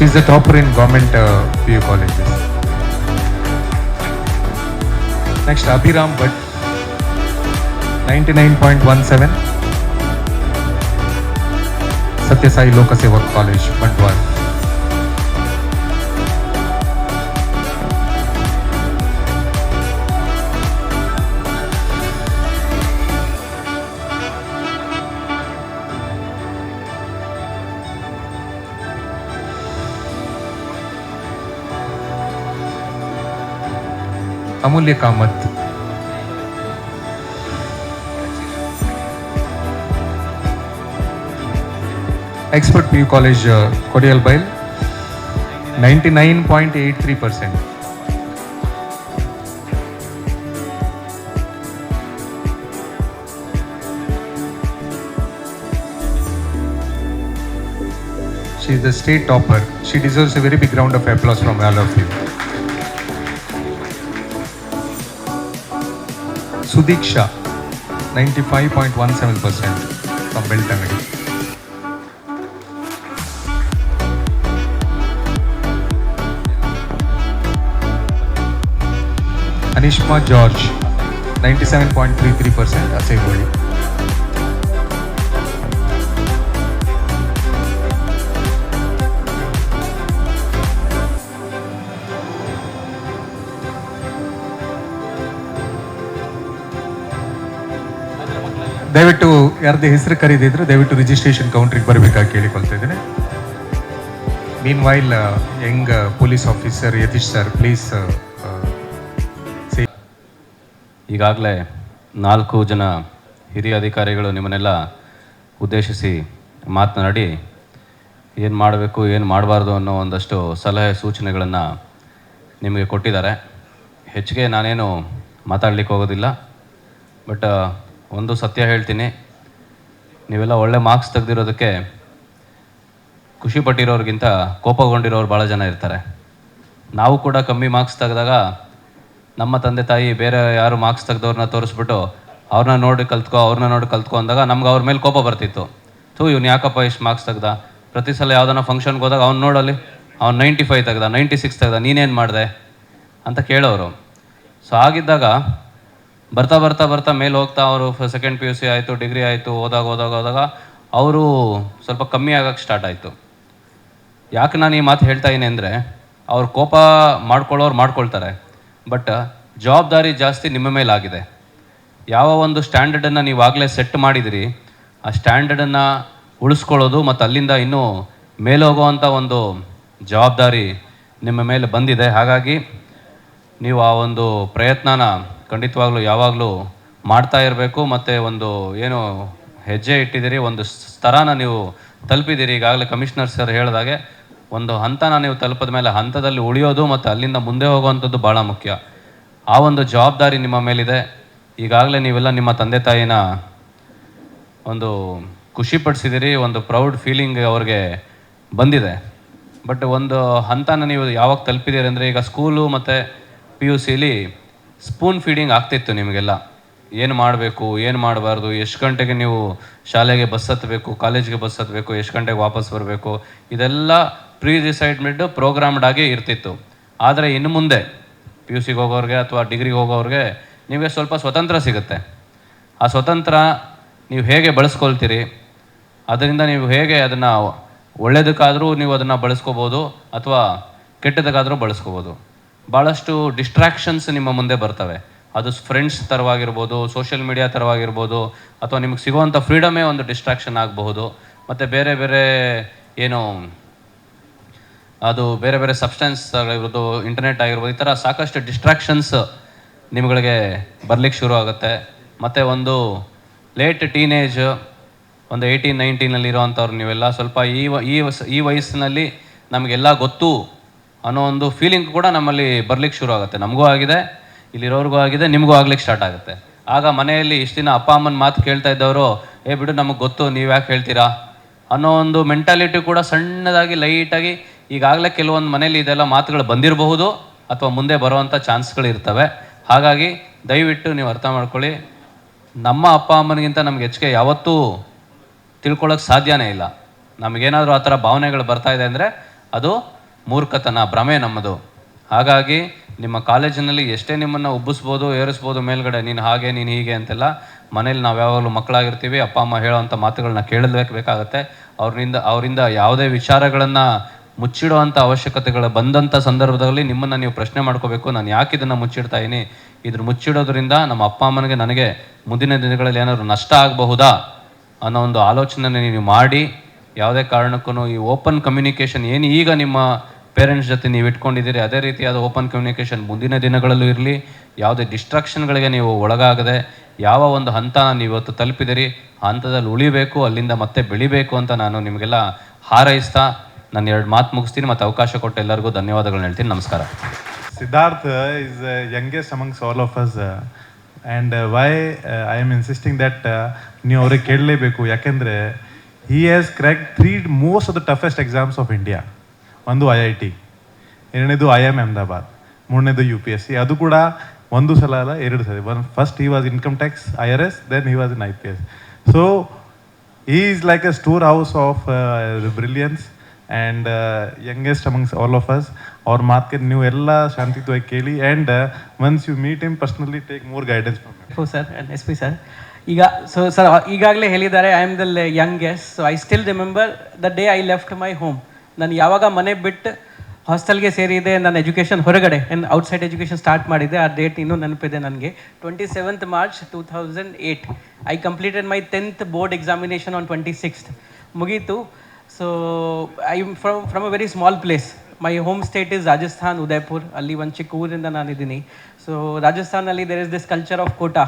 She is the topper in government PU colleges. Next, Abhiram Bhatt, 99.17. Satya Sai Lokasevak College, Bandwal. Amulya Kamath. Expert PU College, Kodial Bail, 99.83%. She is the state topper. She deserves a very big round of applause from all of you. Sudiksha, 95.17% from Beltangadi. Anishma George, 97.33% Asayvoli. ದಯವಿಟ್ಟು ಯಾರ್ದು ಹೆಸರು ಕರೀದಿದ್ರೆ ದಯವಿಟ್ಟು registration ಕೌಂಟ್ರಿಗೆ ಬರಬೇಕಾಗಿ ಕೇಳಿಕೊಳ್ತಾ ಇದ್ದೇನೆ. Meanwhile young police officer Yathish sir please. ಈಗಾಗಲೇ 4 ಜನ ಹಿರಿಯ ಅಧಿಕಾರಿಗಳು ನಿಮ್ಮನ್ನೆಲ್ಲ ಉದ್ದೇಶಿಸಿ ಮಾತನಾಡಿ ಏನು ಮಾಡಬೇಕು ಏನು ಮಾಡಬಾರ್ದು ಅನ್ನೋ ಒಂದಷ್ಟು ಸಲಹೆ ಸೂಚನೆಗಳನ್ನು ನಿಮಗೆ ಕೊಟ್ಟಿದ್ದಾರೆ. ಹೆಚ್ಚಿಗೆ ನಾನೇನು ಮಾತಾಡಲಿಕ್ಕೆ ಹೋಗೋದಿಲ್ಲ. ಬಟ್ ಒಂದು ಸತ್ಯ ಹೇಳ್ತೀನಿ, ನೀವೆಲ್ಲ ಒಳ್ಳೆ ಮಾರ್ಕ್ಸ್ ತೆಗೆದಿರೋದಕ್ಕೆ ಖುಷಿ ಪಟ್ಟಿರೋರಿಗಿಂತ ಕೋಪಗೊಂಡಿರೋರು ಭಾಳ ಜನ ಇರ್ತಾರೆ. ನಾವು ಕೂಡ ಕಮ್ಮಿ ಮಾರ್ಕ್ಸ್ ತೆಗೆದಾಗ ನಮ್ಮ ತಂದೆ ತಾಯಿ ಬೇರೆ ಯಾರು ಮಾರ್ಕ್ಸ್ ತೆಗೆದವ್ರನ್ನ ತೋರಿಸ್ಬಿಟ್ಟು ಅವ್ರನ್ನ ನೋಡಿ ಕಲ್ತ್ಕೊ ಅಂದಾಗ ನಮ್ಗೆ ಅವ್ರ ಮೇಲೆ ಕೋಪ ಬರ್ತಿತ್ತು. ಇವ್ನು ಯಾಕಪ್ಪ ಇಷ್ಟು ಮಾರ್ಕ್ಸ್ ತೆಗ್ದ, ಪ್ರತಿ ಸಲ ಯಾವುದನ್ನ ಫಂಕ್ಷನ್ಗೆ ಹೋದಾಗ ಅವ್ನು ನೋಡಲಿ ಅವ್ನು 95 ತೆಗ್ದ, 96 ತೆಗ್ದ, ನೀನೇನು ಮಾಡಿದೆ ಅಂತ ಕೇಳೋರು. ಸೊ ಆಗಿದ್ದಾಗ ಬರ್ತಾ ಬರ್ತಾ ಬರ್ತಾ ಮೇಲೆ ಹೋಗ್ತಾ ಅವರು ಸೆಕೆಂಡ್ PUC ಆಯಿತು, ಡಿಗ್ರಿ ಆಯಿತು, ಹೋದಾಗ ಅವರು ಸ್ವಲ್ಪ ಕಮ್ಮಿ ಆಗೋಕ್ಕೆ ಸ್ಟಾರ್ಟ್ ಆಯಿತು. ಯಾಕೆ ನಾನು ಈ ಮಾತು ಹೇಳ್ತಾ ಇದ್ದೀನಿ ಅಂದರೆ, ಅವ್ರು ಕೋಪ ಮಾಡ್ಕೊಳ್ಳೋರು ಮಾಡ್ಕೊಳ್ತಾರೆ, ಬಟ್ ಜವಾಬ್ದಾರಿ ಜಾಸ್ತಿ ನಿಮ್ಮ ಮೇಲಾಗಿದೆ. ಯಾವ ಒಂದು ಸ್ಟ್ಯಾಂಡರ್ಡನ್ನು ನೀವು ಆಗಲೇ ಸೆಟ್ ಮಾಡಿದಿರಿ, ಆ ಸ್ಟ್ಯಾಂಡರ್ಡನ್ನು ಉಳಿಸ್ಕೊಳ್ಳೋದು ಮತ್ತು ಅಲ್ಲಿಂದ ಇನ್ನೂ ಮೇಲೆ ಹೋಗುವಂಥ ಒಂದು ಜವಾಬ್ದಾರಿ ನಿಮ್ಮ ಮೇಲೆ ಬಂದಿದೆ. ಹಾಗಾಗಿ ನೀವು ಆ ಒಂದು ಪ್ರಯತ್ನನ ಖಂಡಿತವಾಗ್ಲೂ ಯಾವಾಗಲೂ ಮಾಡ್ತಾ ಇರಬೇಕು. ಮತ್ತು ಒಂದು ಏನು ಹೆಜ್ಜೆ ಇಟ್ಟಿದ್ದೀರಿ, ಒಂದು ಸ್ತರನ ನೀವು ತಲುಪಿದ್ದೀರಿ. ಈಗಾಗಲೇ ಕಮಿಷನರ್ ಸರ್ ಹೇಳಿದಾಗೆ ಒಂದು ಹಂತನ ನೀವು ತಲುಪಿದ ಮೇಲೆ ಹಂತದಲ್ಲಿ ಉಳಿಯೋದು ಮತ್ತು ಅಲ್ಲಿಂದ ಮುಂದೆ ಹೋಗುವಂಥದ್ದು ಭಾಳ ಮುಖ್ಯ. ಆ ಒಂದು ಜವಾಬ್ದಾರಿ ನಿಮ್ಮ ಮೇಲಿದೆ. ಈಗಾಗಲೇ ನೀವೆಲ್ಲ ನಿಮ್ಮ ತಂದೆ ತಾಯಿನ ಒಂದು ಖುಷಿಪಡಿಸಿದಿರಿ, ಒಂದು ಪ್ರೌಡ್ ಫೀಲಿಂಗ್ ಅವ್ರಿಗೆ ಬಂದಿದೆ. ಬಟ್ ಒಂದು ಹಂತನ ನೀವು ಯಾವಾಗ ತಲುಪಿದ್ದೀರಿ ಅಂದರೆ, ಈಗ ಸ್ಕೂಲು ಮತ್ತು PUCಲಿ ಸ್ಪೂನ್ ಫೀಡಿಂಗ್ ಆಗ್ತಿತ್ತು ನಿಮಗೆಲ್ಲ. ಏನು ಮಾಡಬೇಕು, ಏನು ಮಾಡಬಾರ್ದು, ಎಷ್ಟು ಗಂಟೆಗೆ ನೀವು ಶಾಲೆಗೆ ಬಸ್ ಹತ್ತಬೇಕು, ಕಾಲೇಜ್ಗೆ ಬಸ್ ಹತ್ತಬೇಕು, ಎಷ್ಟು ಗಂಟೆಗೆ ವಾಪಸ್ ಬರಬೇಕು, ಇದೆಲ್ಲ ಪ್ರೀ ಡಿಸೈಡ್ಮೆಂಟ್ ಪ್ರೋಗ್ರಾಮ್ಡ್ ಆಗಿ ಇರ್ತಿತ್ತು. ಆದರೆ ಇನ್ನು ಮುಂದೆ PUCಗೆ ಹೋಗೋರಿಗೆ ಅಥವಾ ಡಿಗ್ರಿಗೆ ಹೋಗೋರಿಗೆ ನಿಮಗೆ ಸ್ವಲ್ಪ ಸ್ವತಂತ್ರ ಸಿಗುತ್ತೆ. ಆ ಸ್ವತಂತ್ರ ನೀವು ಹೇಗೆ ಬಳಸ್ಕೊಳ್ತೀರಿ, ಅದರಿಂದ ನೀವು ಹೇಗೆ ಅದನ್ನು ಒಳ್ಳೆಯದಕ್ಕಾದರೂ ನೀವು ಅದನ್ನು ಬಳಸ್ಕೋಬೋದು ಅಥವಾ ಕೆಟ್ಟದಕ್ಕಾದರೂ ಬಳಸ್ಕೋಬೋದು. ಭಾಳಷ್ಟು ಡಿಸ್ಟ್ರಾಕ್ಷನ್ಸ್ ನಿಮ್ಮ ಮುಂದೆ ಬರ್ತವೆ. ಅದು ಫ್ರೆಂಡ್ಸ್ ಥರವಾಗಿರ್ಬೋದು, ಸೋಷಿಯಲ್ ಮೀಡಿಯಾ ಥರವಾಗಿರ್ಬೋದು, ಅಥವಾ ನಿಮಗೆ ಸಿಗುವಂಥ ಫ್ರೀಡಮೇ ಒಂದು ಡಿಸ್ಟ್ರಾಕ್ಷನ್ ಆಗಬಹುದು. ಮತ್ತು ಬೇರೆ ಬೇರೆ ಏನು ಅದು ಬೇರೆ ಬೇರೆ ಸಬ್ಸ್ಟೆನ್ಸ್ ಆಗಿರ್ಬೋದು, ಇಂಟರ್ನೆಟ್ ಆಗಿರ್ಬೋದು, ಈ ಥರ ಸಾಕಷ್ಟು ಡಿಸ್ಟ್ರಾಕ್ಷನ್ಸ್ ನಿಮಗೆ ಬರಲಿಕ್ಕೆ ಶುರು ಆಗುತ್ತೆ. ಮತ್ತು ಒಂದು ಲೇಟ್ ಟೀನೇಜ್, ಒಂದು 18-19 ಇರೋವಂಥವ್ರು ನೀವೆಲ್ಲ ಸ್ವಲ್ಪ ಈ ವಯಸ್ಸಿನಲ್ಲಿ ನಮಗೆಲ್ಲ ಗೊತ್ತು ಅನ್ನೋ ಒಂದು ಫೀಲಿಂಗ್ ಕೂಡ ನಮ್ಮಲ್ಲಿ ಬರಲಿಕ್ಕೆ ಶುರು ಆಗುತ್ತೆ. ನಮಗೂ ಆಗಿದೆ, ಇಲ್ಲಿರೋರಿಗೂ ಆಗಿದೆ, ನಿಮಗೂ ಆಗ್ಲಿಕ್ಕೆ ಸ್ಟಾರ್ಟ್ ಆಗುತ್ತೆ. ಆಗ ಮನೆಯಲ್ಲಿ ಇಷ್ಟು ದಿನ ಅಪ್ಪ ಅಮ್ಮನ ಮಾತು ಕೇಳ್ತಾ ಇದ್ದವರು, ಬಿಡು ನಮಗೆ ಗೊತ್ತು, ನೀವು ಯಾಕೆ ಹೇಳ್ತೀರಾ ಅನ್ನೋ ಒಂದು ಮೆಂಟಾಲಿಟಿ ಕೂಡ ಸಣ್ಣದಾಗಿ ಲೈಟಾಗಿ ಈಗಾಗಲೇ ಕೆಲವೊಂದು ಮನೇಲಿ ಇದೆಲ್ಲ ಮಾತುಗಳು ಬಂದಿರಬಹುದು ಅಥವಾ ಮುಂದೆ ಬರುವಂಥ ಚಾನ್ಸ್ಗಳು ಇರ್ತವೆ. ಹಾಗಾಗಿ ದಯವಿಟ್ಟು ನೀವು ಅರ್ಥ ಮಾಡ್ಕೊಳ್ಳಿ, ನಮ್ಮ ಅಪ್ಪ ಅಮ್ಮನಿಗಿಂತ ನಮ್ಗೆ ಹೆಚ್ಚಿಗೆ ಯಾವತ್ತೂ ತಿಳ್ಕೊಳ್ಳೋಕೆ ಸಾಧ್ಯನೇ ಇಲ್ಲ. ನಮಗೇನಾದರೂ ಆ ಥರ ಭಾವನೆಗಳು ಬರ್ತಾ ಇದೆ ಅಂದರೆ ಅದು ಮೂರ್ಖತನ, ಭ್ರಮೆ ನಮ್ಮದು. ಹಾಗಾಗಿ ನಿಮ್ಮ ಕಾಲೇಜಿನಲ್ಲಿ ಎಷ್ಟೇ ನಿಮ್ಮನ್ನು ಉಬ್ಬಿಸ್ಬೋದು, ಏರಿಸ್ಬೋದು ಮೇಲ್ಗಡೆ, ನೀನು ಹಾಗೆ ನೀನು ಹೀಗೆ ಅಂತೆಲ್ಲ. ಮನೇಲಿ ನಾವು ಯಾವಾಗಲೂ ಮಕ್ಕಳಾಗಿರ್ತೀವಿ, ಅಪ್ಪ ಅಮ್ಮ ಹೇಳೋವಂಥ ಮಾತುಗಳನ್ನ ಕೇಳಲೇಬೇಕಾಗತ್ತೆ. ಅವರಿಂದ ಯಾವುದೇ ವಿಚಾರಗಳನ್ನು ಮುಚ್ಚಿಡುವಂಥ ಅವಶ್ಯಕತೆಗಳು ಬಂದಂಥ ಸಂದರ್ಭದಲ್ಲಿ ನಿಮ್ಮನ್ನು ನೀವು ಪ್ರಶ್ನೆ ಮಾಡ್ಕೋಬೇಕು, ನಾನು ಯಾಕೆ ಇದನ್ನು ಮುಚ್ಚಿಡ್ತಾ ಇದ್ದೀನಿ, ಇದ್ರ ಮುಚ್ಚಿಡೋದ್ರಿಂದ ನಮ್ಮ ಅಪ್ಪ ಅಮ್ಮನಿಗೆ ನನಗೆ ಮುಂದಿನ ದಿನಗಳಲ್ಲಿ ಏನಾದರೂ ನಷ್ಟ ಆಗಬಹುದಾ ಅನ್ನೋ ಒಂದು ಆಲೋಚನೆ ನೀವು ಮಾಡಿ, ಯಾವುದೇ ಕಾರಣಕ್ಕೂ ಈ ಓಪನ್ ಕಮ್ಯುನಿಕೇಷನ್ ಏನು ಈಗ ನಿಮ್ಮ ಪೇರೆಂಟ್ಸ್ ಜೊತೆ ನೀವು ಇಟ್ಕೊಂಡಿದ್ದೀರಿ, ಅದೇ ರೀತಿಯಾದ ಓಪನ್ ಕಮ್ಯುನಿಕೇಷನ್ ಮುಂದಿನ ದಿನಗಳಲ್ಲೂ ಇರಲಿ. ಯಾವುದೇ ಡಿಸ್ಟ್ರಾಕ್ಷನ್ಗಳಿಗೆ ನೀವು ಒಳಗಾಗದೆ ಯಾವ ಒಂದು ಹಂತ ನೀವು ಇವತ್ತು ತಲುಪಿದಿರಿ ಆ ಹಂತದಲ್ಲಿ ಉಳಿಬೇಕು, ಅಲ್ಲಿಂದ ಮತ್ತೆ ಬೆಳಿಬೇಕು ಅಂತ ನಾನು ನಿಮಗೆಲ್ಲ ಹಾರೈಸ್ತಾ ನಾನು 2 ಮಾತು ಮುಗಿಸ್ತೀನಿ. ಮತ್ತು ಅವಕಾಶ ಕೊಟ್ಟು ಎಲ್ಲರಿಗೂ ಧನ್ಯವಾದಗಳನ್ನ ಹೇಳ್ತೀನಿ. ನಮಸ್ಕಾರ. Siddharth is youngest amongst all of us, and why I am insisting that ನೀವು ಅವ್ರಿಗೆ ಕೇಳಲೇಬೇಕು, ಯಾಕೆಂದರೆ he has cracked 3 most of the toughest exams of India. ಒಂದು IIT, ಎರಡನೇದು IIM ಅಹಮದಾಬಾದ್, ಮೂರನೇದು UPSC. ಅದು ಕೂಡ ಒಂದು ಸಲ ಅಲ್ಲ, 2 ಸಲ. First he was income tax IRS, then he was in IPS. So he is like a storehouse of brilliance and youngest amongst all of us. ಅವ್ರ ಮಾತಿಗೆ ನೀವು ಎಲ್ಲ ಶಾಂತಿಯುತವಾಗಿ ಕೇಳಿ, and once you meet him personally take more guidance from him. Sir and SP sir, ಈಗ sir ಈಗಾಗಲೇ ಹೇಳಿದ್ದಾರೆ I am the youngest. So I still remember the day I left my home. ನಾನು ಯಾವಾಗ ಮನೆ ಬಿಟ್ಟು ಹಾಸ್ಟೆಲ್ಗೆ ಸೇರಿದೆ, ನನ್ನ ಎಜುಕೇಷನ್ ಹೊರಗಡೆ ಔಟ್ಸೈಡ್ ಎಜುಕೇಷನ್ ಸ್ಟಾರ್ಟ್ ಮಾಡಿದೆ, ಆ ಡೇಟ್ ಇನ್ನೂ ನೆನಪಿದೆ ನನಗೆ. 27th March 2008 I completed my 10th board examination on 26th. ಮುಗೀತು. So I from a very small place. My home state is Rajasthan, Udaipur. ಅಲ್ಲಿ ಒಂದು ಚಿಕ್ಕ ಊರಿಂದ ನಾನಿದ್ದೀನಿ. ಸೊ ರಾಜಸ್ಥಾನಲ್ಲಿ there is this culture of Kota.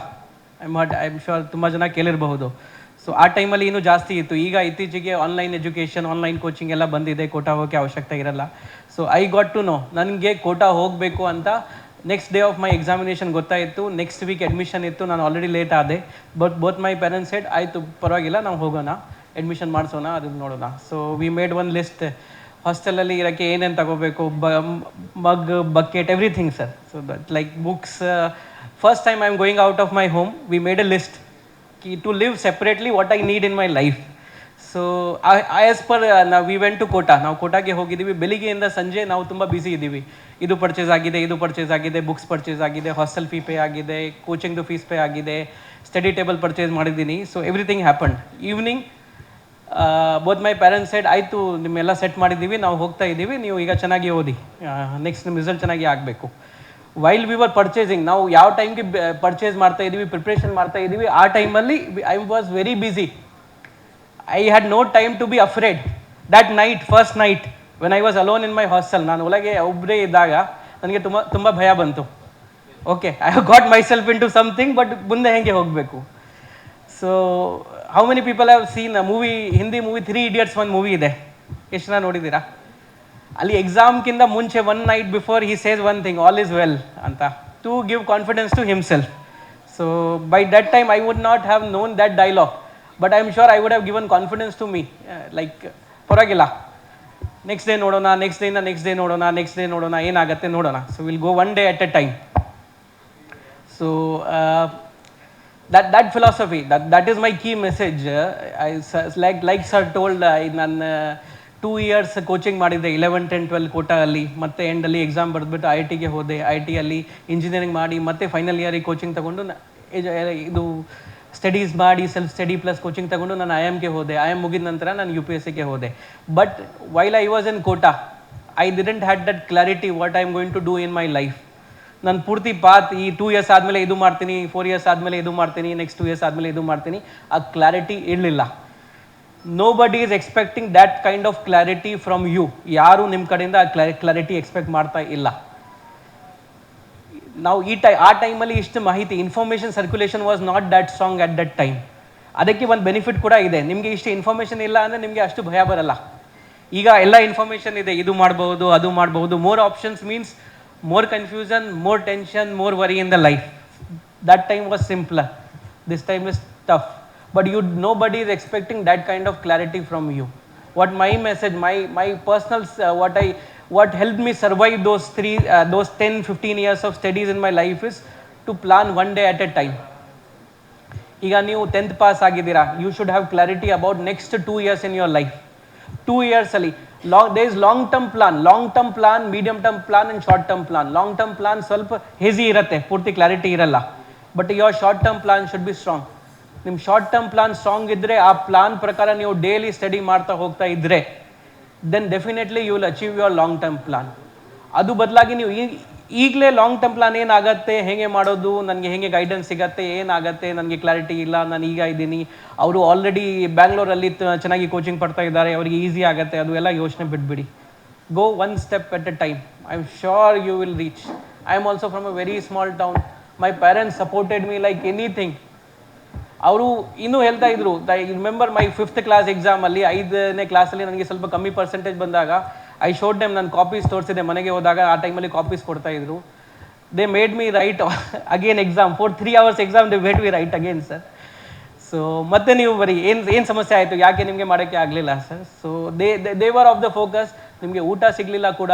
I am sure ತುಂಬ ಜನ ಕೇಳಿರಬಹುದು. ಸೊ ಆ ಟೈಮಲ್ಲಿ ಇನ್ನೂ ಜಾಸ್ತಿ ಇತ್ತು. ಈಗ ಇತ್ತೀಚೆಗೆ ಆನ್ಲೈನ್ ಎಜುಕೇಷನ್, ಆನ್ಲೈನ್ ಕೋಚಿಂಗ್ ಎಲ್ಲ ಬಂದಿದೆ, ಕೋಟಾ ಹೋಗೋಕ್ಕೆ ಅವಶ್ಯಕತೆ ಇರಲ್ಲ. So I got to know ನನಗೆ ಕೋಟಾ ಹೋಗಬೇಕು ಅಂತ next day of my examination ಗೊತ್ತಾಯಿತು. ನೆಕ್ಸ್ಟ್ ವೀಕ್ ಅಡ್ಮಿಷನ್ ಇತ್ತು, ನಾನು ಆಲ್ರೆಡಿ ಲೇಟ್ ಆದೆ. But both my parents said ಆಯಿತು ಪರವಾಗಿಲ್ಲ, ನಾವು ಹೋಗೋಣ, ಅಡ್ಮಿಷನ್ ಮಾಡಿಸೋಣ, ಅದನ್ನು ನೋಡೋಣ. So we made one list. ಹಾಸ್ಟೆಲಲ್ಲಿ ಇರೋಕ್ಕೆ ಏನೇನು ತಗೋಬೇಕು, mug, bucket, everything sir. So that like books. First time I am going out of my home, we made a list two live separately what I need in my life. So as per we went to Kota. ನಾವು ಕೋಟಾಗೆ ಹೋಗಿದ್ದೀವಿ. ಬೆಳಿಗ್ಗೆಯಿಂದ ಸಂಜೆ ನಾವು ತುಂಬ busy ಇದ್ದೀವಿ. ಇದು purchase ಆಗಿದೆ, ಇದು ಪರ್ಚೇಸ್ ಆಗಿದೆ, ಬುಕ್ಸ್ ಪರ್ಚೇಸ್ ಆಗಿದೆ, ಹಾಸ್ಟೆಲ್ ಫೀ ಪೇ ಆಗಿದೆ, ಕೋಚಿಂಗ್ದು ಫೀಸ್ ಪೇ ಆಗಿದೆ, ಸ್ಟಡಿ ಟೇಬಲ್ ಪರ್ಚೇಸ್ ಮಾಡಿದ್ದೀನಿ. So everything happened. Evening both my parents said ಆಯಿತು, ನಿಮ್ಮೆಲ್ಲ ಸೆಟ್ ಮಾಡಿದ್ದೀವಿ, ನಾವು ಹೋಗ್ತಾ ಇದ್ದೀವಿ, ನೀವು ಈಗ ಚೆನ್ನಾಗಿ ಓದಿ, ನೆಕ್ಸ್ಟ್ ನಿಮ್ಮ ರಿಸಲ್ಟ್ ಚೆನ್ನಾಗಿ ಆಗಬೇಕು. ವೈಲ್ ವಿ ವರ್ ಪರ್ಚೇಸಿಂಗ್, ನಾವು ಯಾವ ಟೈಮ್ಗೆ ಪರ್ಚೇಸ್ ಮಾಡ್ತಾ ಇದ್ದೀವಿ, ಪ್ರಿಪ್ರೇಷನ್ ಮಾಡ್ತಾ ಇದ್ದೀವಿ, ಆ ಟೈಮಲ್ಲಿ I was very busy. I had no time to be afraid. That night, first night when I was alone in my hostel, ನಾನು ಒಳಗೆ ಒಬ್ಬರೇ ಇದ್ದಾಗ ನನಗೆ ತುಂಬ ಭಯ ಬಂತು. Okay, I have got myself into something, but ಮುಂದೆ ಹೇಗೆ ಹೋಗಬೇಕು. So how many people have seen a movie, Hindi movie 3 Idiots ಒಂದು ಮೂವಿ ಇದೆ, ಎಷ್ಟು ಜನ ನೋಡಿದ್ದೀರಾ? ಅಲ್ಲಿ ಎಕ್ಸಾಮ್ಗಿಂತ ಮುಂಚೆ 1 night before he says one thing, all is well ಅಂತ, to give confidence to himself. So by that time I would not have known that dialogue, but I am sure I would have given confidence to me. Like ಪರವಾಗಿಲ್ಲ, next day ನೋಡೋಣ, next ಡೇಯಿಂದ next day ನೋಡೋಣ, next day ನೋಡೋಣ, ಏನಾಗುತ್ತೆ ನೋಡೋಣ. So will go one day at a time. So that philosophy, that is my key message. like sir told, ನಾನು 2 years coaching ಮಾಡಿದ್ದೆ, 11, 10, 12 ಕೋಟಾ ಅಲ್ಲಿ. ಮತ್ತೆ ಎಂಡಲ್ಲಿ ಎಕ್ಸಾಮ್ ಬರೆದ್ಬಿಟ್ಟು IITಗೆ ಹೋದೆ. IITಯಲ್ಲಿ ಇಂಜಿನಿಯರಿಂಗ್ ಮಾಡಿ ಮತ್ತೆ ಫೈನಲ್ ಇಯರಿಗೆ ಕೋಚಿಂಗ್ ತಗೊಂಡು ಇದು ಸ್ಟಡೀಸ್ ಮಾಡಿ, ಸೆಲ್ಫ್ ಸ್ಟಡಿ ಪ್ಲಸ್ ಕೋಚಿಂಗ್ ತಗೊಂಡು ನಾನು IIMಗೆ ಹೋದೆ. IIM ಮುಗಿದ ನಂತರ ನಾನು UPSCಗೆ ಹೋದೆ. But while I was in Kota, I didn't had that clarity what I am going to do in my life. ನಾನು ಪೂರ್ತಿ ಪಾತ್ ಈ 2 years ಆದಮೇಲೆ ಇದು ಮಾಡ್ತೀನಿ, 4 years ಆದಮೇಲೆ ಇದು ಮಾಡ್ತೀನಿ, ನೆಕ್ಸ್ಟ್ 2 years ಆದಮೇಲೆ ಇದು ಮಾಡ್ತೀನಿ, ಆ ಕ್ಲಾರಿಟಿ ಇರಲಿಲ್ಲ. Nobody is expecting that kind of clarity from you. ಯಾರು ನಿಮ್ಮ ಕಡೆಯಿಂದ ಆ ಕ್ಲಾರಿಟಿ ಎಕ್ಸ್ಪೆಕ್ಟ್ ಮಾಡ್ತಾ ಇಲ್ಲ. ನಾವು ಆ ಟೈಮಲ್ಲಿ ಇಷ್ಟು ಮಾಹಿತಿ, information circulation was not that strong at that time. ಅದಕ್ಕೆ ಒಂದು ಬೆನಿಫಿಟ್ ಕೂಡ ಇದೆ, ನಿಮಗೆ ಇಷ್ಟು ಇನ್ಫಾರ್ಮೇಷನ್ ಇಲ್ಲ ಅಂದರೆ ನಿಮಗೆ ಅಷ್ಟು ಭಯ ಬರಲ್ಲ. ಈಗ ಎಲ್ಲ ಇನ್ಫಾರ್ಮೇಷನ್ ಇದೆ, ಇದು ಮಾಡ್ಬೋದು, ಅದು ಮಾಡ್ಬೋದು. More options means more confusion, more tension, more worry in the life. That time was simpler. This time is tough. But nobody is expecting that kind of clarity from you. What my message, my personal, what helped me survive those 10, 15 years of studies in my life is to plan one day at a time. ಈಗ ನೀವು 10th pass ಆಗಿದ್ದೀರಾ, you should have clarity about next 2 years in your life. 2 years ಅಲ್ಲಿ there is long term plan, medium term plan and short term plan. Long term plan ಸ್ವಲ್ಪ ಹೇಸಿ ಇರುತ್ತೆ, ಪೂರ್ತಿ clarity ಇರಲ್ಲ. But your short term plan should be strong. ನಿಮ್ಮ short term plan strong ಇದ್ದರೆ, ಆ plan ಪ್ರಕಾರ ನೀವು ಡೈಲಿ ಸ್ಟಡಿ ಮಾಡ್ತಾ ಹೋಗ್ತಾ ಇದ್ದರೆ, then definitely you will achieve your long term plan. ಅದು ಬದಲಾಗಿ ನೀವು ಈಗಲೇ ಲಾಂಗ್ ಟರ್ಮ್ ಪ್ಲಾನ್ ಏನಾಗುತ್ತೆ, ಹೇಗೆ ಮಾಡೋದು, ನನಗೆ ಹೇಗೆ ಗೈಡೆನ್ಸ್ ಸಿಗತ್ತೆ, ಏನಾಗುತ್ತೆ, ನನಗೆ ಕ್ಲಾರಿಟಿ ಇಲ್ಲ, ನಾನು ಈಗ ಇದ್ದೀನಿ, ಅವರು ಆಲ್ರೆಡಿ ಬ್ಯಾಂಗ್ಳೂರಲ್ಲಿ ಚೆನ್ನಾಗಿ ಕೋಚಿಂಗ್ ಪಡ್ತಾ ಇದ್ದಾರೆ, ಅವರಿಗೆ ಈಸಿ ಆಗುತ್ತೆ, ಅದು ಎಲ್ಲ ಯೋಚನೆ ಬಿಟ್ಬಿಡಿ. Go one step at a time. I am sure you will reach. I am also from a very small town. My parents supported me like anything. ಅವರು ಇನ್ನೂ ಹೇಳ್ತಾ ಇದ್ರು, ರಿಮೆಂಬರ್ ಮೈ 5th ಕ್ಲಾಸ್ ಎಕ್ಸಾಮಲ್ಲಿ, 5ನೇ ಕ್ಲಾಸಲ್ಲಿ ನನಗೆ ಸ್ವಲ್ಪ ಕಮ್ಮಿ ಪರ್ಸೆಂಟೇಜ್ ಬಂದಾಗ, ಐ ಶೋಡ್ ದೆಮ್, ನಾನು ಕಾಪೀಸ್ ತೋರಿಸಿದೆ ಮನೆಗೆ ಹೋದಾಗ, ಆ ಟೈಮಲ್ಲಿ ಕಾಪೀಸ್ ಕೊಡ್ತಾ ಇದ್ರು. They made me right again exam for 3 hours exam, they made me right again sir. So ಮತ್ತೆ ನೀವು ಬರೀ ಏನು ಸಮಸ್ಯೆ ಆಯಿತು, ಯಾಕೆ ನಿಮಗೆ ಮಾಡೋಕ್ಕೆ ಆಗಲಿಲ್ಲ sir? So they were of the focus. ನಿಮಗೆ ಊಟ ಸಿಗಲಿಲ್ಲ ಕೂಡ,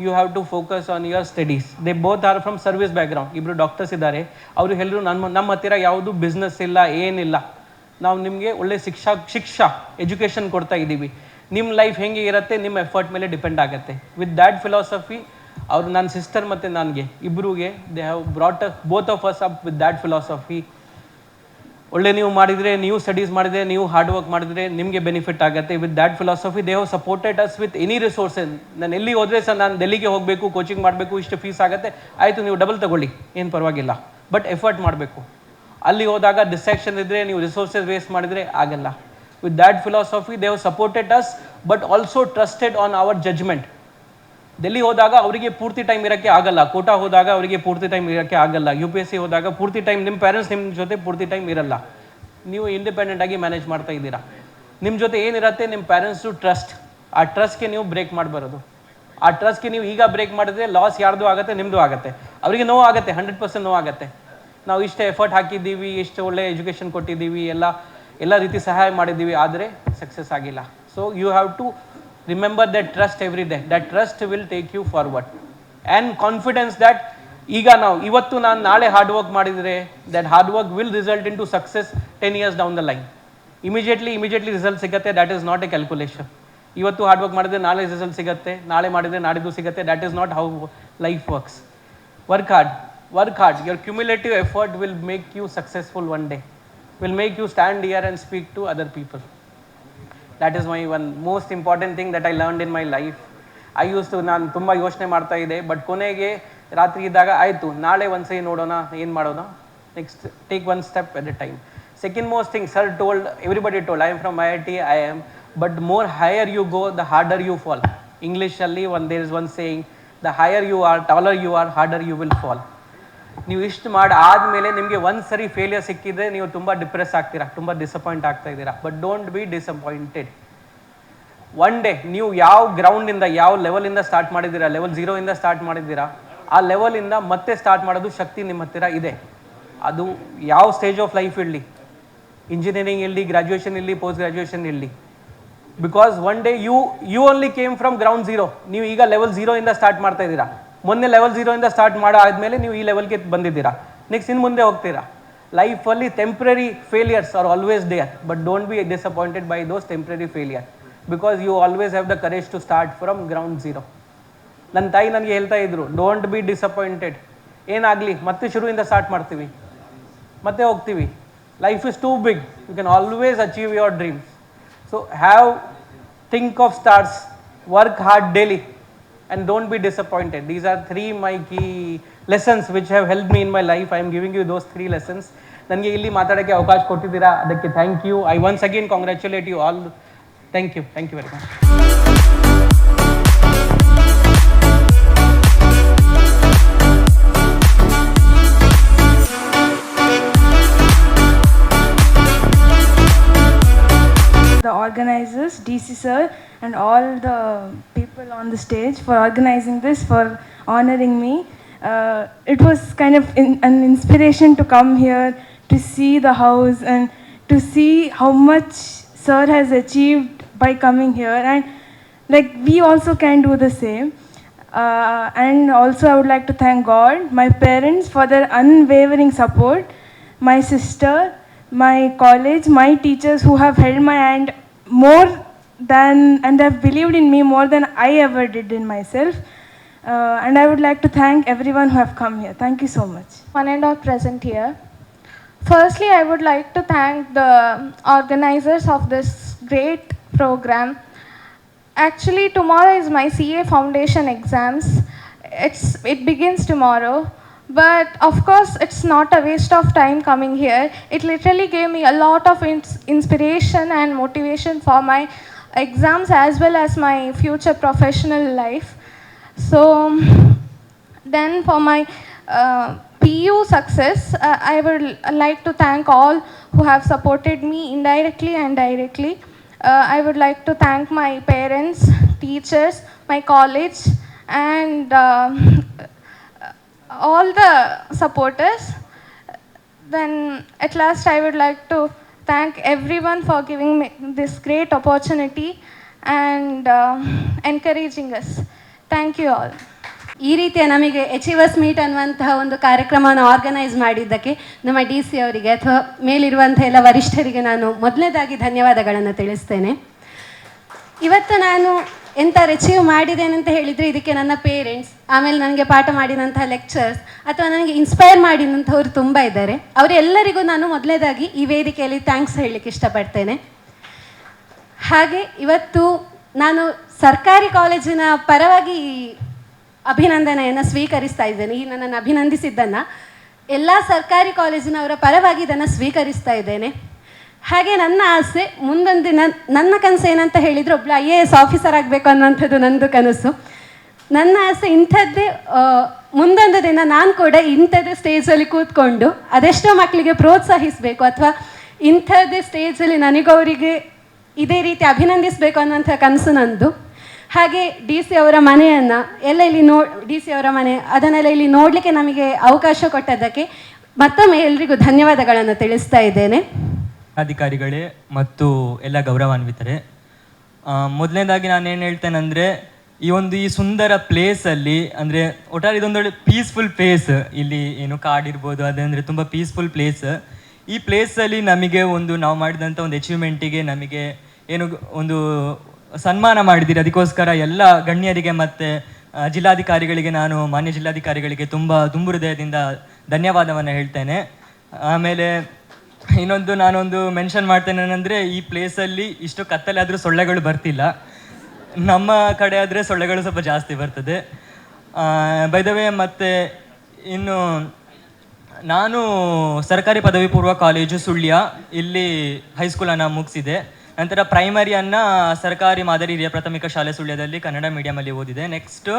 you have to focus on your studies. They both are from service background. ಇಬ್ಬರು ಡಾಕ್ಟರ್ಸ್ ಇದ್ದಾರೆ. ಅವರು ಹೇಳಿದ್ರು, ನಮ್ಮ ಹತ್ತಿರ ಯಾವುದು ಬಿಸ್ನೆಸ್ ಇಲ್ಲ, ಏನಿಲ್ಲ, ನಾವು ನಿಮಗೆ ಒಳ್ಳೆ ಶಿಕ್ಷಾ ಎಜುಕೇಷನ್ ಕೊಡ್ತಾ ಇದ್ದೀವಿ, ನಿಮ್ಮ ಲೈಫ್ ಹೆಂಗೆ ಇರುತ್ತೆ ನಿಮ್ಮ ಎಫರ್ಟ್ ಮೇಲೆ ಡಿಪೆಂಡ್ ಆಗುತ್ತೆ. ವಿತ್ ದ್ಯಾಟ್ ಫಿಲಾಸಫಿ, ಅವರು ನನ್ನ ಸಿಸ್ಟರ್ ಮತ್ತು ನನಗೆ ಇಬ್ಬರಿಗೆ they have brought both of us up with that philosophy. ಒಳ್ಳೆ ನೀವು ಮಾಡಿದರೆ, ನೀವು ಸ್ಟಡೀಸ್ ಮಾಡಿದರೆ, ನೀವು ಹಾರ್ಡ್ ವರ್ಕ್ ಮಾಡಿದರೆ ನಿಮಗೆ ಬೆನಿಫಿಟ್ ಆಗುತ್ತೆ. With that philosophy they have supported us with any resources. ನಾನು ಎಲ್ಲಿ ಹೋದರೆ ಸರ್, ನಾನು ಡೆಲ್ಲಿಗೆ ಹೋಗಬೇಕು, ಕೋಚಿಂಗ್ ಮಾಡಬೇಕು, ಇಷ್ಟು ಫೀಸ್ ಆಗುತ್ತೆ, ಆಯಿತು ನೀವು ಡಬಲ್ ತಗೊಳ್ಳಿ, ಏನು ಪರವಾಗಿಲ್ಲ, ಬಟ್ ಎಫರ್ಟ್ ಮಾಡಬೇಕು. ಅಲ್ಲಿ ಹೋದಾಗ ಡಿಸ್ಟ್ರಾಕ್ಷನ್ ಇದ್ದರೆ, ನೀವು ರಿಸೋರ್ಸಸ್ ವೇಸ್ಟ್ ಮಾಡಿದರೆ ಆಗಲ್ಲ. With that philosophy they have supported us, but also trusted on our judgement. Delhi ಹೋದಾಗ ಅವರಿಗೆ ಪೂರ್ತಿ ಟೈಮ್ ಇರೋಕ್ಕೆ ಆಗಲ್ಲ, ಕೋಟಾ ಹೋದಾಗ ಅವರಿಗೆ ಪೂರ್ತಿ ಟೈಮ್ ಇರೋಕ್ಕೆ ಆಗಲ್ಲ, UPSC ಹೋದಾಗ ಪೂರ್ತಿ ಟೈಮ್, ನಿಮ್ಮ ಪೇರೆಂಟ್ಸ್ ನಿಮ್ಮ ಜೊತೆ ಪೂರ್ತಿ ಟೈಮ್ ಇರಲ್ಲ, ನೀವು ಇಂಡಿಪೆಂಡೆಂಟಾಗಿ ಮ್ಯಾನೇಜ್ ಮಾಡ್ತಾ ಇದ್ದೀರಾ. ನಿಮ್ಮ ಜೊತೆ ಏನಿರುತ್ತೆ, ನಿಮ್ಮ ಪೇರೆಂಟ್ಸು ಟ್ರಸ್ಟ್, ಆ ಟ್ರಸ್ಟ್ಗೆ ನೀವು ಬ್ರೇಕ್ ಮಾಡಬಾರದು. ಆ ಟ್ರಸ್ಟ್ಗೆ ನೀವು ಈಗ ಬ್ರೇಕ್ ಮಾಡಿದ್ರೆ ಲಾಸ್ ಯಾರ್ದು ಆಗುತ್ತೆ, ನಿಮ್ಮದು ಆಗುತ್ತೆ. ಅವರಿಗೆ ನೋವು ಆಗುತ್ತೆ, 100% ನೋವು ಆಗುತ್ತೆ. ನಾವು ಇಷ್ಟು ಎಫರ್ಟ್ ಹಾಕಿದ್ದೀವಿ, ಇಷ್ಟು ಒಳ್ಳೆ ಎಜುಕೇಷನ್ ಕೊಟ್ಟಿದ್ದೀವಿ, ಎಲ್ಲ ರೀತಿ ಸಹಾಯ ಮಾಡಿದ್ದೀವಿ, ಆದರೆ ಸಕ್ಸಸ್ ಆಗಿಲ್ಲ. So you have to remember that trust every day. That trust will take you forward. And confidence that ಈಗ ಇವತ್ತು ನಾನು ನಾಳೆ ಹಾರ್ಡ್ ವರ್ಕ್ ಮಾಡಿದರೆ, that hard work will result in to success 10 years down the line. Immediately result ಸಿಗುತ್ತೆ. That is not a calculation. ಇವತ್ತು hard work ಮಾಡಿದರೆ ನಾಳೆ result ಸಿಗುತ್ತೆ, ನಾಳೆ ಮಾಡಿದರೆ ನಾಡಿದ್ದು ಸಿಗುತ್ತೆ. That is not how life works. Work hard. Your cumulative effort will make you successful one day, will make you stand here and speak to other people. That is my one most important thing that I learned in my life. ನಾನು ತುಂಬ ಯೋಚನೆ ಮಾಡ್ತಾ ಇದ್ದೆ, but ಕೊನೆಗೆ ರಾತ್ರಿ ಇದ್ದಾಗ ಆಯಿತು, ನಾಳೆ ಒಂದ್ಸರಿ ನೋಡೋಣ, ಏನು ಮಾಡೋಣ, next take one step at a time. Second most thing, sir told, everybody told, I am from IIT, I am, but more higher you go, the harder you fall. ಇಂಗ್ಲೀಷಲ್ಲಿ there is one saying, the higher you are, taller you are, harder you will fall. ನೀವು ಇಷ್ಟು ಮಾಡಿ ಆದಮೇಲೆ ನಿಮಗೆ ಒಂದು ಸರಿ failure ಸಿಕ್ಕಿದ್ರೆ ನೀವು ತುಂಬ ಡಿಪ್ರೆಸ್ ಆಗ್ತೀರಾ, ತುಂಬ ಡಿಸಪಾಯಿಂಟ್ ಆಗ್ತಾ ಇದ್ದೀರಾ. But don't be disappointed. One day ನೀವು ಯಾವ ಗ್ರೌಂಡಿಂದ, ಯಾವ ಲೆವೆಲಿಂದ ಸ್ಟಾರ್ಟ್ ಮಾಡಿದ್ದೀರಾ, ಲೆವೆಲ್ 0 ಇಂದ ಸ್ಟಾರ್ಟ್ ಮಾಡಿದ್ದೀರಾ, ಆ ಲೆವೆಲಿಂದ ಮತ್ತೆ ಸ್ಟಾರ್ಟ್ ಮಾಡೋದು ಶಕ್ತಿ ನಿಮ್ಮ ಹತ್ತಿರ ಇದೆ. ಅದು ಯಾವ ಸ್ಟೇಜ್ ಆಫ್ ಲೈಫ್ ಇರಲಿ, ಇಂಜಿನಿಯರಿಂಗ್ ಇರಲಿ, ಗ್ರ್ಯಾಜುಯೇಷನ್ ಇರಲಿ, ಪೋಸ್ಟ್ ಗ್ರ್ಯಾಜುಯೇಷನ್ ಇರಲಿ. Because one day you only came from ground 0. ನೀವು ಈಗ ಲೆವೆಲ್ 0 ಇಂದ ಸ್ಟಾರ್ಟ್ ಮಾಡ್ತಾ ಇದ್ದೀರಾ. ಮೊನ್ನೆ ಲೆವೆಲ್ 0 ಇಂದ ಸ್ಟಾರ್ಟ್ ಆದಮೇಲೆ ನೀವು ಈ ಲೆವೆಲ್ಗೆ ಬಂದಿದ್ದೀರಾ. ನೆಕ್ಸ್ಟ್ ಇನ್ನು ಮುಂದೆ ಹೋಗ್ತೀರಾ. ಲೈಫಲ್ಲಿ temporary failures are always there, but don't be disappointed by those temporary failure, because you always have the courage to start from ground 0. ನನ್ನ ತಾಯಿ ನನಗೆ ಹೇಳ್ತಾ ಇದ್ರು, ಡೋಂಟ್ ಬಿ ಡಿಸಪಾಯಿಂಟೆಡ್. ಏನಾಗಲಿ ಮತ್ತೆ ಶುರುವಿಂದ ಸ್ಟಾರ್ಟ್ ಮಾಡ್ತೀವಿ, ಮತ್ತೆ ಹೋಗ್ತೀವಿ. Life is too big, you can always achieve your dreams. So think of stars, work hard daily, and don't be disappointed. These are 3 my key lessons which have helped me in my life. I am giving you those 3 lessons. ನನಗೆ ಇಲ್ಲಿ ಮಾತಾಡೋಕ್ಕೆ ಅವಕಾಶ ಕೊಟ್ಟಿದ್ದೀರಾ, ಅದಕ್ಕೆ thank you. I once again congratulate you all. Thank you very much. The organizers, DC sir, and all the people on the stage for organizing this, for honoring me. It was kind of an inspiration to come here, to see the house and to see how much sir has achieved by coming here, and like we also can do the same. And also I would like to thank God, my parents for their unwavering support, my sister, my college, my teachers who have held my hand more and they've believed in me more than I ever did in myself. And I would like to thank everyone who have come here. Thank you so much. One and all present here. Firstly, I would like to thank the organizers of this great program. Actually, tomorrow is my CA foundation exams. It begins tomorrow. But of course, it's not a waste of time coming here. It literally gave me a lot of inspiration and motivation for my exams as well as my future professional life. So then for my PU success, I would like to thank all who have supported me indirectly and directly. I would like to thank my parents, teachers, my college, and all the supporters. Then at last I would like to thank everyone for giving me this great opportunity and encouraging us. Thank you all. ಈ ರೀತಿಯ ನಮಗೆ achievers meet ಅನ್ನುವಂತಹ ಒಂದು ಕಾರ್ಯಕ್ರಮವನ್ನು organise ಮಾಡಿದ್ದಕ್ಕೆ ನಮ್ಮ DC ಅವರಿಗೆ ಅಥವಾ ಮೇಲಿರುವಂಥ ಎಲ್ಲ ವರಿಷ್ಠರಿಗೆ ನಾನು ಮೊದಲನೇದಾಗಿ ಧನ್ಯವಾದಗಳನ್ನು ತಿಳಿಸ್ತೇನೆ. ಇವತ್ತು ನಾನು ಎಂಥವ್ರು ಅಚೀವ್ ಮಾಡಿದ್ದೇನೆ ಅಂತ ಹೇಳಿದರೆ ಇದಕ್ಕೆ ನನ್ನ ಪೇರೆಂಟ್ಸ್, ಆಮೇಲೆ ನನಗೆ ಪಾಠ ಮಾಡಿದಂತಹ ಲೆಕ್ಚರ್ಸ್ ಅಥವಾ ನನಗೆ ಇನ್ಸ್ಪೈರ್ ಮಾಡಿದಂಥವ್ರು ತುಂಬ ಇದ್ದಾರೆ. ಅವರೆಲ್ಲರಿಗೂ ನಾನು ಮೊದಲನೇದಾಗಿ ಈ ವೇದಿಕೆಯಲ್ಲಿ ಥ್ಯಾಂಕ್ಸ್ ಹೇಳಲಿಕ್ಕೆ ಇಷ್ಟಪಡ್ತೇನೆ. ಹಾಗೆ ಇವತ್ತು ನಾನು ಸರ್ಕಾರಿ ಕಾಲೇಜಿನ ಪರವಾಗಿ ಅಭಿನಂದನೆಯನ್ನು ಸ್ವೀಕರಿಸ್ತಾ ಇದ್ದೇನೆ. ಈ ನನ್ನನ್ನು ಅಭಿನಂದಿಸಿದ್ದನ್ನು ಎಲ್ಲ ಸರ್ಕಾರಿ ಕಾಲೇಜಿನವರ ಪರವಾಗಿ ಇದನ್ನು ಸ್ವೀಕರಿಸ್ತಾ ಇದ್ದೇನೆ. ಹಾಗೆ ನನ್ನ ಆಸೆ ಮುಂದೊಂದು ದಿನ, ನನ್ನ ಕನಸು ಏನಂತ ಹೇಳಿದರೆ ಒಬ್ಬಳು IAS ಆಫೀಸರ್ ಆಗಬೇಕು ಅನ್ನೋಂಥದ್ದು ನನ್ನದು ಕನಸು. ನನ್ನ ಆಸೆ ಇಂಥದ್ದೇ, ಮುಂದೊಂದು ದಿನ ನಾನು ಕೂಡ ಇಂಥದ್ದೇ ಸ್ಟೇಜಲ್ಲಿ ಕೂತ್ಕೊಂಡು ಅದೆಷ್ಟೋ ಮಕ್ಕಳಿಗೆ ಪ್ರೋತ್ಸಾಹಿಸಬೇಕು ಅಥವಾ ಇಂಥದ್ದೇ ಸ್ಟೇಜಲ್ಲಿ ನನಗವರಿಗೆ ಇದೇ ರೀತಿ ಅಭಿನಂದಿಸಬೇಕು ಅನ್ನುವಂಥ ಕನಸು ನಂದು. ಹಾಗೆ DC ಅವರ ಮನೆಯನ್ನು ಎಲ್ಲ ಇಲ್ಲಿ DC ಅವರ ಮನೆ ಅದನ್ನೆಲ್ಲ ಇಲ್ಲಿ ನೋಡಲಿಕ್ಕೆ ನಮಗೆ ಅವಕಾಶ ಕೊಟ್ಟದ್ದಕ್ಕೆ ಮತ್ತೊಮ್ಮೆ ಎಲ್ರಿಗೂ ಧನ್ಯವಾದಗಳನ್ನು ತಿಳಿಸ್ತಾ ಇದ್ದೇನೆ. ಅಧಿಕಾರಿಗಳೇ ಮತ್ತು ಎಲ್ಲ ಗೌರವಾನ್ವಿತರೆ, ಮೊದಲನೇದಾಗಿ ನಾನೇನು ಹೇಳ್ತೇನೆಂದರೆ ಈ ಸುಂದರ ಪ್ಲೇಸಲ್ಲಿ ಅಂದರೆ ಒಟ್ಟಾರೆ ಇದೊಂದೊಳ್ಳೆ ಪೀಸ್ಫುಲ್ ಪ್ಲೇಸ್. ಇಲ್ಲಿ ಏನು ಕಾಡಿರ್ಬೋದು, ಅದಂದರೆ ತುಂಬ ಪೀಸ್ಫುಲ್ ಪ್ಲೇಸ್. ಈ ಪ್ಲೇಸಲ್ಲಿ ನಮಗೆ ನಾವು ಮಾಡಿದಂಥ ಒಂದು ಅಚೀವ್ಮೆಂಟಿಗೆ ನಮಗೆ ಏನು ಒಂದು ಸನ್ಮಾನ ಮಾಡಿದ್ದೀರಿ. ಅದಕ್ಕೋಸ್ಕರ ಎಲ್ಲ ಗಣ್ಯರಿಗೆ ಮತ್ತು ಜಿಲ್ಲಾಧಿಕಾರಿಗಳಿಗೆ, ನಾನು ಮಾನ್ಯ ಜಿಲ್ಲಾಧಿಕಾರಿಗಳಿಗೆ ತುಂಬ ಹೃದಯದಿಂದ ಧನ್ಯವಾದವನ್ನು ಹೇಳ್ತೇನೆ. ಆಮೇಲೆ ನಾನೊಂದು ಮೆನ್ಷನ್ ಮಾಡ್ತೇನೆ ಅಂದರೆ, ಈ ಪ್ಲೇಸಲ್ಲಿ ಇಷ್ಟು ಕತ್ತಲೆ ಆದರೂ ಸೊಳ್ಳೆಗಳು ಬರ್ತಿಲ್ಲ. ನಮ್ಮ ಕಡೆ ಆದರೆ ಸೊಳ್ಳೆಗಳು ಸ್ವಲ್ಪ ಜಾಸ್ತಿ ಬರ್ತದೆ. ಬೈ ದ ವೇ, ಮತ್ತು ಇನ್ನು ನಾನು ಸರ್ಕಾರಿ ಪದವಿ ಪೂರ್ವ ಕಾಲೇಜು ಸುಳ್ಯ ಇಲ್ಲಿ ಹೈಸ್ಕೂಲನ್ನು ಮುಗಿಸಿದೆ. ನಂತರ ಪ್ರೈಮರಿಯನ್ನು ಸರ್ಕಾರಿ ಮಾದರಿ ಹಿರಿಯ ಪ್ರಾಥಮಿಕ ಶಾಲೆ ಸುಳ್ಯದಲ್ಲಿ ಕನ್ನಡ ಮೀಡಿಯಮಲ್ಲಿ ಓದಿದೆ. ನೆಕ್ಸ್ಟ್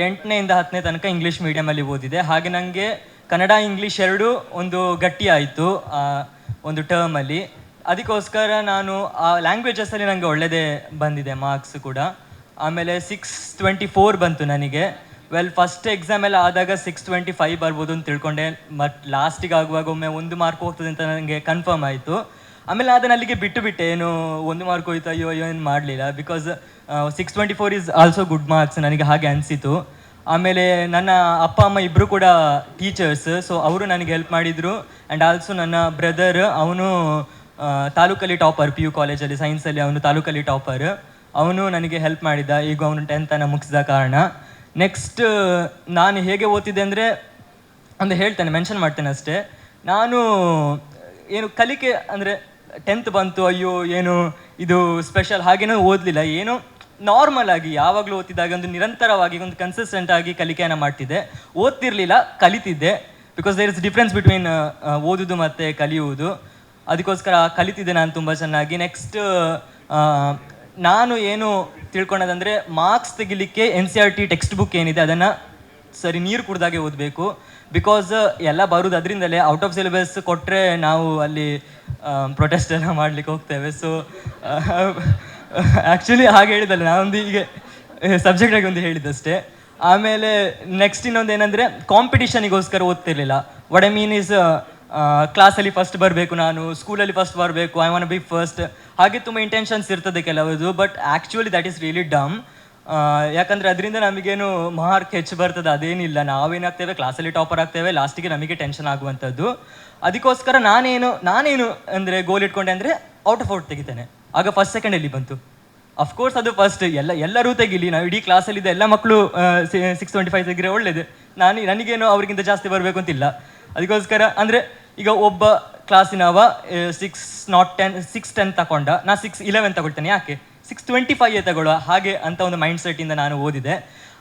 8ನೇ ಇಂದ 10ನೇ ತನಕ ಇಂಗ್ಲೀಷ್ ಮೀಡಿಯಮಲ್ಲಿ ಓದಿದೆ. ಹಾಗೆ ನನಗೆ ಕನ್ನಡ ಇಂಗ್ಲೀಷ್ ಎರಡೂ ಒಂದು ಗಟ್ಟಿ ಆಯಿತು ಒಂದು ಟರ್ಮಲ್ಲಿ. ಅದಕ್ಕೋಸ್ಕರ ನಾನು ಆ ಲ್ಯಾಂಗ್ವೇಜಸಲ್ಲಿ ನನಗೆ ಒಳ್ಳೆಯದೇ ಬಂದಿದೆ ಮಾರ್ಕ್ಸ್ ಕೂಡ. ಆಮೇಲೆ 624 ಬಂತು ನನಗೆ. ಫಸ್ಟ್ ಎಕ್ಸಾಮ್ ಎಲ್ಲ ಆದಾಗ 625 ಬರ್ಬೋದು ಅಂತ ತಿಳ್ಕೊಂಡೆ. ಮತ್ತು ಲಾಸ್ಟಿಗೆ ಆಗುವಾಗ ಒಮ್ಮೆ 1 ಮಾರ್ಕ್ ಹೋಗ್ತದೆ ಅಂತ ನನಗೆ ಕನ್ಫರ್ಮ್ ಆಯಿತು. ಆಮೇಲೆ ಅದನ್ನು ಅಲ್ಲಿಗೆ ಬಿಟ್ಟುಬಿಟ್ಟೆ, ಏನು 1 ಮಾರ್ಕ್ ಹೋಯ್ತು, ಅಯ್ಯೋ ಏನು ಮಾಡಲಿಲ್ಲ. Because 624 is also good marks, ನನಗೆ ಹಾಗೆ ಅನಿಸಿತು. ಆಮೇಲೆ ನನ್ನ ಅಪ್ಪ ಅಮ್ಮ ಇಬ್ಬರು ಕೂಡ ಟೀಚರ್ಸ್, ಸೊ ಅವರು ನನಗೆ ಹೆಲ್ಪ್ ಮಾಡಿದರು. ಆ್ಯಂಡ್ ಆಲ್ಸೋ ನನ್ನ ಬ್ರದರ್, ಅವನು ತಾಲೂಕಲ್ಲಿ ಟಾಪರ್, PU ಕಾಲೇಜಲ್ಲಿ ಸೈನ್ಸಲ್ಲಿ ಅವನು ತಾಲೂಕಲ್ಲಿ ಟಾಪರ್. ಅವನು ನನಗೆ ಹೆಲ್ಪ್ ಮಾಡಿದ. ಈಗ ಅವನು 10th ಮುಗಿಸಿದ ಕಾರಣ. ನೆಕ್ಸ್ಟ್ ನಾನು ಹೇಗೆ ಓದ್ತಿದ್ದೆ ಅಂದರೆ, ಒಂದು ಹೇಳ್ತೇನೆ, ಮೆನ್ಷನ್ ಮಾಡ್ತೇನೆ ಅಷ್ಟೇ. ನಾನು ಏನು ಕಲಿಕೆ ಅಂದರೆ 10th ಬಂತು, ಅಯ್ಯೋ ಏನು ಇದು ಸ್ಪೆಷಲ್ ಹಾಗೇನೂ ಓದಲಿಲ್ಲ. ಏನು ನಾರ್ಮಲ್ ಆಗಿ ಯಾವಾಗಲೂ ಓದ್ತಿದ್ದಾಗ ಒಂದು ನಿರಂತರವಾಗಿ ಒಂದು ಕನ್ಸಿಸ್ಟೆಂಟ್ ಆಗಿ ಕಲಿಕೆಯನ್ನು ಮಾಡ್ತಿದ್ದೆ. ಓದ್ತಿರ್ಲಿಲ್ಲ, ಕಲಿತಿದ್ದೆ. Because there is difference between ಓದುವುದು ಮತ್ತು ಕಲಿಯುವುದು. ಅದಕ್ಕೋಸ್ಕರ ಕಲಿತಿದ್ದೆ ನಾನು ತುಂಬ ಚೆನ್ನಾಗಿ. ನೆಕ್ಸ್ಟ್ ನಾನು ಏನು ತಿಳ್ಕೊಳ್ಳೋದಂದರೆ, ಮಾರ್ಕ್ಸ್ ತೆಗಿಲಿಕ್ಕೆ NCERT ಟೆಕ್ಸ್ಟ್ ಬುಕ್ ಏನಿದೆ ಅದನ್ನು ಸರಿ ನೀರು ಕುಡ್ದಾಗೆ ಓದಬೇಕು. ಬಿಕಾಸ್ ಎಲ್ಲ ಬರೋದು ಅದರಿಂದಲೇ. ಔಟ್ ಆಫ್ ಸಿಲೆಬಸ್ ಕೊಟ್ಟರೆ ನಾವು ಅಲ್ಲಿ ಪ್ರೊಟೆಸ್ಟ್ ಎಲ್ಲ ಮಾಡಲಿಕ್ಕೆ ಹೋಗ್ತೇವೆ. ಸೊ ಆ್ಯಕ್ಚುಲಿ ಹಾಗೆ ಹೇಳಿದಲ್ಲ, ನಾನೊಂದು ಹೀಗೆ ಸಬ್ಜೆಕ್ಟಾಗಿ ಒಂದು ಹೇಳಿದ್ದಷ್ಟೇ. ಆಮೇಲೆ ನೆಕ್ಸ್ಟ್ ಇನ್ನೊಂದು ಏನಂದರೆ, ಕಾಂಪಿಟಿಷನಿಗೋಸ್ಕರ ಓದ್ತಿರ್ಲಿಲ್ಲ. ವಾಟ್ ಐ ಮೀನ್ ಈಸ್, ಕ್ಲಾಸಲ್ಲಿ ಫಸ್ಟ್ ಬರಬೇಕು, ನಾನು ಸ್ಕೂಲಲ್ಲಿ ಫಸ್ಟ್ ಬರಬೇಕು, ಐ ವಾಂಟ್ ಬಿ ಫಸ್ಟ್, ಹಾಗೆ ತುಂಬ ಇಂಟೆನ್ಷನ್ಸ್ ಇರ್ತದೆ ಕೆಲವದು. But actually that is really dumb. ಯಾಕಂದರೆ ಅದರಿಂದ ನಮಗೇನು ಮಾರ್ಕ್ ಹೆಚ್ಚು ಬರ್ತದೆ ಅದೇನಿಲ್ಲ. ನಾವೇನಾಗ್ತೇವೆ, ಕ್ಲಾಸಲ್ಲಿ ಟಾಪರ್ ಆಗ್ತೇವೆ, ಲಾಸ್ಟಿಗೆ ನಮಗೆ ಟೆನ್ಷನ್ ಆಗುವಂಥದ್ದು. ಅದಕ್ಕೋಸ್ಕರ ನಾನೇನು ಅಂದರೆ ಗೋಲ್ ಇಟ್ಕೊಂಡೆ ಅಂದರೆ ಔಟ್ ಆಫ್ ಔಟ್ ತೆಗಿತೇನೆ. ಆಗ ಫಸ್ಟ್ ಸೆಕೆಂಡಲ್ಲಿ ಬಂತು. ಅಫ್ಕೋರ್ಸ್ ಅದು ಫಸ್ಟ್ ಎಲ್ಲರೂ ತೆಗಿಲಿ, ನಾವು ಇಡೀ ಕ್ಲಾಸಲ್ಲಿದ್ದ ಎಲ್ಲ ಮಕ್ಕಳು 625 ತೆಗಿದ್ರೆ ಒಳ್ಳೇದು, ನನಗೇನು ಅವ್ರಿಗಿಂತ ಜಾಸ್ತಿ ಬರಬೇಕು ಅಂತಿಲ್ಲ. ಅದಕ್ಕೋಸ್ಕರ ಅಂದರೆ ಈಗ ಒಬ್ಬ ಕ್ಲಾಸಿನವ 610 ತಗೊಂಡ, ನಾ 611 ತಗೊಳ್ತೇನೆ, ಯಾಕೆ 625 ತಗೊಳ್ಳುವ ಹಾಗೆ ಅಂತ ಒಂದು ಮೈಂಡ್ ಸೆಟ್ಟಿಂದ ನಾನು ಓದಿದೆ.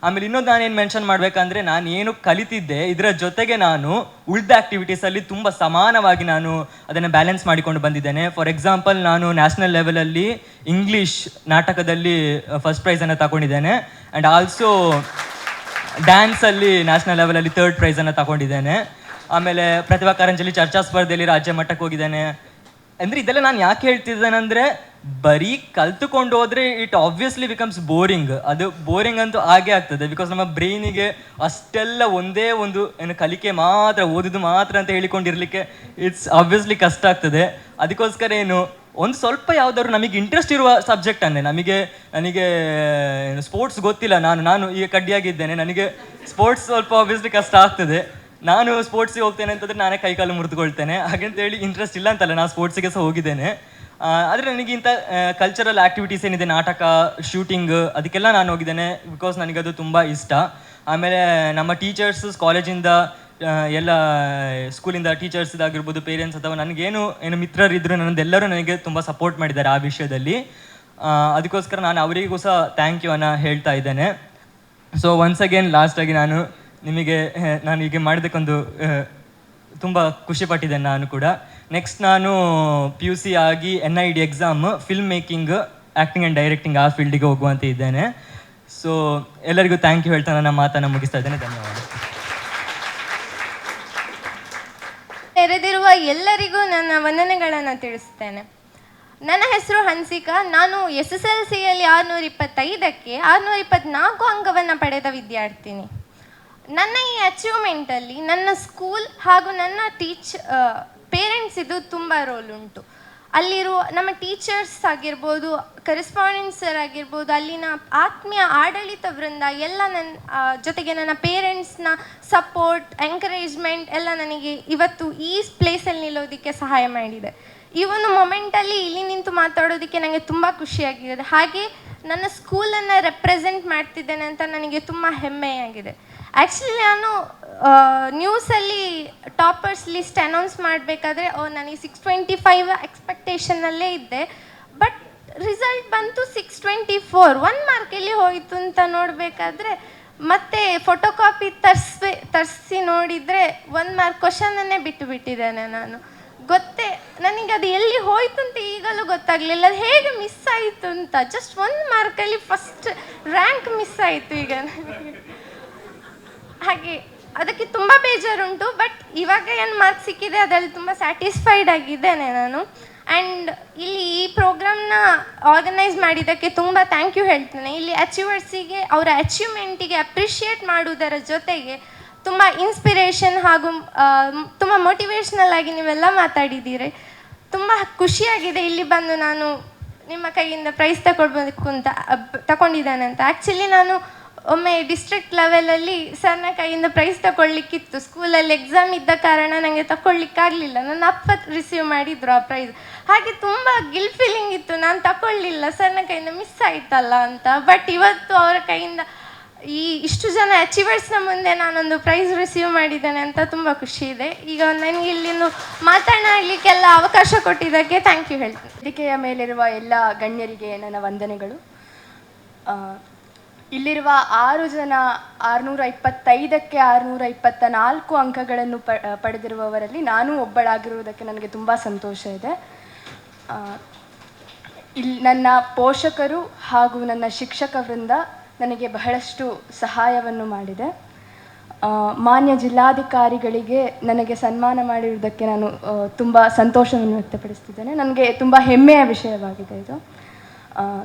ಆಮೇಲೆ ಇನ್ನೊಂದು ನಾನೇನು ಮೆನ್ಷನ್ ಮಾಡಬೇಕಂದ್ರೆ, ನಾನು ಏನು ಕಲಿತಿದ್ದೆ ಇದರ ಜೊತೆಗೆ ನಾನು ಉಳಿದ ಆ್ಯಕ್ಟಿವಿಟೀಸಲ್ಲಿ ತುಂಬ ಸಮಾನವಾಗಿ ನಾನು ಅದನ್ನು ಬ್ಯಾಲೆನ್ಸ್ ಮಾಡಿಕೊಂಡು ಬಂದಿದ್ದೇನೆ. ಫಾರ್ ಎಕ್ಸಾಂಪಲ್, ನಾನು ನ್ಯಾಷನಲ್ ಲೆವೆಲಲ್ಲಿ ಇಂಗ್ಲೀಷ್ ನಾಟಕದಲ್ಲಿ ಫಸ್ಟ್ ಪ್ರೈಸನ್ನು ತಗೊಂಡಿದ್ದೇನೆ. ಆ್ಯಂಡ್ ಆಲ್ಸೋ ಡ್ಯಾನ್ಸಲ್ಲಿ ನ್ಯಾಷನಲ್ ಲೆವೆಲಲ್ಲಿ 3rd ಪ್ರೈಸನ್ನು ತಗೊಂಡಿದ್ದೇನೆ. ಆಮೇಲೆ ಪ್ರತಿಭಾ ಕಾರಂಜಿಯಲ್ಲಿ ಚರ್ಚಾ ಸ್ಪರ್ಧೆಯಲ್ಲಿ ರಾಜ್ಯ ಮಟ್ಟಕ್ಕೆ ಹೋಗಿದ್ದೇನೆ. ಅಂದರೆ ಇದೆಲ್ಲ ನಾನು ಯಾಕೆ ಹೇಳ್ತಿದ್ದೇನೆಂದರೆ, ಬರೀ ಕಲ್ತುಕೊಂಡು ಹೋದರೆ ಇಟ್ ಆಬ್ವಿಯಸ್ಲಿ ಬಿಕಮ್ಸ್ ಬೋರಿಂಗ್. ಅದು ಬೋರಿಂಗ್ ಅಂತೂ ಆಗೇ ಆಗ್ತದೆ, ಬಿಕಾಸ್ ನಮ್ಮ ಬ್ರೈನಿಗೆ ಅಷ್ಟೆಲ್ಲ ಒಂದೇ ಒಂದು ಏನು ಕಲಿಕೆ ಮಾತ್ರ, ಓದಿದ್ದು ಮಾತ್ರ ಅಂತ ಹೇಳಿಕೊಂಡಿರಲಿಕ್ಕೆ ಇಟ್ಸ್ ಆಬ್ವಿಯಸ್ಲಿ ಕಷ್ಟ ಆಗ್ತದೆ. ಅದಕ್ಕೋಸ್ಕರ ಏನು ಒಂದು ಸ್ವಲ್ಪ ಯಾವುದಾದ್ರು ನಮಗೆ ಇಂಟ್ರೆಸ್ಟ್ ಇರುವ ಸಬ್ಜೆಕ್ಟನ್ನೇ, ನನಗೆ ಸ್ಪೋರ್ಟ್ಸ್ ಗೊತ್ತಿಲ್ಲ, ನಾನು ಈಗ ಕಡ್ಡಿಯಾಗಿದ್ದೇನೆ, ನನಗೆ ಸ್ಪೋರ್ಟ್ಸ್ ಸ್ವಲ್ಪ ಆಬ್ವಿಯಸ್ಲಿ ಕಷ್ಟ ಆಗ್ತದೆ. ನಾನು ಸ್ಪೋರ್ಟ್ಸಿಗೆ ಹೋಗ್ತೇನೆ ಅಂತಂದರೆ ನಾನೇ ಕೈಕಾಲು ಮುರಿದುಕೊಳ್ತೇನೆ. ಹಾಗಂತೇಳಿ ಇಂಟ್ರೆಸ್ಟ್ ಇಲ್ಲ ಅಂತಲ್ಲ, ನಾನು ಸ್ಪೋರ್ಟ್ಸಿಗೆ ಸಹ ಹೋಗಿದ್ದೇನೆ. ಆದರೆ ನನಗೆ ಇಂಥ ಕಲ್ಚರಲ್ ಆ್ಯಕ್ಟಿವಿಟೀಸ್ ಏನಿದೆ, ನಾಟಕ, ಶೂಟಿಂಗ್, ಅದಕ್ಕೆಲ್ಲ ನಾನು ಹೋಗಿದ್ದೇನೆ, ಬಿಕಾಸ್ ನನಗದು ತುಂಬ ಇಷ್ಟ. ಆಮೇಲೆ ನಮ್ಮ ಟೀಚರ್ಸ್ ಕಾಲೇಜಿಂದ ಎಲ್ಲ ಸ್ಕೂಲಿಂದ ಟೀಚರ್ಸ್ದಾಗಿರ್ಬೋದು, ಪೇರೆಂಟ್ಸ್ ಅಥವಾ ನನಗೇನು ಮಿತ್ರರಿದ್ದರು, ನನ್ನದೆಲ್ಲರೂ ನನಗೆ ತುಂಬ ಸಪೋರ್ಟ್ ಮಾಡಿದ್ದಾರೆ ಆ ವಿಷಯದಲ್ಲಿ. ಅದಕ್ಕೋಸ್ಕರ ನಾನು ಅವರಿಗೂ ಸಹ ಥ್ಯಾಂಕ್ ಯು ಅನ್ನು ಹೇಳ್ತಾ ಇದ್ದೇನೆ. ಸೊ ಒನ್ಸ್ ಅಗೇನ್ ಲಾಸ್ಟಾಗಿ ನಾನು ಹೀಗೆ ಮಾಡಿದ್ದಕ್ಕೊಂದು ತುಂಬ ಖುಷಿಪಟ್ಟಿದ್ದೇನೆ ನಾನು ಕೂಡ. ನೆಕ್ಸ್ಟ್ ನಾನು PUC ಆಗಿ NID exam film making, acting and directing ಆ ಫೀಲ್ಡಿಗೆ ಹೋಗುವಂತ ಇದ್ದೇನೆ. ಸೊ ಎಲ್ಲರಿಗೂ ಥ್ಯಾಂಕ್ ಯು ಹೇಳ್ತಾ ನನ್ನ ಮಾತನ್ನು ಮುಗಿಸ್ತಾ ಇದ್ದೇನೆ. ಧನ್ಯವಾದ. ನೆರೆದಿರುವ ಎಲ್ಲರಿಗೂ ನನ್ನ ವಂದನೆಗಳನ್ನು ತಿಳಿಸ್ತೇನೆ. ನನ್ನ ಹೆಸರು ಹನ್ಸಿಕಾ. ನಾನು SSLCಯಲ್ಲಿ 625ಕ್ಕೆ 624 ಅಂಕವನ್ನು ಪಡೆದ ವಿದ್ಯಾರ್ಥಿನಿ. ನನ್ನ ಈ ಅಚೀವ್ಮೆಂಟಲ್ಲಿ ನನ್ನ ಸ್ಕೂಲ್ ಹಾಗೂ ನನ್ನ ಪೇರೆಂಟ್ಸ್ ಇದು ತುಂಬ ರೋಲ್ ಉಂಟು. ಅಲ್ಲಿರುವ ನಮ್ಮ ಟೀಚರ್ಸ್ ಆಗಿರ್ಬೋದು, ಕರೆಸ್ಪಾಂಡೆಂಟ್ ಸರ್ ಆಗಿರ್ಬೋದು, ಅಲ್ಲಿನ ಆತ್ಮೀಯ ಆಡಳಿತ ವೃಂದ ಎಲ್ಲ ನನ್ನ ಜೊತೆಗೆ ನನ್ನ ಪೇರೆಂಟ್ಸ್ನ ಸಪೋರ್ಟ್, ಎಂಕರೇಜ್ಮೆಂಟ್ ಎಲ್ಲ ನನಗೆ ಇವತ್ತು ಈ ಪ್ಲೇಸಲ್ಲಿ ನಿಲ್ಲೋದಕ್ಕೆ ಸಹಾಯ ಮಾಡಿದೆ. ಈ ಒಂದು ಮೊಮೆಂಟಲ್ಲಿ ಇಲ್ಲಿ ನಿಂತು ಮಾತಾಡೋದಕ್ಕೆ ನನಗೆ ತುಂಬ ಖುಷಿಯಾಗಿದೆ. ಹಾಗೆ ನನ್ನ ಸ್ಕೂಲನ್ನು ರೆಪ್ರೆಸೆಂಟ್ ಮಾಡ್ತಿದ್ದೇನೆ ಅಂತ ನನಗೆ ತುಂಬ ಹೆಮ್ಮೆಯಾಗಿದೆ. ಆ್ಯಕ್ಚುಲಿ ನಾನು ನ್ಯೂಸಲ್ಲಿ ಟಾಪರ್ಸ್ ಲಿಸ್ಟ್ ಅನೌನ್ಸ್ ಮಾಡಬೇಕಾದ್ರೆ ನನಗೆ 625 ಎಕ್ಸ್ಪೆಕ್ಟೇಷನಲ್ಲೇ ಇದ್ದೆ. ಬಟ್ ರಿಸಲ್ಟ್ ಬಂತು 624. 1 ಮಾರ್ಕ್ ಎಲ್ಲಿ ಹೋಯಿತು ಅಂತ ನೋಡಬೇಕಾದ್ರೆ ಮತ್ತೆ ಫೋಟೋ ಕಾಪಿ ತರಿಸಿ ನೋಡಿದರೆ 1 ಮಾರ್ಕ್ ಕ್ವಶನನ್ನೇ ಬಿಟ್ಟಿದ್ದೇನೆ ನಾನು. ನನಗೆ ಅದು ಎಲ್ಲಿ ಹೋಯ್ತು ಅಂತ ಈಗಲೂ ಗೊತ್ತಾಗಲಿಲ್ಲ, ಅದು ಹೇಗೆ ಮಿಸ್ ಆಯಿತು ಅಂತ. ಜಸ್ಟ್ 1 ಮಾರ್ಕಲ್ಲಿ ಫಸ್ಟ್ ರ್ಯಾಂಕ್ ಮಿಸ್ ಆಯಿತು ಈಗ ನನಗೆ. ಹಾಗೆ ಅದಕ್ಕೆ ತುಂಬ ಬೇಜಾರುಂಟು. ಬಟ್ ಇವಾಗ ಏನು ಮಾರ್ಕ್ ಸಿಕ್ಕಿದೆ ಅದರಲ್ಲಿ ತುಂಬ ಸ್ಯಾಟಿಸ್ಫೈಡ್ ಆಗಿದ್ದೇನೆ ನಾನು. ಆ್ಯಂಡ್ ಇಲ್ಲಿ ಈ ಪ್ರೋಗ್ರಾಮ್ನ ಆರ್ಗನೈಸ್ ಮಾಡಿದ್ದಕ್ಕೆ ತುಂಬ ಥ್ಯಾಂಕ್ ಯು ಹೇಳ್ತೇನೆ. ಇಲ್ಲಿ ಅಚೀವರ್ಸಿಗೆ ಅವರ ಅಚೀವ್ಮೆಂಟಿಗೆ ಅಪ್ರಿಷಿಯೇಟ್ ಮಾಡುವುದರ ಜೊತೆಗೆ ತುಂಬ ಇನ್ಸ್ಪಿರೇಷನ್ ಹಾಗೂ ತುಂಬ ಮೋಟಿವೇಶ್ನಲ್ ಆಗಿ ನೀವೆಲ್ಲ ಮಾತಾಡಿದ್ದೀರಿ. ತುಂಬ ಖುಷಿಯಾಗಿದೆ ಇಲ್ಲಿ ಬಂದು ನಾನು ನಿಮ್ಮ ಕೈಯಿಂದ ಪ್ರೈಸ್ ತಗೊಂಡಿದ್ದೇನೆ ಅಂತ. ಆ್ಯಕ್ಚುಲಿ ನಾನು ಒಮ್ಮೆ ಡಿಸ್ಟ್ರಿಕ್ಟ್ ಲೆವೆಲಲ್ಲಿ ಸರ್ನ ಕೈಯಿಂದ ಪ್ರೈಸ್ ತಗೊಳ್ಲಿಕ್ಕಿತ್ತು. ಸ್ಕೂಲಲ್ಲಿ ಎಕ್ಸಾಮ್ ಇದ್ದ ಕಾರಣ ನನಗೆ ತಗೊಳ್ಲಿಕ್ಕಾಗಲಿಲ್ಲ. ನನ್ನ ಅಪ್ಪ ರಿಸೀವ್ ಮಾಡಿದ್ರು ಆ ಪ್ರೈಸ್. ಹಾಗೆ ತುಂಬ ಗಿಲ್ ಫೀಲಿಂಗ್ ಇತ್ತು, ನಾನು ತಗೊಳ್ಳಿಲ್ಲ, ಸರ್ನ ಕೈಯಿಂದ ಮಿಸ್ ಆಯ್ತಲ್ಲ ಅಂತ. ಬಟ್ ಇವತ್ತು ಅವರ ಕೈಯಿಂದ ಇಷ್ಟು ಜನ ಅಚೀವರ್ಸ್ನ ಮುಂದೆ ನಾನೊಂದು ಪ್ರೈಸ್ ರಿಸೀವ್ ಮಾಡಿದ್ದೇನೆ ಅಂತ ತುಂಬ ಖುಷಿ ಇದೆ. ಈಗ ನನಗೆ ಇಲ್ಲಿಂದು ಮಾತನಾಡಲಿಕ್ಕೆಲ್ಲ ಅವಕಾಶ ಕೊಟ್ಟಿದ್ದಕ್ಕೆ ಥ್ಯಾಂಕ್ ಯು ಹೇಳ್ತೀನಿ. ವೇದಿಕೆಯ ಮೇಲಿರುವ ಎಲ್ಲ ಗಣ್ಯರಿಗೆ ನನ್ನ ವಂದನೆಗಳು. ಇಲ್ಲಿರುವ 6 ಜನ 625ಕ್ಕೆ 624 ಅಂಕಗಳನ್ನು ಪಡೆದಿರುವವರಲ್ಲಿ ನಾನು ಒಬ್ಬಳಾಗಿರುವುದಕ್ಕೆ ನನಗೆ ತುಂಬ ಸಂತೋಷ ಇದೆ. ಇಲ್ಲಿ ನನ್ನ ಪೋಷಕರು ಹಾಗೂ ನನ್ನ ಶಿಕ್ಷಕ ವೃಂದ ನನಗೆ ಬಹಳಷ್ಟು ಸಹಾಯವನ್ನು ಮಾಡಿದೆ. ಮಾನ್ಯ ಜಿಲ್ಲಾಧಿಕಾರಿಗಳಿಗೆ ನನಗೆ ಸನ್ಮಾನ ಮಾಡಿರುವುದಕ್ಕೆ ನಾನು ತುಂಬ ಸಂತೋಷವನ್ನು ವ್ಯಕ್ತಪಡಿಸ್ತಿದ್ದೇನೆ. ನನಗೆ ತುಂಬ ಹೆಮ್ಮೆಯ ವಿಷಯವಾಗಿದೆ ಇದು.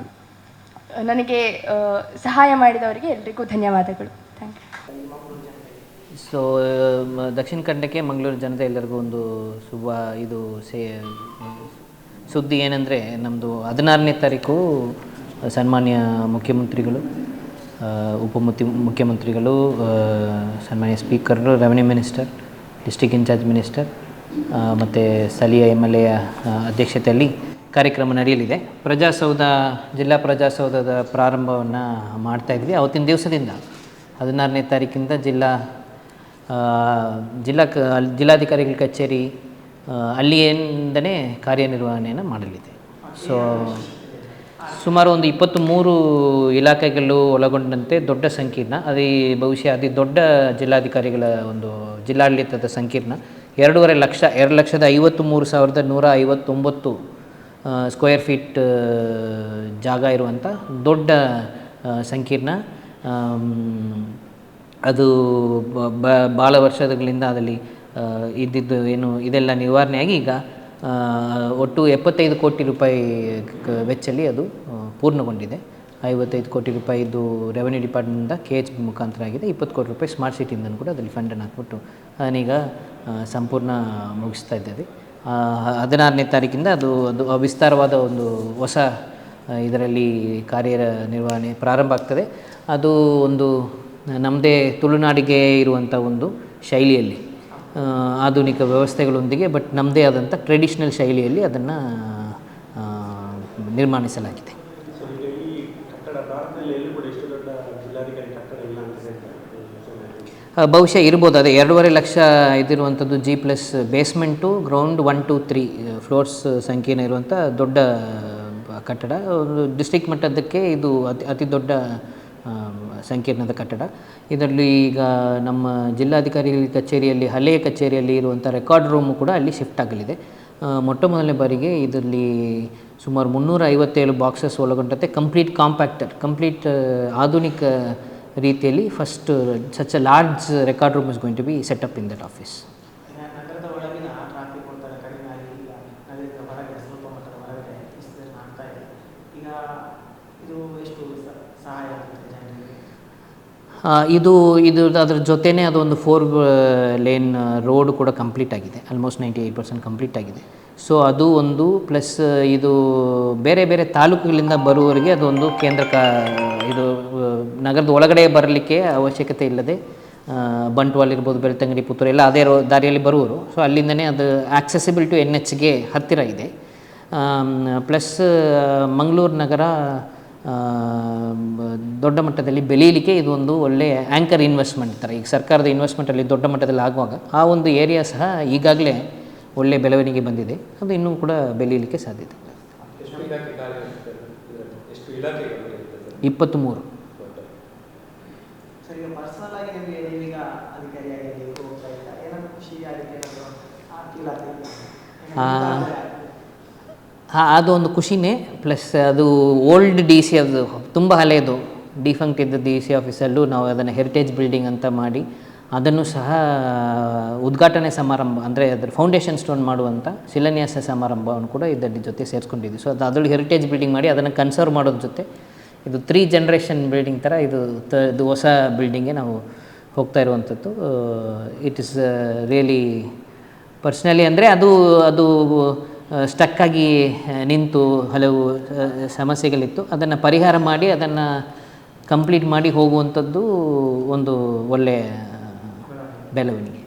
ನನಗೆ ಸಹಾಯ ಮಾಡಿದವರಿಗೆ ಎಲ್ರಿಗೂ ಧನ್ಯವಾದಗಳು. Thank you. ಸೊ ದಕ್ಷಿಣ ಕನ್ನಡಕ್ಕೆ ಮಂಗಳೂರು ಜನತೆ ಎಲ್ಲರಿಗೂ ಒಂದು ಸುದ್ದಿ ಏನಂದರೆ, ನಮ್ಮದು 16ನೇ ತಾರೀಕು ಸನ್ಮಾನ್ಯ ಮುಖ್ಯಮಂತ್ರಿಗಳು, ಮುಖ್ಯಮಂತ್ರಿಗಳು, ಸನ್ಮಾನ್ಯ speaker, revenue minister, district in charge minister ಮತ್ತು ಸ್ಥಳೀಯ MLA ಅಧ್ಯಕ್ಷತೆಯಲ್ಲಿ ಕಾರ್ಯಕ್ರಮ ನಡೆಯಲಿದೆ. ಪ್ರಜಾಸೌಧ, ಜಿಲ್ಲಾ ಪ್ರಜಾಸೌಧದ ಪ್ರಾರಂಭವನ್ನು ಮಾಡ್ತಾಯಿದ್ವಿ. ಅವತ್ತಿನ ದಿವಸದಿಂದ 16ನೇ ತಾರೀಕಿಂದ ಜಿಲ್ಲಾಧಿಕಾರಿಗಳ ಕಚೇರಿ ಅಲ್ಲಿಯಿಂದನೇ ಕಾರ್ಯನಿರ್ವಹಣೆಯನ್ನು ಮಾಡಲಿದೆ. ಸೊ ಸುಮಾರು ಒಂದು 23 ಇಲಾಖೆಗಳು ಒಳಗೊಂಡಂತೆ ದೊಡ್ಡ ಸಂಕೀರ್ಣ, ಬಹುಶಃ ಅತಿ ದೊಡ್ಡ ಜಿಲ್ಲಾಧಿಕಾರಿಗಳ ಒಂದು ಜಿಲ್ಲಾಡಳಿತದ ಸಂಕೀರ್ಣ. 2,53,159 ಸ್ಕ್ವೇರ್ ಫೀಟ್ ಜಾಗ ಇರುವಂಥ ದೊಡ್ಡ ಸಂಕೀರ್ಣ. ಅದು ಭಾಳ ವರ್ಷಗಳಿಂದ ಅದರಲ್ಲಿ ಇದ್ದಿದ್ದು ಏನು ಇದೆಲ್ಲ ನಿವಾರಣೆಯಾಗಿ ಈಗ ಒಟ್ಟು 75 ಕೋಟಿ ರೂಪಾಯಿ ವೆಚ್ಚದಲ್ಲಿ ಅದು ಪೂರ್ಣಗೊಂಡಿದೆ. 55 ಕೋಟಿ ರೂಪಾಯಿದು ರೆವೆನ್ಯೂ ಡಿಪಾರ್ಟ್ಮೆಂಟಿಂದ KHB ಮುಖಾಂತರ ಆಗಿದೆ. 20 ಕೋಟಿ ರೂಪಾಯಿ ಸ್ಮಾರ್ಟ್ ಸಿಟಿಯಿಂದ ಕೂಡ ಅದರಲ್ಲಿ ಫಂಡನ್ನು ಹಾಕ್ಬಿಟ್ಟು ಅದನ್ನೀಗ ಸಂಪೂರ್ಣ ಮುಗಿಸ್ತಾ ಇದ್ದೇವೆ. 16ನೇ ತಾರೀಕಿಂದ ಅದು ವಿಸ್ತಾರವಾದ ಒಂದು ಹೊಸ ಇದರಲ್ಲಿ ಕಾರ್ಯನಿರ್ವಹಣೆ ಪ್ರಾರಂಭ ಆಗ್ತದೆ. ಅದು ಒಂದು ನಮ್ಮದೇ ತುಳುನಾಡಿಗೆ ಇರುವಂಥ ಒಂದು ಶೈಲಿಯಲ್ಲಿ, ಆಧುನಿಕ ವ್ಯವಸ್ಥೆಗಳೊಂದಿಗೆ, ಬಟ್ ನಮ್ಮದೇ ಆದಂಥ ಟ್ರೆಡಿಷ್ನಲ್ ಶೈಲಿಯಲ್ಲಿ ಅದನ್ನು ನಿರ್ಮಾಣಿಸಲಾಗಿದೆ. ಬಹುಶಃ ಇರ್ಬೋದು. ಅದೇ 2.5 ಲಕ್ಷ ಇದಿರುವಂಥದ್ದು G+ ಬೇಸ್ಮೆಂಟು, ಗ್ರೌಂಡ್ 1, 2, 3 ಫ್ಲೋರ್ಸ್ ಸಂಕೀರ್ಣ ಇರುವಂಥ ದೊಡ್ಡ ಕಟ್ಟಡ. ಡಿಸ್ಟ್ರಿಕ್ಟ್ ಮಟ್ಟದಕ್ಕೆ ಇದು ಅತಿ ದೊಡ್ಡ ಸಂಕೀರ್ಣದ ಕಟ್ಟಡ. ಇದರಲ್ಲಿ ಈಗ ನಮ್ಮ ಜಿಲ್ಲಾಧಿಕಾರಿ ಕಚೇರಿಯಲ್ಲಿ, ಹಳೆಯ ಕಚೇರಿಯಲ್ಲಿ ಇರುವಂಥ ರೆಕಾರ್ಡ್ ರೂಮು ಕೂಡ ಅಲ್ಲಿ ಶಿಫ್ಟ್ ಆಗಲಿದೆ. ಮೊಟ್ಟ ಮೊದಲನೇ ಬಾರಿಗೆ ಇದರಲ್ಲಿ ಸುಮಾರು 357 ಬಾಕ್ಸಸ್ ಒಳಗೊಂಡಂತೆ ಕಂಪ್ಲೀಟ್ ಕಾಂಪ್ಯಾಕ್ಟರ್, ಕಂಪ್ಲೀಟ್ ಆಧುನಿಕ ರೀತಿಯಲ್ಲಿ first such a large record room is going to be set up in that office. ಇದು ಅದರ ಜೊತೆನೇ ಅದೊಂದು 4 ಲೇನ್ ರೋಡ್ ಕೂಡ ಕಂಪ್ಲೀಟ್ ಆಗಿದೆ. ಆಲ್ಮೋಸ್ಟ್ 98% ಕಂಪ್ಲೀಟ್ ಆಗಿದೆ. ಸೊ ಅದು ಒಂದು ಪ್ಲಸ್ ಇದು ಬೇರೆ ಬೇರೆ ತಾಲೂಕುಗಳಿಂದ ಬರುವವರಿಗೆ ಅದೊಂದು ಕೇಂದ್ರಕ. ಇದು ನಗರದ ಒಳಗಡೆ ಬರಲಿಕ್ಕೆ ಅವಶ್ಯಕತೆ ಇಲ್ಲದೆ ಬಂಟ್ವಾಳ ಇರ್ಬೋದು, ಬೆಳ್ತಂಗಡಿ, ಪುತ್ತೂರು ಎಲ್ಲ ಅದೇ ದಾರಿಯಲ್ಲಿ ಬರುವರು. ಸೊ ಅಲ್ಲಿಂದನೇ ಅದು ಆಕ್ಸೆಸಿಬಲ್ ಟು NHಗೆ ಹತ್ತಿರ ಇದೆ. ಪ್ಲಸ್ ಮಂಗಳೂರು ನಗರ ದೊಡ್ಡ ಮಟ್ಟದಲ್ಲಿ ಬೆಳೀಲಿಕ್ಕೆ ಇದು ಒಂದು ಒಳ್ಳೆಯ ಆ್ಯಂಕರ್ ಇನ್ವೆಸ್ಟ್ಮೆಂಟ್ ಥರ. ಈಗ ಸರ್ಕಾರದ ಇನ್ವೆಸ್ಟ್ಮೆಂಟಲ್ಲಿ ದೊಡ್ಡ ಮಟ್ಟದಲ್ಲಿ ಆಗುವಾಗ ಆ ಒಂದು ಏರಿಯಾ ಸಹ ಈಗಾಗಲೇ ಒಳ್ಳೆಯ ಬೆಳವಣಿಗೆ ಬಂದಿದೆ. ಅದು ಇನ್ನೂ ಕೂಡ ಬೆಳೀಲಿಕ್ಕೆ ಸಾಧ್ಯತೆ. 23. ಅದೊಂದು ಖುಷಿನೇ. ಪ್ಲಸ್ ಅದು ಓಲ್ಡ್ DC, ಅದು ತುಂಬ ಹಳೆಯದು ಡಿಫಂಕ್ಟ್ ಇದ್ದ DC ಆಫೀಸಲ್ಲೂ ನಾವು ಅದನ್ನು ಹೆರಿಟೇಜ್ ಬಿಲ್ಡಿಂಗ್ ಅಂತ ಮಾಡಿ ಅದನ್ನು ಸಹ ಉದ್ಘಾಟನೆ ಸಮಾರಂಭ, ಅಂದರೆ ಅದರ ಫೌಂಡೇಶನ್ ಸ್ಟೋನ್ ಮಾಡುವಂಥ ಶಿಲಾನ್ಯಾಸ ಸಮಾರಂಭವನ್ನು ಕೂಡ ಇದರ ಜೊತೆ ಸೇರಿಸ್ಕೊಂಡಿದ್ವಿ. ಸೊ ಅದರಲ್ಲಿ ಹೆರಿಟೇಜ್ ಬಿಲ್ಡಿಂಗ್ ಮಾಡಿ ಅದನ್ನು ಕನ್ಸರ್ವ್ ಮಾಡೋದ್ರ ಜೊತೆ ಇದು 3 ಜನರೇಷನ್ ಬಿಲ್ಡಿಂಗ್ ಥರ ಇದು ಹೊಸ ಬಿಲ್ಡಿಂಗ್ಗೆ ನಾವು ಹೋಗ್ತಾ ಇರುವಂಥದ್ದು. ಇಟ್ ಈಸ್ ರಿಯಲಿ ಪರ್ಸ್ನಲಿ ಅಂದರೆ ಅದು ಸ್ಟಕ್ಕಾಗಿ ನಿಂತು ಹಲವು ಸಮಸ್ಯೆಗಳಿತ್ತು. ಅದನ್ನು ಪರಿಹಾರ ಮಾಡಿ ಅದನ್ನು ಕಂಪ್ಲೀಟ್ ಮಾಡಿ ಹೋಗುವಂಥದ್ದು ಒಂದು ಒಳ್ಳೆಯ ಬೆಳವಣಿಗೆ.